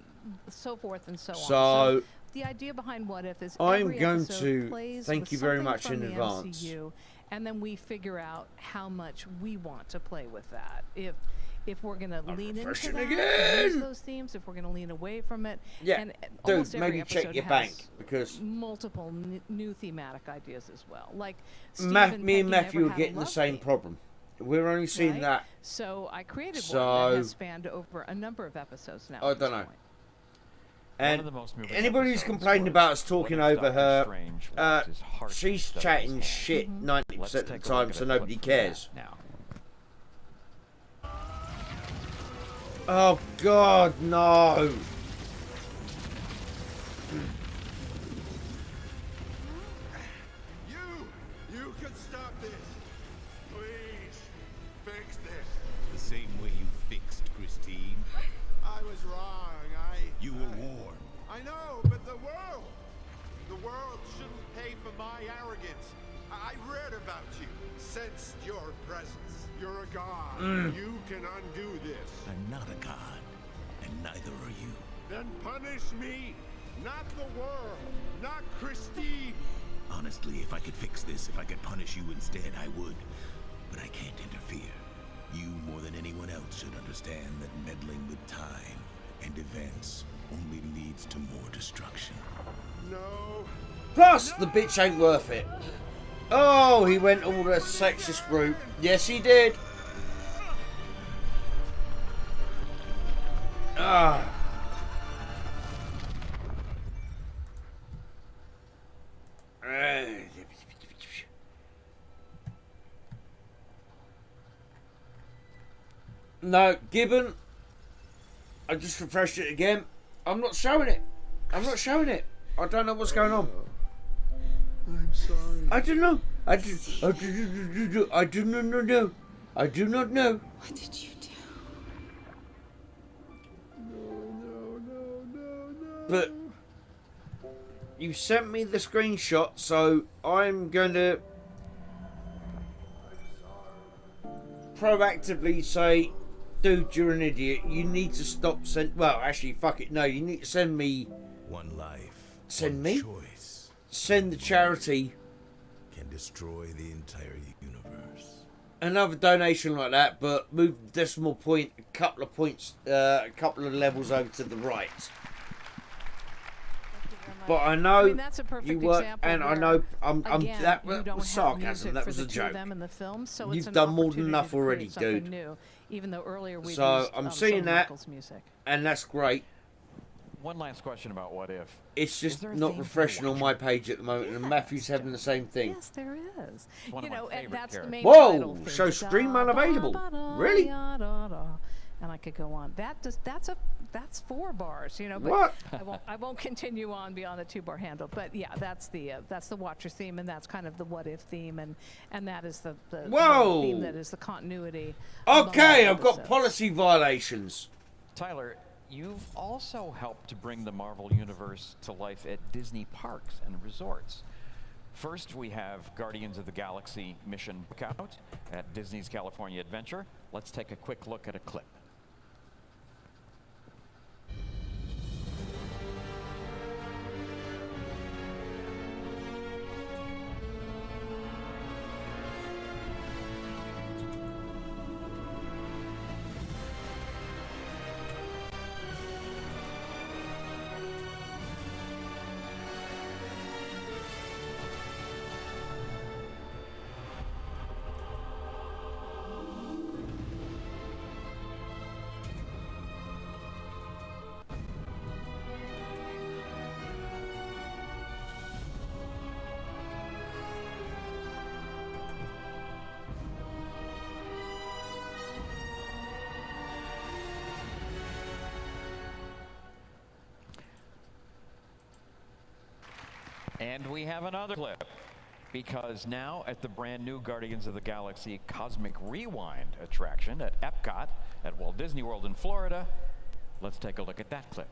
so forth and so on. So the idea behind What If is I'm every going episode to plays thank with you very something much from in the advance. MCU, and then we figure out how much we want to play with that. If if we're going to lean into refreshing that, again. use those themes, if we're going to lean away from it. Yeah, and dude, almost every maybe check episode your has bank, because multiple new thematic ideas as well. Like me and Peggy Matthew never are had a getting the love same theme, problem. We're only seeing right? that. So I created So, one that has spanned over a number of episodes now. I at don't this know. point. And of the most moving anybody who's episodes complaining was about us talking What If over Doctor her, Strange lost his heart she's instead of chatting his shit Mm-hmm. 90% Let's of the take a time, look so at a nobody clip from that cares. now. Oh God, no! You can stop this. Please, fix this. The same way you fixed Christine. I was wrong. You were warned. I know, but the world shouldn't pay for my arrogance. I read about you, sensed your presence. You're a god. You can undo this. I'm not a god, and neither are you. Then punish me, not the world, not Christine. Honestly, if I could fix this, if I could punish you instead, I would. But I can't interfere. You, more than anyone else, should understand that meddling with time and events only leads to more destruction. No. Plus, the bitch ain't worth it. Oh, he went all the sexist route. Yes, he did. Ah. No, Gibbon. I just refreshed it again. I'm not showing it. I'm not showing it. I don't know what's going on. I'm sorry. I don't know. I do not know. I do not know. What did you do? No. But you sent me the screenshot, so I'm going to proactively say, dude, you're an idiot. You need to stop well, actually, fuck it. No, you need to send me... One life. Send one me? Choice Send the charity can destroy the entire universe. another donation like that, but move the decimal point a couple of points, a couple of levels over to the right. But I know that's a perfect you work, example and I where, know again, that you don't was have sarcasm. music That for was the a two of joke. them in the film, so You've it's an done more than opportunity enough to create already, something dude. New, even though earlier we So used, I'm some seeing of that, Michael's music. and that's great. One last question about What If. It's just not refreshing on my page at the moment, and Matthew's having the same thing. Yes, there is. one You of my know, and favorite that's the characters. main Whoa! title thing. Show stream unavailable. Really? And I could go on. That's 4 bars, you know. But What? I won't continue on beyond the 2-bar handle. But yeah, that's the Watcher theme, and that's kind of the What If theme, and that is the Whoa! theme that is the continuity. Okay, among I've got episodes. policy violations. Tyler, you've also helped to bring the Marvel Universe to life at Disney parks and resorts. First, we have Guardians of the Galaxy Mission Lookout at Disney's California Adventure. Let's take a quick look at a clip. And we have another clip, because now at the brand new Guardians of the Galaxy Cosmic Rewind attraction at Epcot at Walt Disney World in Florida, let's take a look at that clip.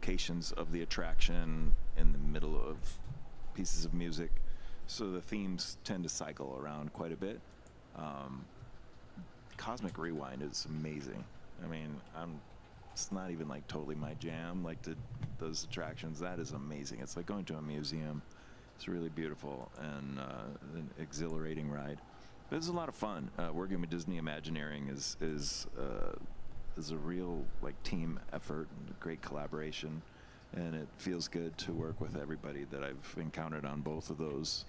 locations of the attraction in the middle of pieces of music, so the themes tend to cycle around quite a bit. Cosmic Rewind is amazing. I mean, it's not even like totally my jam, like those attractions. That is amazing. It's like going to a museum. It's really beautiful and an exhilarating ride. But it's a lot of fun. Working with Disney Imagineering is a real like team effort and a great collaboration, and it feels good to work with everybody that I've encountered on both of those.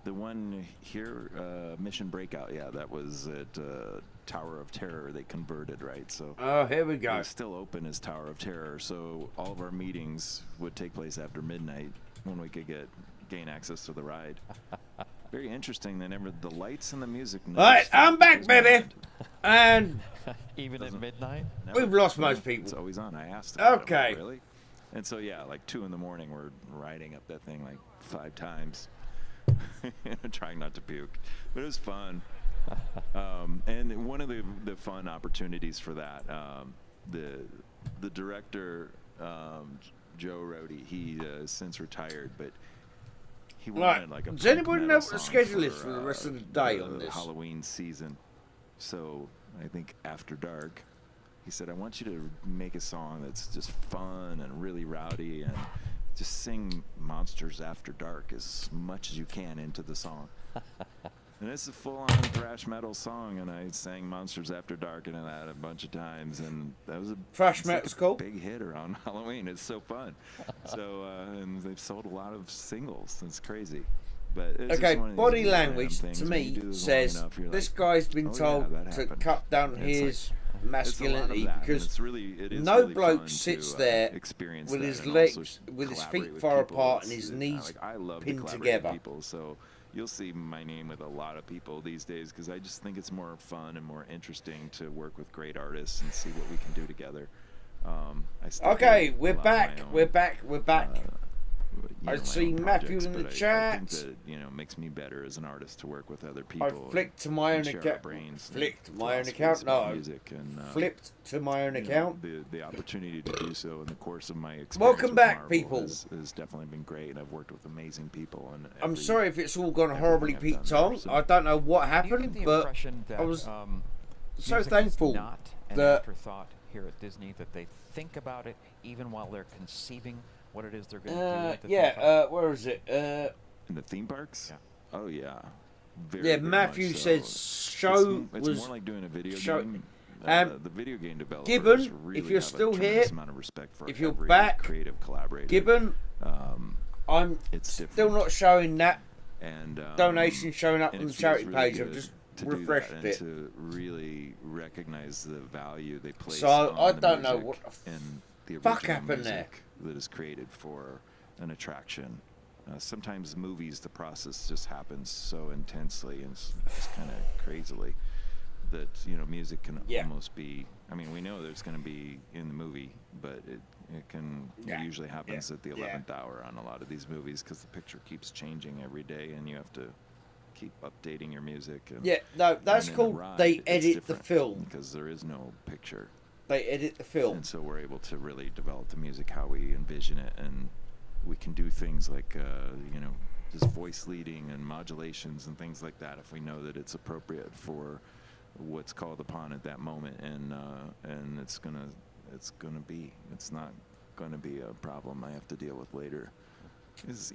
The one here, Mission Breakout, yeah, that was at Tower of Terror. They converted, right? So here we go. It's still open as Tower of Terror, so all of our meetings would take place after midnight when we could gain access to the ride. Very interesting. They never the lights and the music. All right, I'm back, baby. And even at midnight, we've lost most people. It's always on. I asked them. Okay. Like, really? And so yeah, like 2 in the morning, we're riding up that thing like 5 times. Trying not to puke, but it was fun. And one of the fun opportunities for that, the director, Joe Rohde, he since retired, but he wanted like a does anybody know what the song schedule is for the rest of the day on this Halloween season? So I think After Dark, he said, I want you to make a song that's just fun and really rowdy and just sing Monsters After Dark as much as you can into the song. And it's a full-on thrash metal song, and I sang Monsters After Dark into that a bunch of times, and that was a thrash metal's cool. Big hit around Halloween. It's so fun. So and they've sold a lot of singles. It's crazy. But it's okay, just one of these body random language things to when you me do this says long enough, you're this like, guy's been oh, told yeah, that to happened. cut down It's his like, masculinity that, because it is no really bloke fun sits to, there experience with that his and also legs, with his collaborate feet with far people. apart and his It's, knees I love to pinned collaborate with together. people, so you'll see my name with a lot of people these days because I just think it's more fun and more interesting to work with great artists and see what we can do together. Okay, we're back. We're back. I see Matthew in the I chat. think that, makes me better as an artist to work with other people. I flicked to my own account. Flicked my own account. No, music and, flipped to my own account. The opportunity to do so in the course of my experience Welcome with back, Marvel people. has definitely been great, and I've worked with amazing people. And I'm sorry if it's all gone horribly Pete Tong. I don't know what happened, but I was so thankful not an that afterthought here at Disney, that they think about it even while they're conceiving what it is they're going to do at the theme park. where is it? in the theme parks? Yeah. Oh yeah. Yeah, Matthew much so. says show it's was more like doing a video show, game. The video game developers Gibbon, really if you're have still a here, tremendous amount of respect for if you're every back, creative collaborator. Gibbon, I'm still not showing that donation showing up on the charity page. I've just refreshed it. To really recognize the value they place So on I the don't know music what and the fuck original happened there. music that is created for an attraction. Sometimes movies, the process just happens so intensely and just kind of crazily that music can almost be. I mean, we know there's going to be in the movie, but it usually happens at the 11th hour on a lot of these movies because the picture keeps changing every day, and you have to keep updating your music. And, no, that's and in cool. a ride, They it's edit the different film because there is no picture. They edit the film, and so we're able to really develop the music how we envision it, and we can do things like just voice leading and modulations and things like that if we know that it's appropriate for what's called upon at that moment, and it's not gonna be a problem I have to deal with later.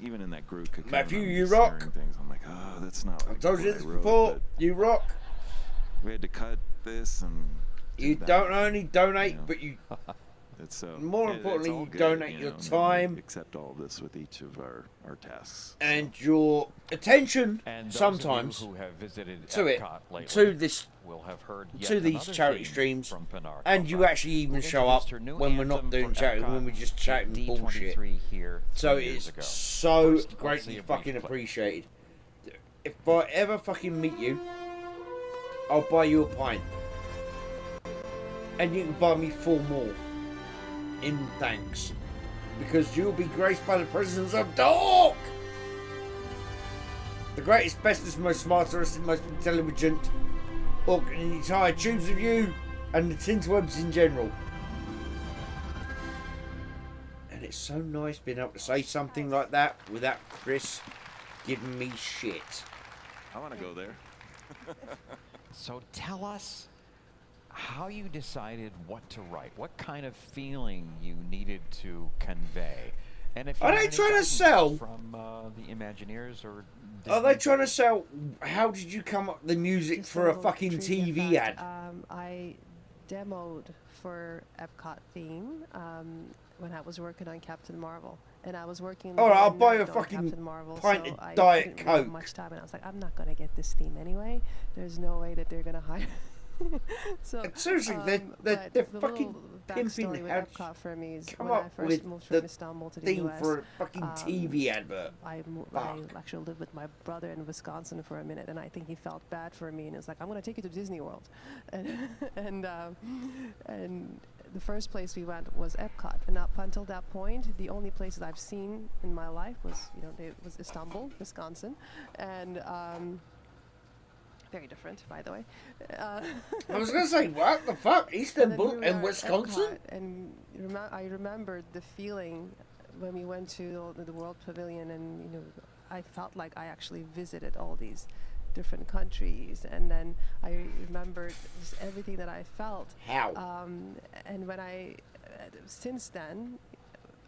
Even in that group, Matthew, you rock. Things. I'm like, oh, that's not. I like told you what this I wrote, before. but You rock. We had to cut this and. You don't only donate, but you. It's more importantly, you donate your time. We accept all this with each of our tasks. And your attention And those sometimes of you who have visited to it, Epcot lately to this, will have heard yet to these another charity theme streams, from Pinard and you Papa. actually even We've show up introduced her new when we're not anthem doing for charity, Epcot, when we're just chatting D23 bullshit. here So 3 years it's ago. so First, let's see greatly a brief fucking clip. appreciated. If I ever fucking meet you, I'll buy you a pint. And you can buy me 4 more. In thanks. Because you'll be graced by the presence of Dork! The greatest, bestest, most smartest, most intelligent orc in the entire tubes of you and the tinterwebs in general. it's so nice being able to say something like that without Chris giving me shit. I want to go there. So tell us how you decided what to write, what kind of feeling you needed to convey. And if you Are had they any trying to guidance sell? From the Imagineers or Are they Disney? trying to sell? How did you come up with the music Just for a little fucking trivia TV fact, ad? I demoed for Epcot theme when I was working on Captain Marvel, and I was working. All right, I'll on buy you a Captain fucking Marvel, pint so of I Diet didn't really have Coke. much time, and I was like, I'm not gonna get this theme anyway. There's no way that they're gonna hire. So Seriously, they're but fucking the little pimping backstory with how Epcot for me is come when I up first with moved the from Istanbul to the theme US. for a fucking TV advert. I actually lived with my brother in Wisconsin for a minute, and I think he felt bad for me, and he was like, "I'm going to take you to Disney World," and the first place we went was Epcot, and up until that point, the only places I've seen in my life was was Istanbul, Wisconsin, and very different, by the way. I was gonna say, what the fuck, Istanbul and and Wisconsin? Epcot, and I remembered the feeling when we went to the World Pavilion, and I felt like I actually visited all these different countries, and then I remembered just everything that I felt. How? And when since then,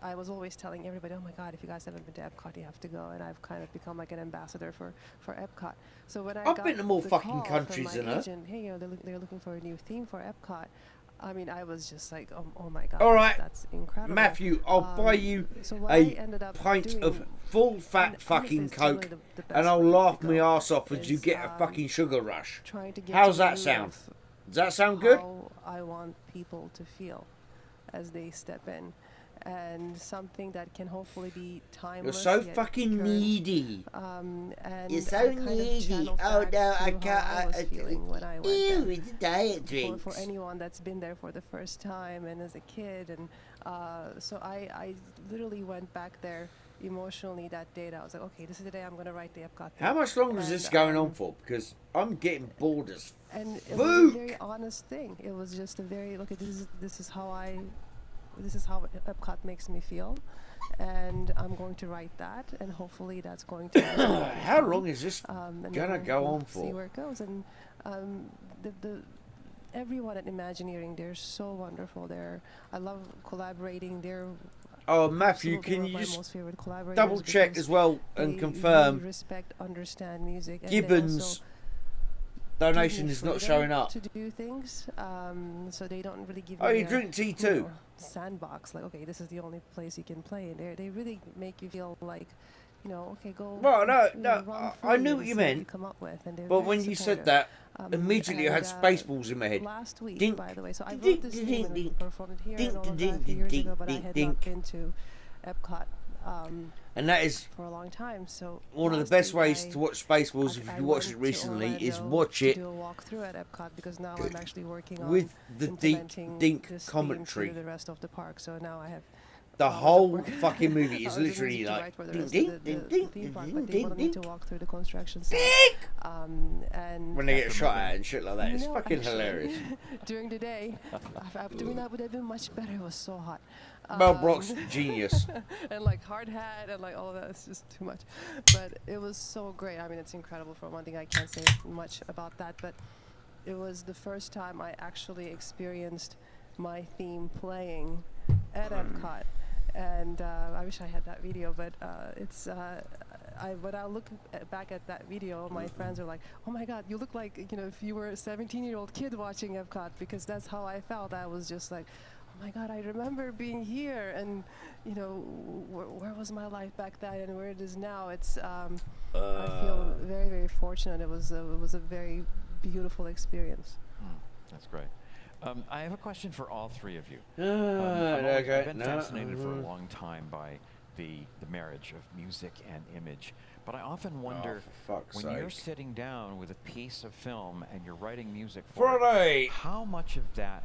I was always telling everybody, oh my God, if you guys haven't been to Epcot, you have to go. And I've kind of become like an ambassador for Epcot. So when I've been to more the fucking call countries from than my her. agent, hey, they're looking for a new theme for Epcot. I mean, I was just like, oh my God, All right, that's incredible. Matthew, I'll buy you so what I a ended up pint doing, of full fat and fucking honestly, it's generally Coke, the best and I'll way to laugh my go ass off as you is, get a fucking sugar rush. trying to get How's to the that root sound? of Does that sound good? How I want people to feel as they step in. And something that can hopefully be timeless. You're so yet fucking current. needy. And You're so I kind of needy. channeled Oh back no, I to can't. how I was feeling when I went Ew, there. it's a diet drink. For anyone that's been there for the first time and as a kid, and so I literally went back there emotionally that day. I was like, okay, this is the day I'm going to write the Epcot thing. How much longer is And, this going on for? Because I'm getting bored as and it fuck. was a very honest thing. It was just a very this is how Epcot makes me feel, and I'm going to write that, and hopefully that's going to. How long is this and gonna then go we'll on for? See where it goes, and everyone at Imagineering, they're so wonderful. I love collaborating. Oh, Matthew, can you just double check as well and confirm? Really respect, understand music. And Gibbons' donation is not showing up. To do things, so they don't really give. Oh, me you a, drink tea too? Sandbox, like, okay, this is the only place you can play, and they really make you feel like, okay, go. Well, no, run I free knew and what you see meant. You come up with, and they're But very when you said supportive. that, immediately I had And, Spaceballs in my head. Last week, Dink, by the way, so I dink, wrote this dink, theme and we dink, performed it here dink, and all of dink, that a few dink, years ago, but I dink, had dink. not been to Epcot. And that is for a long time. So one of the last best week ways to watch Spaceballs, if I you watched went it to recently, is Orlando watch to it do a walkthrough at Epcot, because now I'm actually working on with the implementing dink this theme commentary. to the rest of the park. So now I have The hours of whole work. fucking movie is hours of literally music to like write for the ding rest ding of ding the ding theme park, ding but they ding wanted me ding. to walk through the construction site. And When they get shot at and shit like that, it's No, fucking actually, hilarious. During the day, doing that would have been much better. It was so hot. Mel Brooks, genius. And like hard hat and like all of that. It's just too much. But it was so great. I mean, it's incredible. For one thing, I can't say much about that, but it was the first time I actually experienced my theme playing at Epcot. And I wish I had that video, but when I look back at that video, my friends are like, "Oh my God, you look like if you were a 17-year-old kid watching Epcot," because that's how I felt. I was just like, "Oh my God, I remember being here, and where was my life back then, and where it is now." It's I feel very, very fortunate. It was a very beautiful experience. That's great. I have a question for all three of you. Okay, I've been no, fascinated for a long time by the marriage of music and image, but I often wonder, for fuck's when you're sake. sitting down with a piece of film and you're writing music for Friday. it, how much of that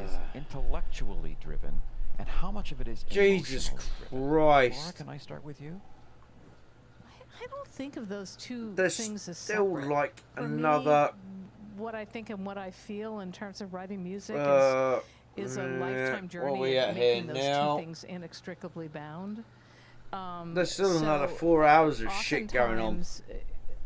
is intellectually driven, and how much of it is Jesus emotionally driven? Christ. Laura, can I start with you? I don't think of those two There's things as still separate. like For another. me, what I think and what I feel in terms of writing music is a lifetime What are journey we of at here making those now? two things inextricably bound. There's still so another 4 hours of shit going on. oftentimes,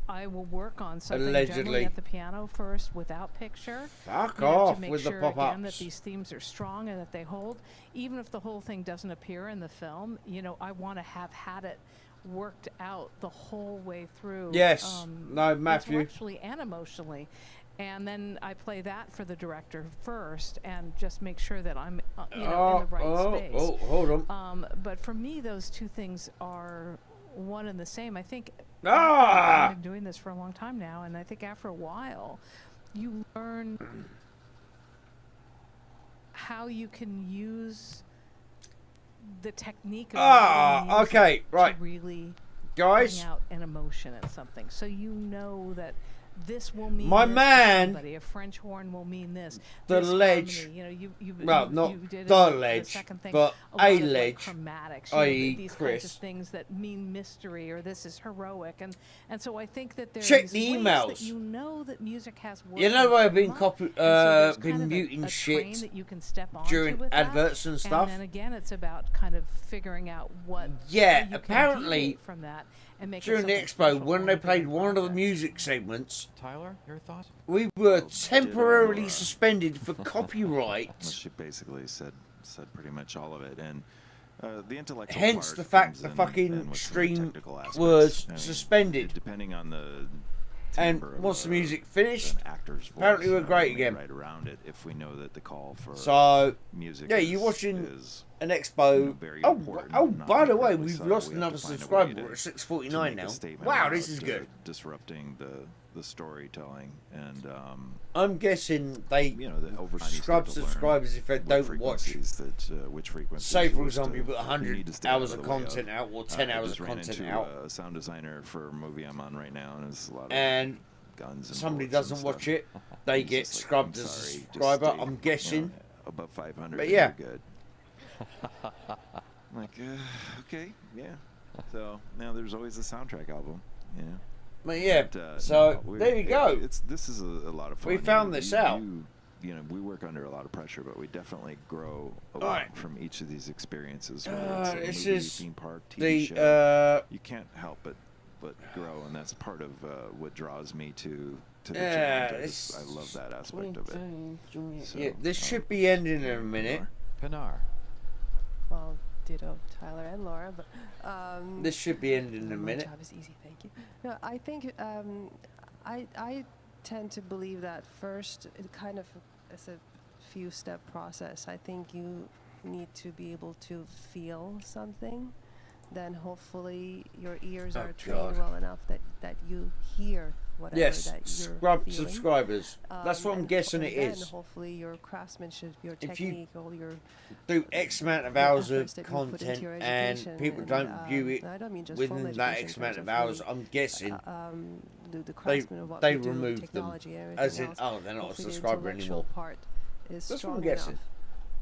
I will work on something Allegedly. generally at the piano first without picture. Fuck you know, off to make with the sure, again, that pop-ups. these themes are strong and that they hold. Even if the whole thing doesn't appear in the film, you know, I want to have had it worked out the whole way through. Yes. No, Matthew. Intellectually and emotionally. And then I play that for the director first and just make sure that I'm you know, in the right space. Oh, hold on. But for me, those two things are one and the same. I think Ah! I've been doing this for a long time now, and I think after a while, you learn how you can use the technique of music okay, right. to really Guys, bring out an emotion in something. So you know that this will mean my this to man, somebody. A French horn will mean this. the this ledge, harmony, you know, well, you not did the the ledge, second thing, but a lot a of, like, ledge, chromatics, you know, i.e. these kinds Chris. of things that mean mystery or this is heroic, and so I think that there's Check ways the that emails. you know that music has worked. You know I've been there's been kind of muting a shit train that you can step onto during with adverts that, and stuff. And then again, it's about kind of figuring out what Yeah, how you can apparently deviate from that and make it during the something expo, special when for they a played given one of the project. music segments, Tyler, your thoughts? we were temporarily suspended for copyright. Well, she basically said pretty much all of it, and the intellectual Hence part the fact comes the in- fucking in with some of the stream technical aspects. was I mean, suspended. depending on the And timbre of once the a- music finished, an actor's apparently voice, we're you know, great we may again. Right around it, if we know that the call for So, music. yeah, is, you're watching is, an expo. you know, very Oh, important, oh, not by the way, incredibly we've so. lost We have another to find a way subscriber. to- We're at to 649 make a now. statement Wow, about, this is good. Disrupting the storytelling, and I'm guessing they you know, the over scrub subscribers if they don't watch. Which frequencies. Say, for you wish example, to- you put you 100 need to stay hours out of the way content out or 10 I hours just of ran content into out. A sound designer for a movie I'm on right now, and it's a lot of And guns. And somebody bullets doesn't and watch stuff. it, they He's get just like, scrubbed "I'm as a sorry, just subscriber. stay, I'm guessing. you know, above 500. But and yeah. you're good. I'm like, okay, yeah. So now there's always a soundtrack album, you know. But yeah, But, so no, there you go. This is a lot of fun. We found this out. You know, we work under a lot of pressure, but we definitely grow a lot Alright. from each of these experiences. Whether it's this a movie, is theme park, TV the, show, you can't help but grow, and that's part of what draws me to the Yeah, challenge. it's I love that aspect of it. So, Yeah, this should be ending in a minute. Pinar. Well, ditto Tyler and Laura, but This should be ending in a my minute. job is easy, thank you. No, I think I tend to believe that first, it kind of is a few step process. I think you need to be able to feel something. Then hopefully your ears are trained God. well enough that you hear whatever Yes, that you're scrub feeling. subscribers. That's what I'm and guessing and it then is. hopefully your craftsmanship, your If you technique, all your Do X amount of the hours of efforts that you put into content your and education people and, don't view it I don't mean just formal within that education X in amount terms of hours, really, I'm guessing the craftsman of what they we do, remove them. technology and As everything in, else. oh, they're not a Hopefully the subscriber intellectual anymore. part is That's what strong I'm guessing. enough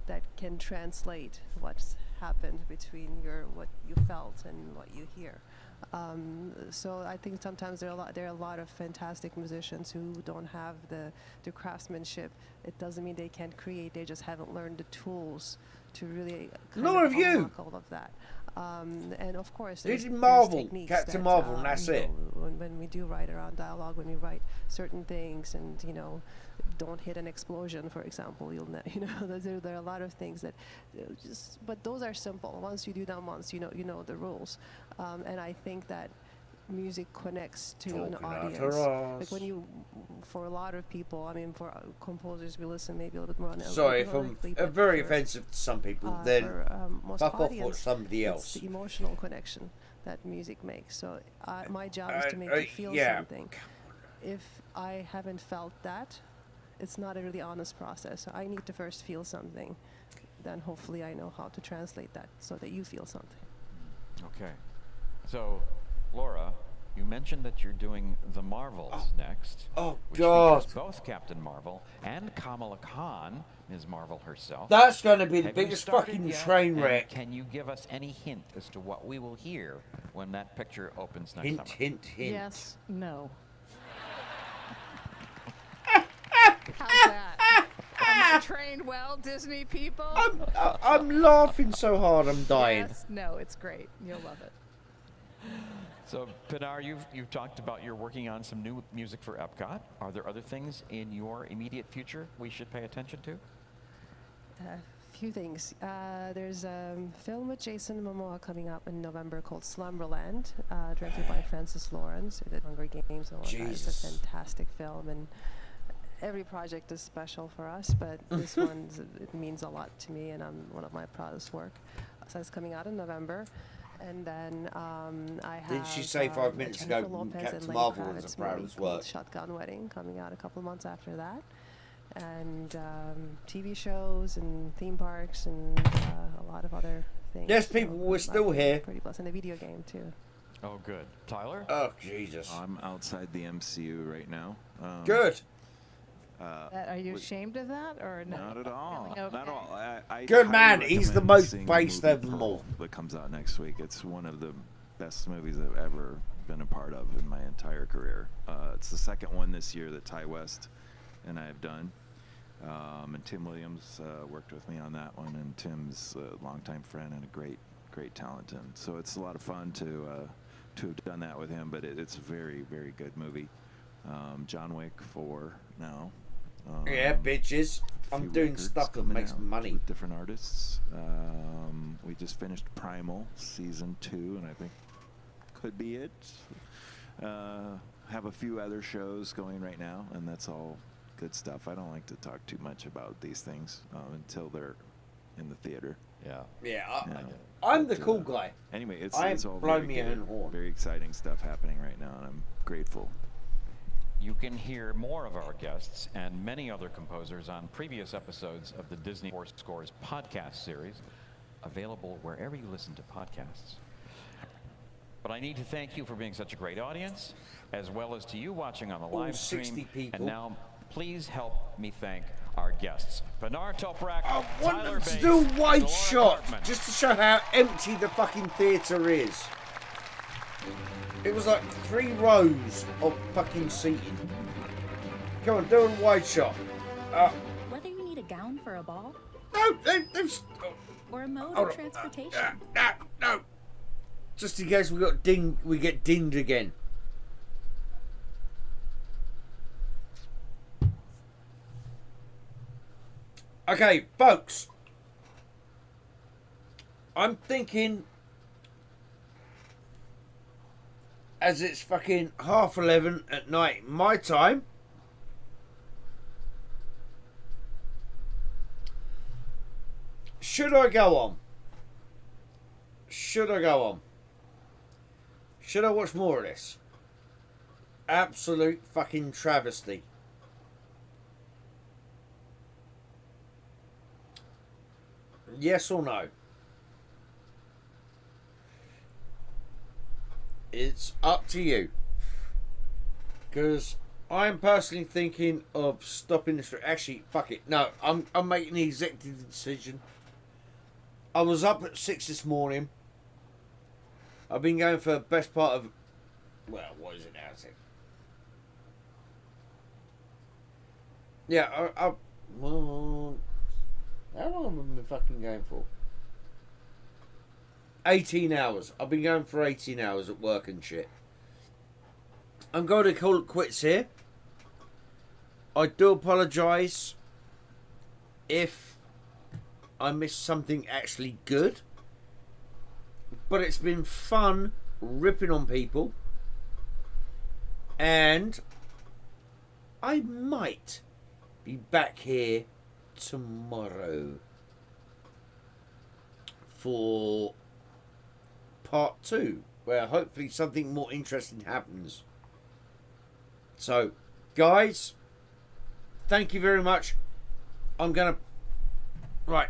that can translate what's happened between what you felt and what you hear. So I think sometimes there are a lot of fantastic musicians who don't have the craftsmanship. It doesn't mean they can't create. They just haven't learned the tools to really Nor have you. unlock all of that. And of course, They there's did Marvel, techniques Captain that, Marvel, and that's you it. know, when we do write around dialogue, when we write certain things, and don't hit an explosion, for example, there are a lot of things that but those are simple. Once you do them once, you know the rules. And I think that music connects to an Talking out audience. her Like when for a lot of people, I mean, for composers, we listen maybe a little bit more on Sorry if I'm lyrically, but very for, offensive to some people, then for, most fuck off audience, with somebody else. It's the emotional connection that music makes. So my job is to make you feel yeah. something. If I haven't felt that, it's not a really honest process. So I need to first feel something. Then hopefully I know how to translate that so that you feel something. Okay. So, Laura, you mentioned that you're doing The Marvels next. Oh, which God. features both Captain Marvel and Kamala Khan, Ms. Marvel herself. That's going to be the Have you biggest started fucking yet? train And wreck. can you give us any hint as to what we will hear when that picture opens next Hint, summer? hint, hint. Yes, no. How's that? Am I trained well? well, Disney people? I'm laughing so hard I'm dying. Yes, no, it's great. You'll love it. So, Pinar, you've talked about you're working on some new music for Epcot. Are there other things in your immediate future we should pay attention to? A few things. There's a film with Jason Momoa coming up in November called Slumberland, directed by Francis Lawrence, who did Hunger Games and all that. It's a fantastic film, and every project is special for us, but this one, it means a lot to me, and I'm one of my proudest work. So it's coming out in November. And then I have. Didn't she say 5 minutes ago Jennifer Lopez Captain and Lenny Marvel was Kravitz the proudest movie called work? Shotgun Wedding coming out a couple of months after that, and TV shows and theme parks and a lot of other things. Yes, people, we're still here. Pretty blessed, and a video game too. Oh, good. Tyler? Oh, Jesus. I'm outside the MCU right now. Good. Are you ashamed of that, or no? Not at all. Okay. Not at all. I Good highly man. He's the recommend most seeing based movie of them all. Pearl that comes out next week. It's one of the best movies I've ever been a part of in my entire career. It's the second one this year that Ty West and I have done. And Tim Williams worked with me on that one, and Tim's a longtime friend and a great talent. And so it's a lot of fun to have done that with him, but it's a very, very good movie. John Wick 4 now. Yeah, bitches. I'm doing stuff that makes money. With different artists. We just finished Primal Season 2, and I think could be it. Have a few other shows going right now, and that's all good stuff. I don't like to talk too much about these things until they're in the theater. Yeah, I'm the cool guy. Anyway, it's all blown very me good, own horn. very exciting stuff happening right now, and I'm grateful. You can hear more of our guests and many other composers on previous episodes of the Disney Force Scores podcast series, available wherever you listen to podcasts. But I need to thank you for being such a great audience, as well as to you watching on the live 60 stream. people. And now, please help me thank our guests. Pinar Toprak, I want Tyler them to Bates, do a wide Laura shot, Cartman. just to show how empty the fucking theatre is. It was like 3 rows of fucking seating. Come on, do a wide shot. Whether you need a gown for a ball No, or a mode Hold of on. transportation. No. Just in case we get dinged again. Okay, folks. I'm thinking, as it's fucking 11:30 at night my time, should I go on? Should I go on? Should I watch more of this? Absolute fucking travesty. Yes or no? It's up to you. Because I'm personally thinking of stopping this. Actually, fuck it. No, I'm making the executive decision. I was up at 6 this morning. I've been going for the best part of... Well, what is it now? Yeah, well, how long have I been fucking going for? 18 hours. I've been going for 18 hours at work and shit. I'm going to call it quits here. I do apologise if I missed something actually good. But it's been fun ripping on people. And I might be back here tomorrow for part 2, where hopefully something more interesting happens. So, guys, thank you very much. I'm gonna... Right.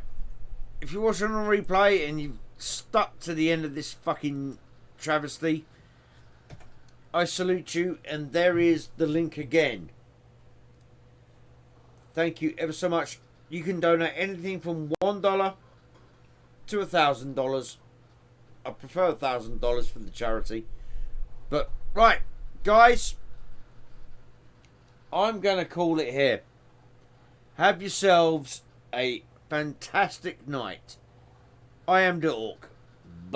If you're watching on replay and you've stuck to the end of this fucking travesty, I salute you, and there is the link again. Thank you ever so much. You can donate anything from $1 to $1,000. I prefer $1,000 for the charity. But, right, guys, I'm going to call it here. Have yourselves a fantastic night. I am the Orc.